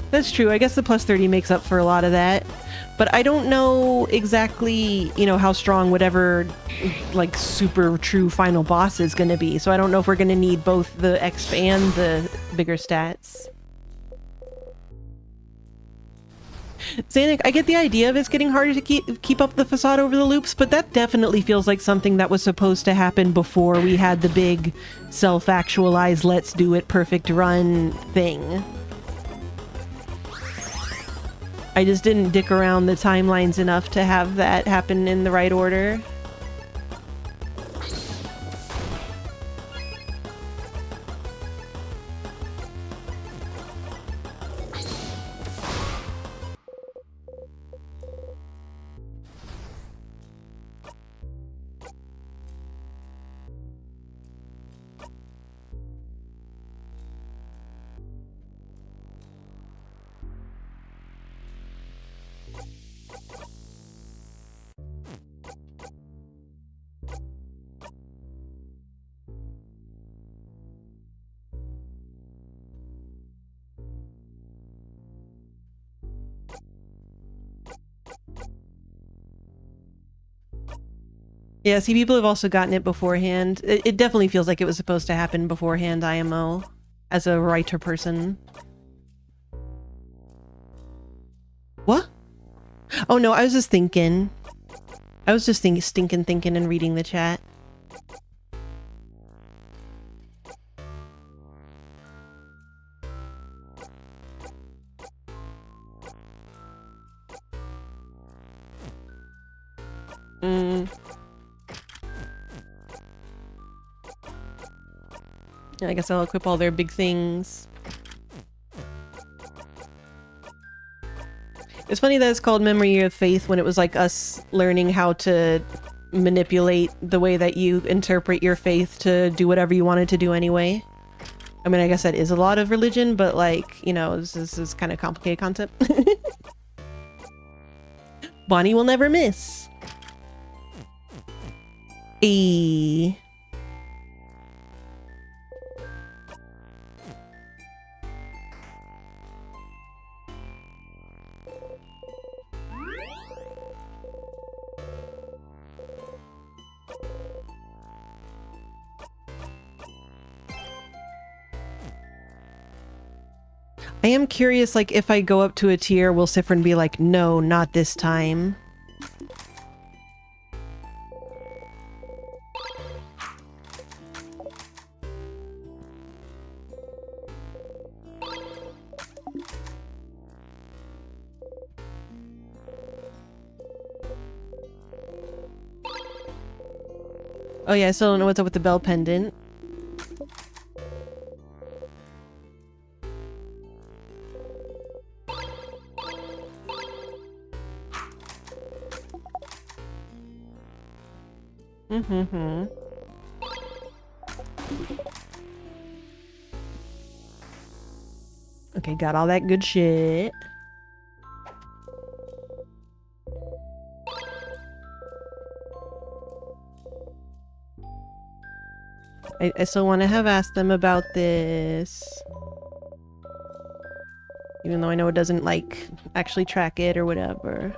That's true. I guess the plus 30 makes up for a lot of that. But I don't know exactly, you know, how strong whatever, like, super true final boss is going to be. So I don't know if we're going to need both the exp and the bigger stats. Xanic, I get the idea of it's getting harder to keep up the facade over the loops, but that definitely feels like something that was supposed to happen before we had the big self-actualized let's do it perfect run thing. I just didn't dick around the timelines enough to have that happen in the right order. Yeah, see, people have also gotten it beforehand. It definitely feels like it was supposed to happen beforehand, IMO, as a writer person. What? Oh no, I was just thinking. I was just thinking and reading the chat. I guess I'll equip all their big things. It's funny that it's called Memory of Faith when it was like us learning how to manipulate the way that you interpret your faith to do whatever you wanted to do anyway. I mean, I guess that is a lot of religion, but like, you know, this is kind of complicated concept. Bonnie will never miss. Eee. I am curious, like, if I go up to a tier, will Sifrin be like, no, not this time? Oh yeah, I still don't know what's up with the bell pendant. Okay, got all that good shit. I still want to have asked them about this. Even though I know it doesn't, like, actually track it or whatever.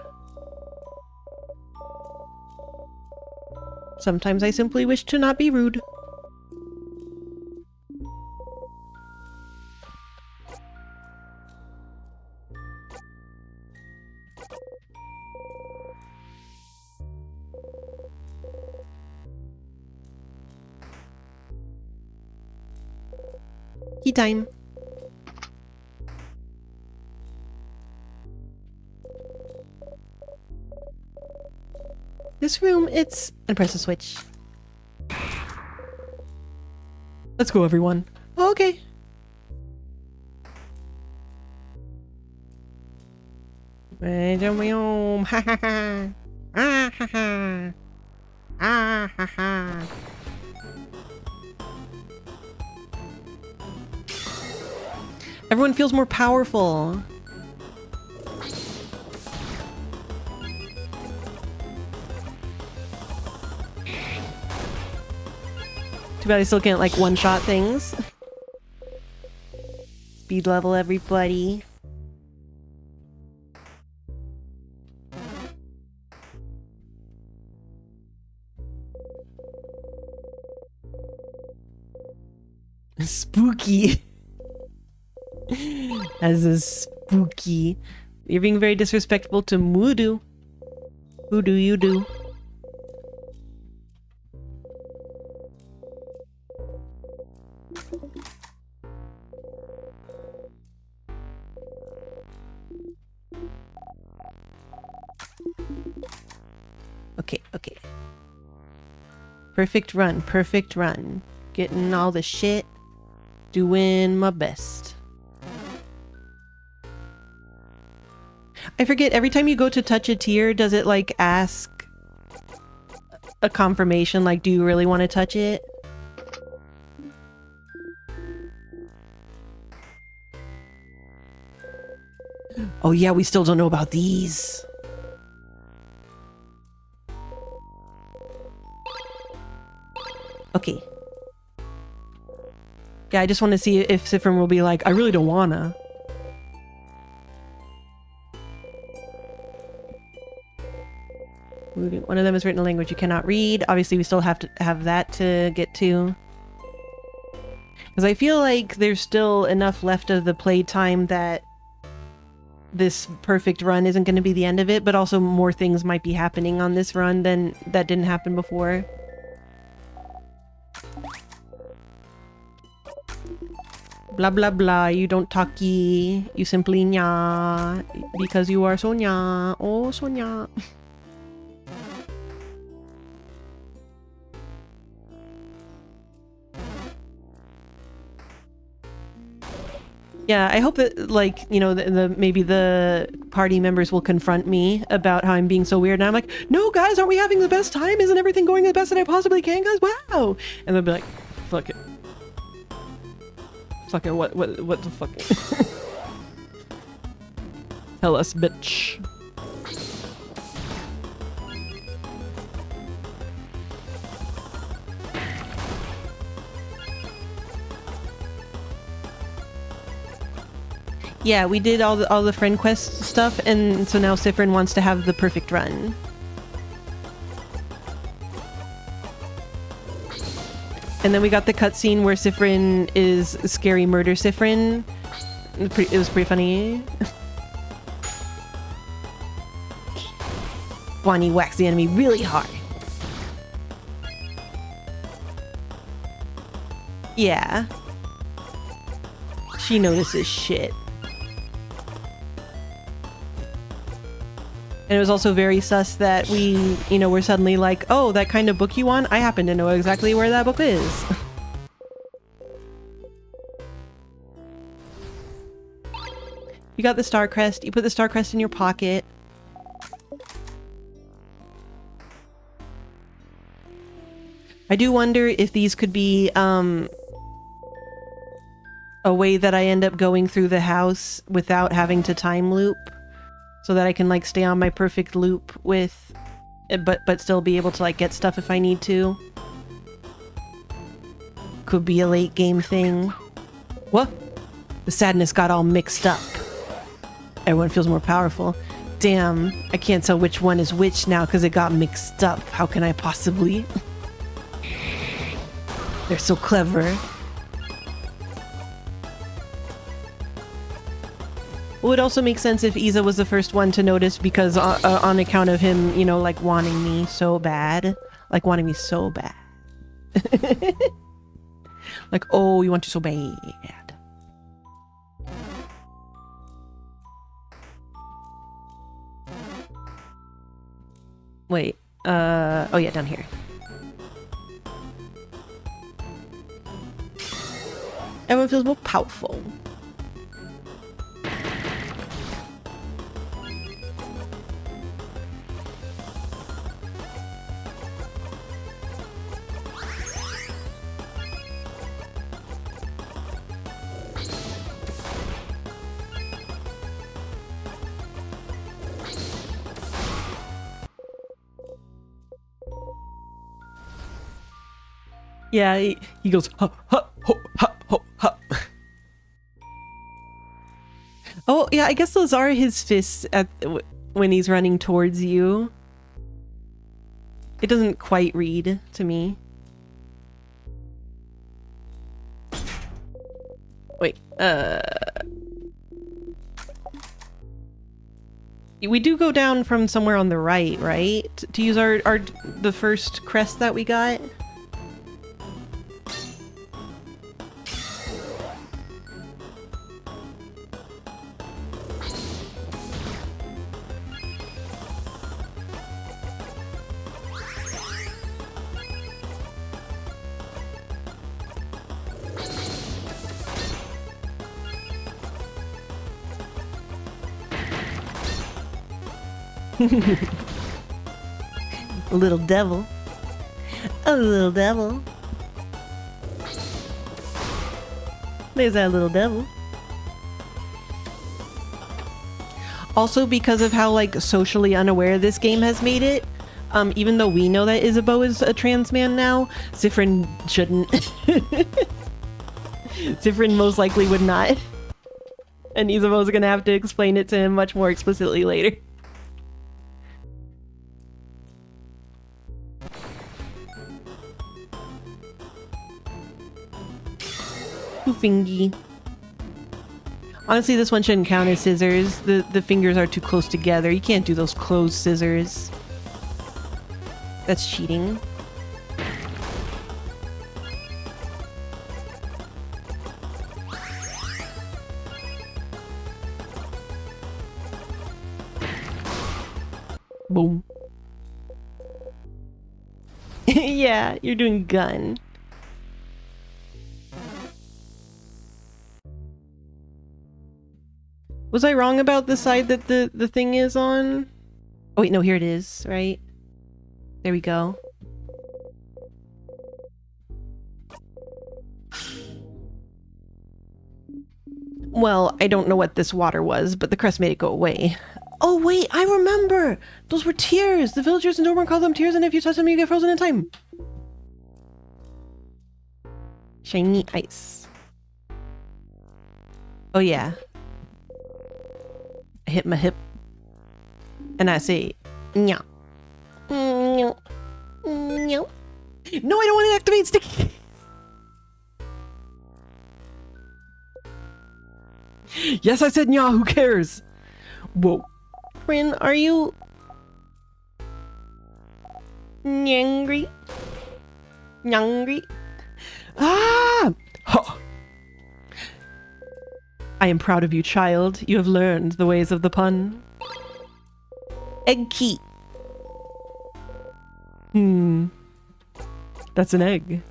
Sometimes I simply wish to not be rude. Key time. This room, it's... and press the switch. Let's go, everyone. Okay. Ha ha ha. Ah ha ha. Ah ha ha. Everyone feels more powerful. Too bad I still can't like one-shot things. Speed level everybody. Spooky. As a spooky. You're being very disrespectful to Mudu. Who do you do? Okay, okay. Perfect run, perfect run. Getting all the shit. Doing my best. I forget, every time you go to touch a tier, does it like ask a confirmation, like, do you really want to touch it? Oh yeah, we still don't know about these. Okay. Yeah, I just want to see if Sifrim will be like, I really don't wanna. One of them is written in a language you cannot read. Obviously, we still have to have that to get to. Because I feel like there's still enough left of the playtime that this perfect run isn't going to be the end of it, but also more things might be happening on this run than that didn't happen before. Blah blah blah, you don't talkie, you simply nya, because you are Sonya. Oh, Sonya. Yeah, I hope that, like, you know, maybe the party members will confront me about how I'm being so weird. And I'm like, no, guys, aren't we having the best time? Isn't everything going the best that I possibly can, guys? Wow! And they'll be like, fuck it. Fucking what the fuck? Tell us, bitch. Yeah, we did all the friend quest stuff, and so now Sifrin wants to have the perfect run. And then we got the cutscene where Sifrin is scary murder Sifrin. It was pretty funny. Bonnie whacks the enemy really hard. Yeah. She notices shit. And it was also very sus that we, you know, were suddenly like, oh, that kind of book you want? I happen to know exactly where that book is. You got the star crest. You put the star crest in your pocket. I do wonder if these could be a way that I end up going through the house without having to time loop. So that I can like stay on my perfect loop with, but still be able to like get stuff if I need to. Could be a late game thing. What? The sadness got all mixed up. Everyone feels more powerful. Damn, I can't tell which one is which now because it got mixed up. How can I possibly? They're so clever. It would also make sense if Iza was the first one to notice because on account of him, you know, like wanting me so bad. Like wanting me so bad. Like, oh, you want to so bad. Wait, oh yeah, down here. Everyone feels more powerful. Yeah, he goes, ha, ha, ho, ha, ho, ha. Oh, yeah, I guess those are his fists when he's running towards you. It doesn't quite read to me. Wait, we do go down from somewhere on the right, right? To use the first crest that we got? A little devil. A little devil. There's that little devil. Also, because of how like socially unaware this game has made it, even though we know that Isabeau is a trans man now, Zifrin shouldn't. Zifrin most likely would not. And Isabeau's gonna have to explain it to him much more explicitly later. Fingy. Honestly, this one shouldn't count as scissors. The fingers are too close together. You can't do those closed scissors. That's cheating. Boom. Yeah, you're doing gun. Was I wrong about the side that the thing is on? Oh wait, no, here it is, right? There we go. Well, I don't know what this water was, but the crest made it go away. Oh wait, I remember! Those were tears! The villagers in Dorburn call them tears, and if you touch them, you get frozen in time. Shiny ice. Oh yeah. I hit my hip and I say, "Nya, nya, nya." No, I don't want to activate sticky. Yes, I said nya, who cares? Whoa. Friend, are you angry? Angry? Ah! Ha! I am proud of you, child. You have learned the ways of the pun. Egg key. That's an egg.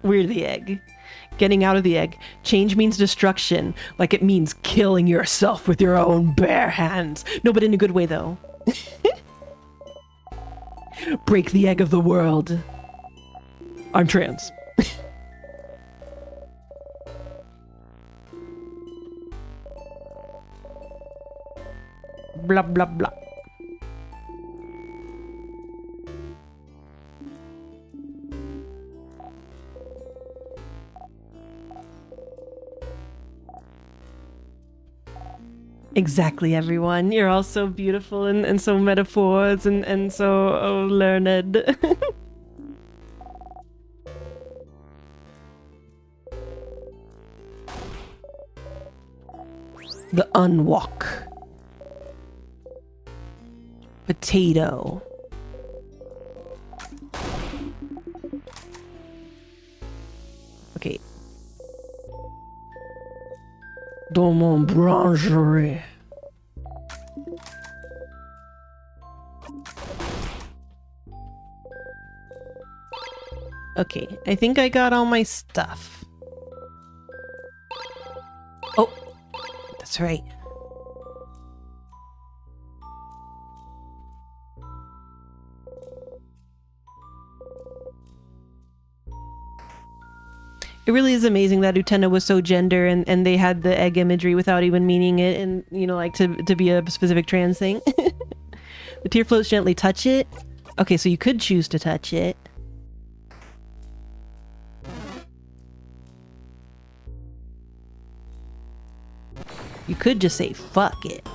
We're the egg. Getting out of the egg. Change means destruction, like it means killing yourself with your own bare hands. No, but in a good way, though. Break the egg of the world. I'm trans. Blah, blah, blah. Exactly, everyone. You're all so beautiful and so metaphors and so learned. The unwalk. Potato. Okay. Dans mon brancherie. Okay, I think I got all my stuff. Oh, that's right. It really is amazing that Utena was so gender and they had the egg imagery without even meaning it and, you know, like to be a specific trans thing. The tear floats gently touch it. Okay, so you could choose to touch it. You could just say, fuck it.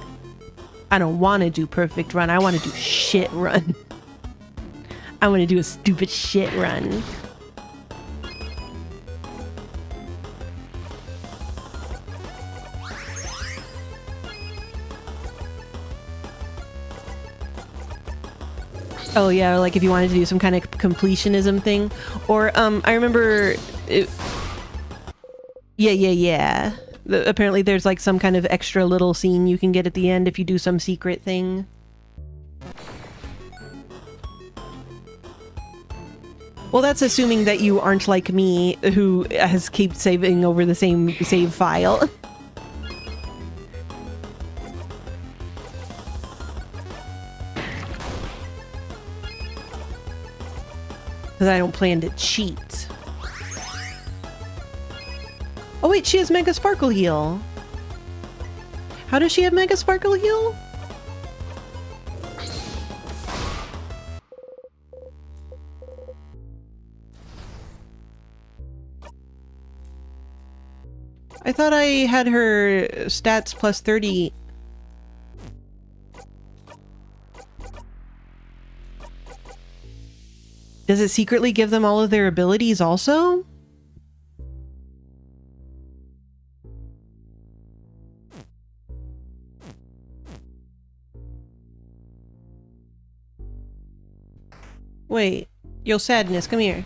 I don't want to do perfect run. I want to do shit run. I want to do a stupid shit run. Oh yeah, or like if you wanted to do some kind of completionism thing. Or, I remember... Yeah. Apparently there's like some kind of extra little scene you can get at the end if you do some secret thing. Well, that's assuming that you aren't like me, who has kept saving over the same save file. Because I don't plan to cheat. Oh wait, she has Mega Sparkle Heal. How does she have Mega Sparkle Heal? I thought I had her stats plus 30. Does it secretly give them all of their abilities also? Wait, yo Sadness, come here.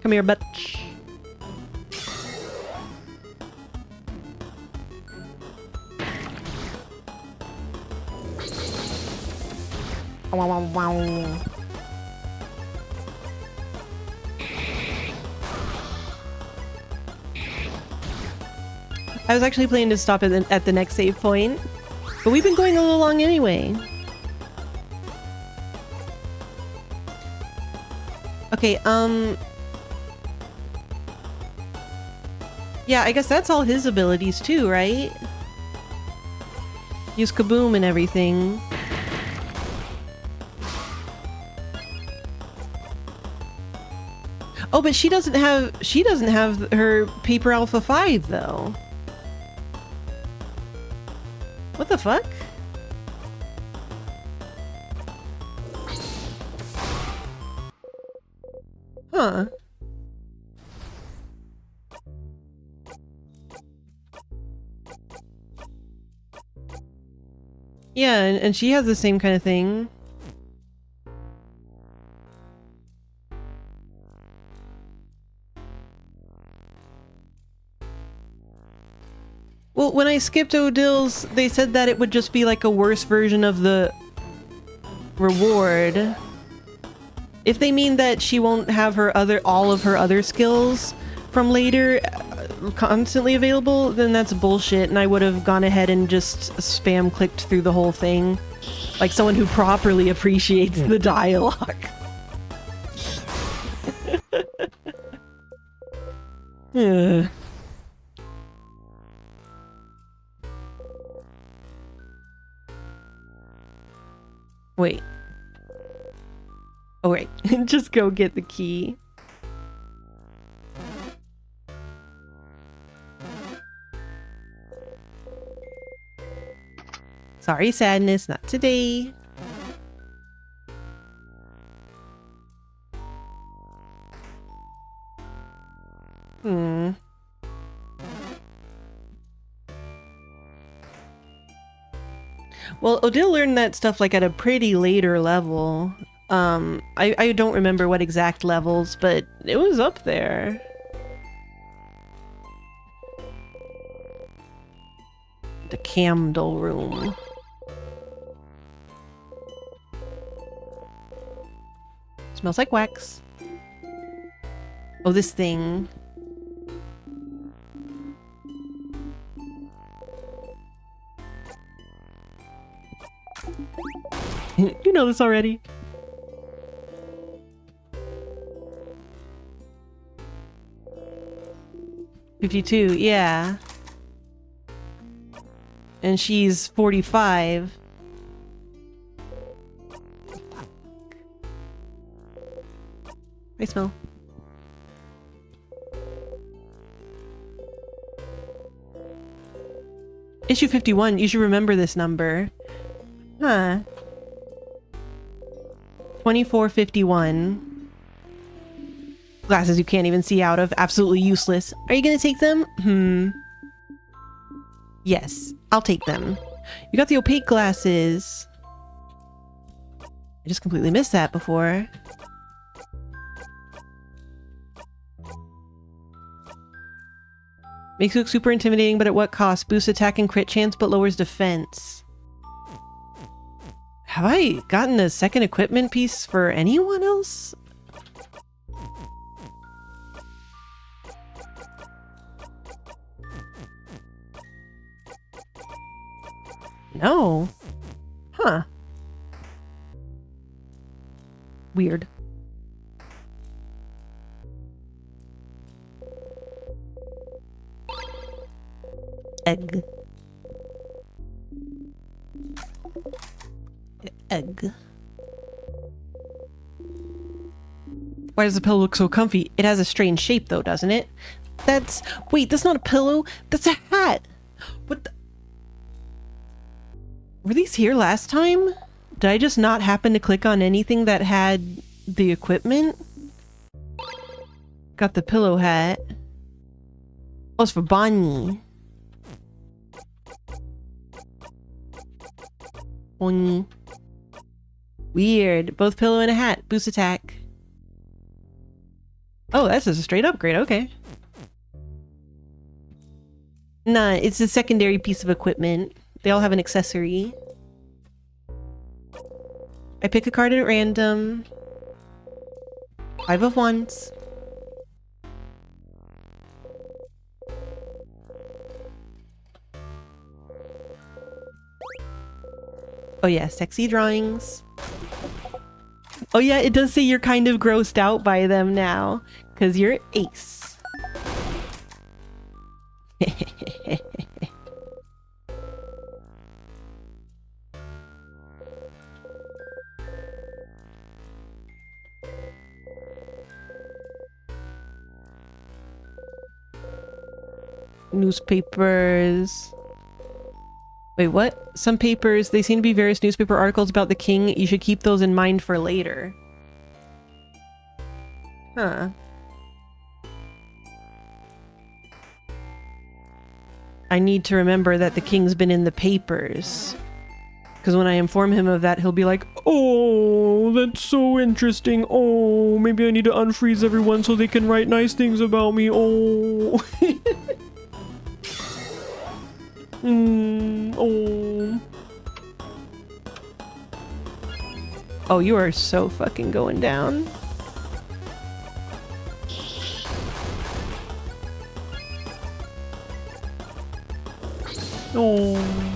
Come here, bitch. Wow, wow, wow. I was actually planning to stop at the next save point, but we've been going a little long anyway. Okay, yeah, I guess that's all his abilities too, right? Use Kaboom and everything. Oh, but she doesn't have her Paper Alpha 5 though. What the fuck? Huh. Yeah, and she has the same kind of thing. Well, when I skipped Odil's, they said that it would just be like a worse version of the reward. If they mean that she won't have all of her other skills from later constantly available, then that's bullshit, and I would have gone ahead and just spam clicked through the whole thing. Like someone who properly appreciates the dialogue. Ugh. Wait. Oh wait, just go get the key. Sorry, Sadness, not today. Well, Odile learned that stuff like at a pretty later level. I don't remember what exact levels, but it was up there. The candle room. Smells like wax. Oh, this thing. You know this already. $52, yeah. And she's 45. I smell. Issue 51, you should remember this number. Huh. 2451. Glasses you can't even see out of. Absolutely useless. Are you gonna take them? Yes, I'll take them. You got the opaque glasses. I just completely missed that before. Makes you look super intimidating, but at what cost? Boosts attack and crit chance, but lowers defense. Have I gotten a second equipment piece for anyone else? No. Huh. Weird. Egg. Egg. Why does the pillow look so comfy? It has a strange shape though, doesn't it? That's... Wait, that's not a pillow. That's a hat. What the... Were these here last time? Did I just not happen to click on anything that had the equipment? Got the pillow hat. Oh, it's for Bonnie. Bonnie. Weird. Both pillow and a hat. Boost attack. Oh, that's just a straight upgrade. Okay. Nah, it's a secondary piece of equipment. They all have an accessory. I pick a card at random. 5 of wands. Oh yeah, sexy drawings. Oh yeah, it does say you're kind of grossed out by them now, because you're ace. Newspapers. Wait, what? Some papers, they seem to be various newspaper articles about the king. You should keep those in mind for later. Huh. I need to remember that the king's been in the papers. Because when I inform him of that, he'll be like, oh, that's so interesting. Oh, maybe I need to unfreeze everyone so they can write nice things about me. Oh. Oh. Oh, you are so fucking going down. Oh.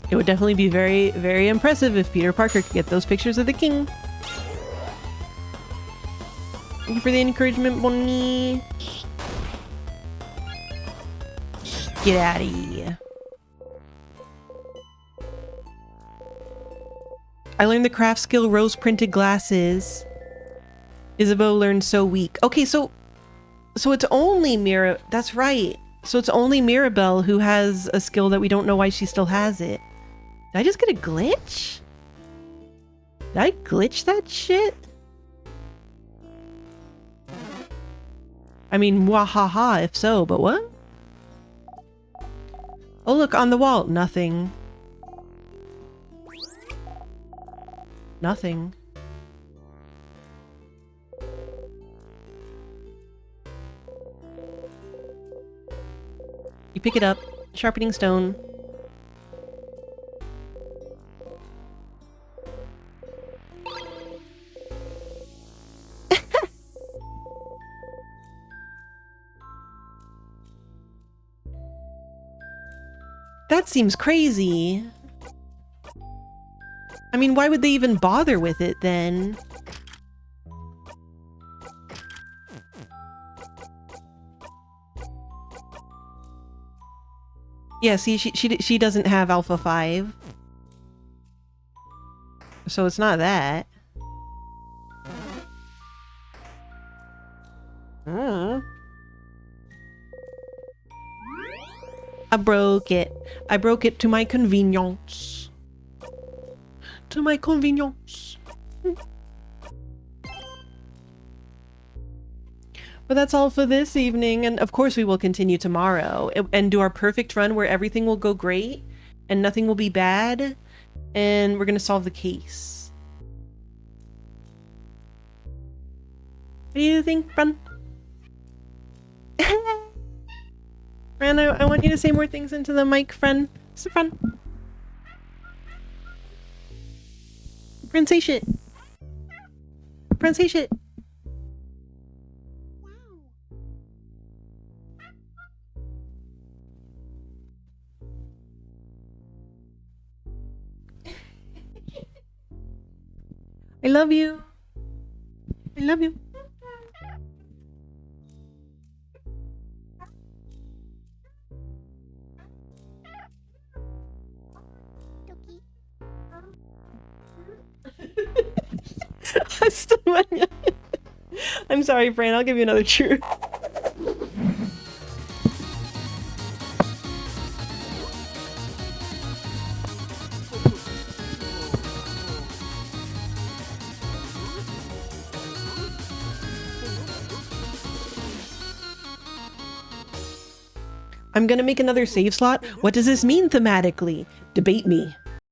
It would definitely be very, very impressive if Peter Parker could get those pictures of the king. Thank you for the encouragement, Bonnie. Get out of here. I learned the craft skill rose printed glasses. Isabeau learned so weak. Okay, so it's only that's right. So it's only Mirabelle who has a skill that we don't know why she still has it. Did I just get a glitch? Did I glitch that shit? I mean, wahaha if so, but what? Oh look, on the wall. Nothing. Nothing. You pick it up. Sharpening stone. That seems crazy. I mean, why would they even bother with it then? Yeah, see, she doesn't have Alpha 5. So it's not that. I broke it. I broke it to my convenience. To my convenience. But that's all for this evening, and of course we will continue tomorrow and do our perfect run where everything will go great and nothing will be bad, and we're gonna solve the case. What do you think, Fran? Fran, I want you to say more things into the mic, Fran. So, Fran. Fran, say shit. Fran, say shit. I love you. I love you. I'm sorry, Fran. I'll give you another cheer. I'm gonna make another save slot. What does this mean thematically? Debate me.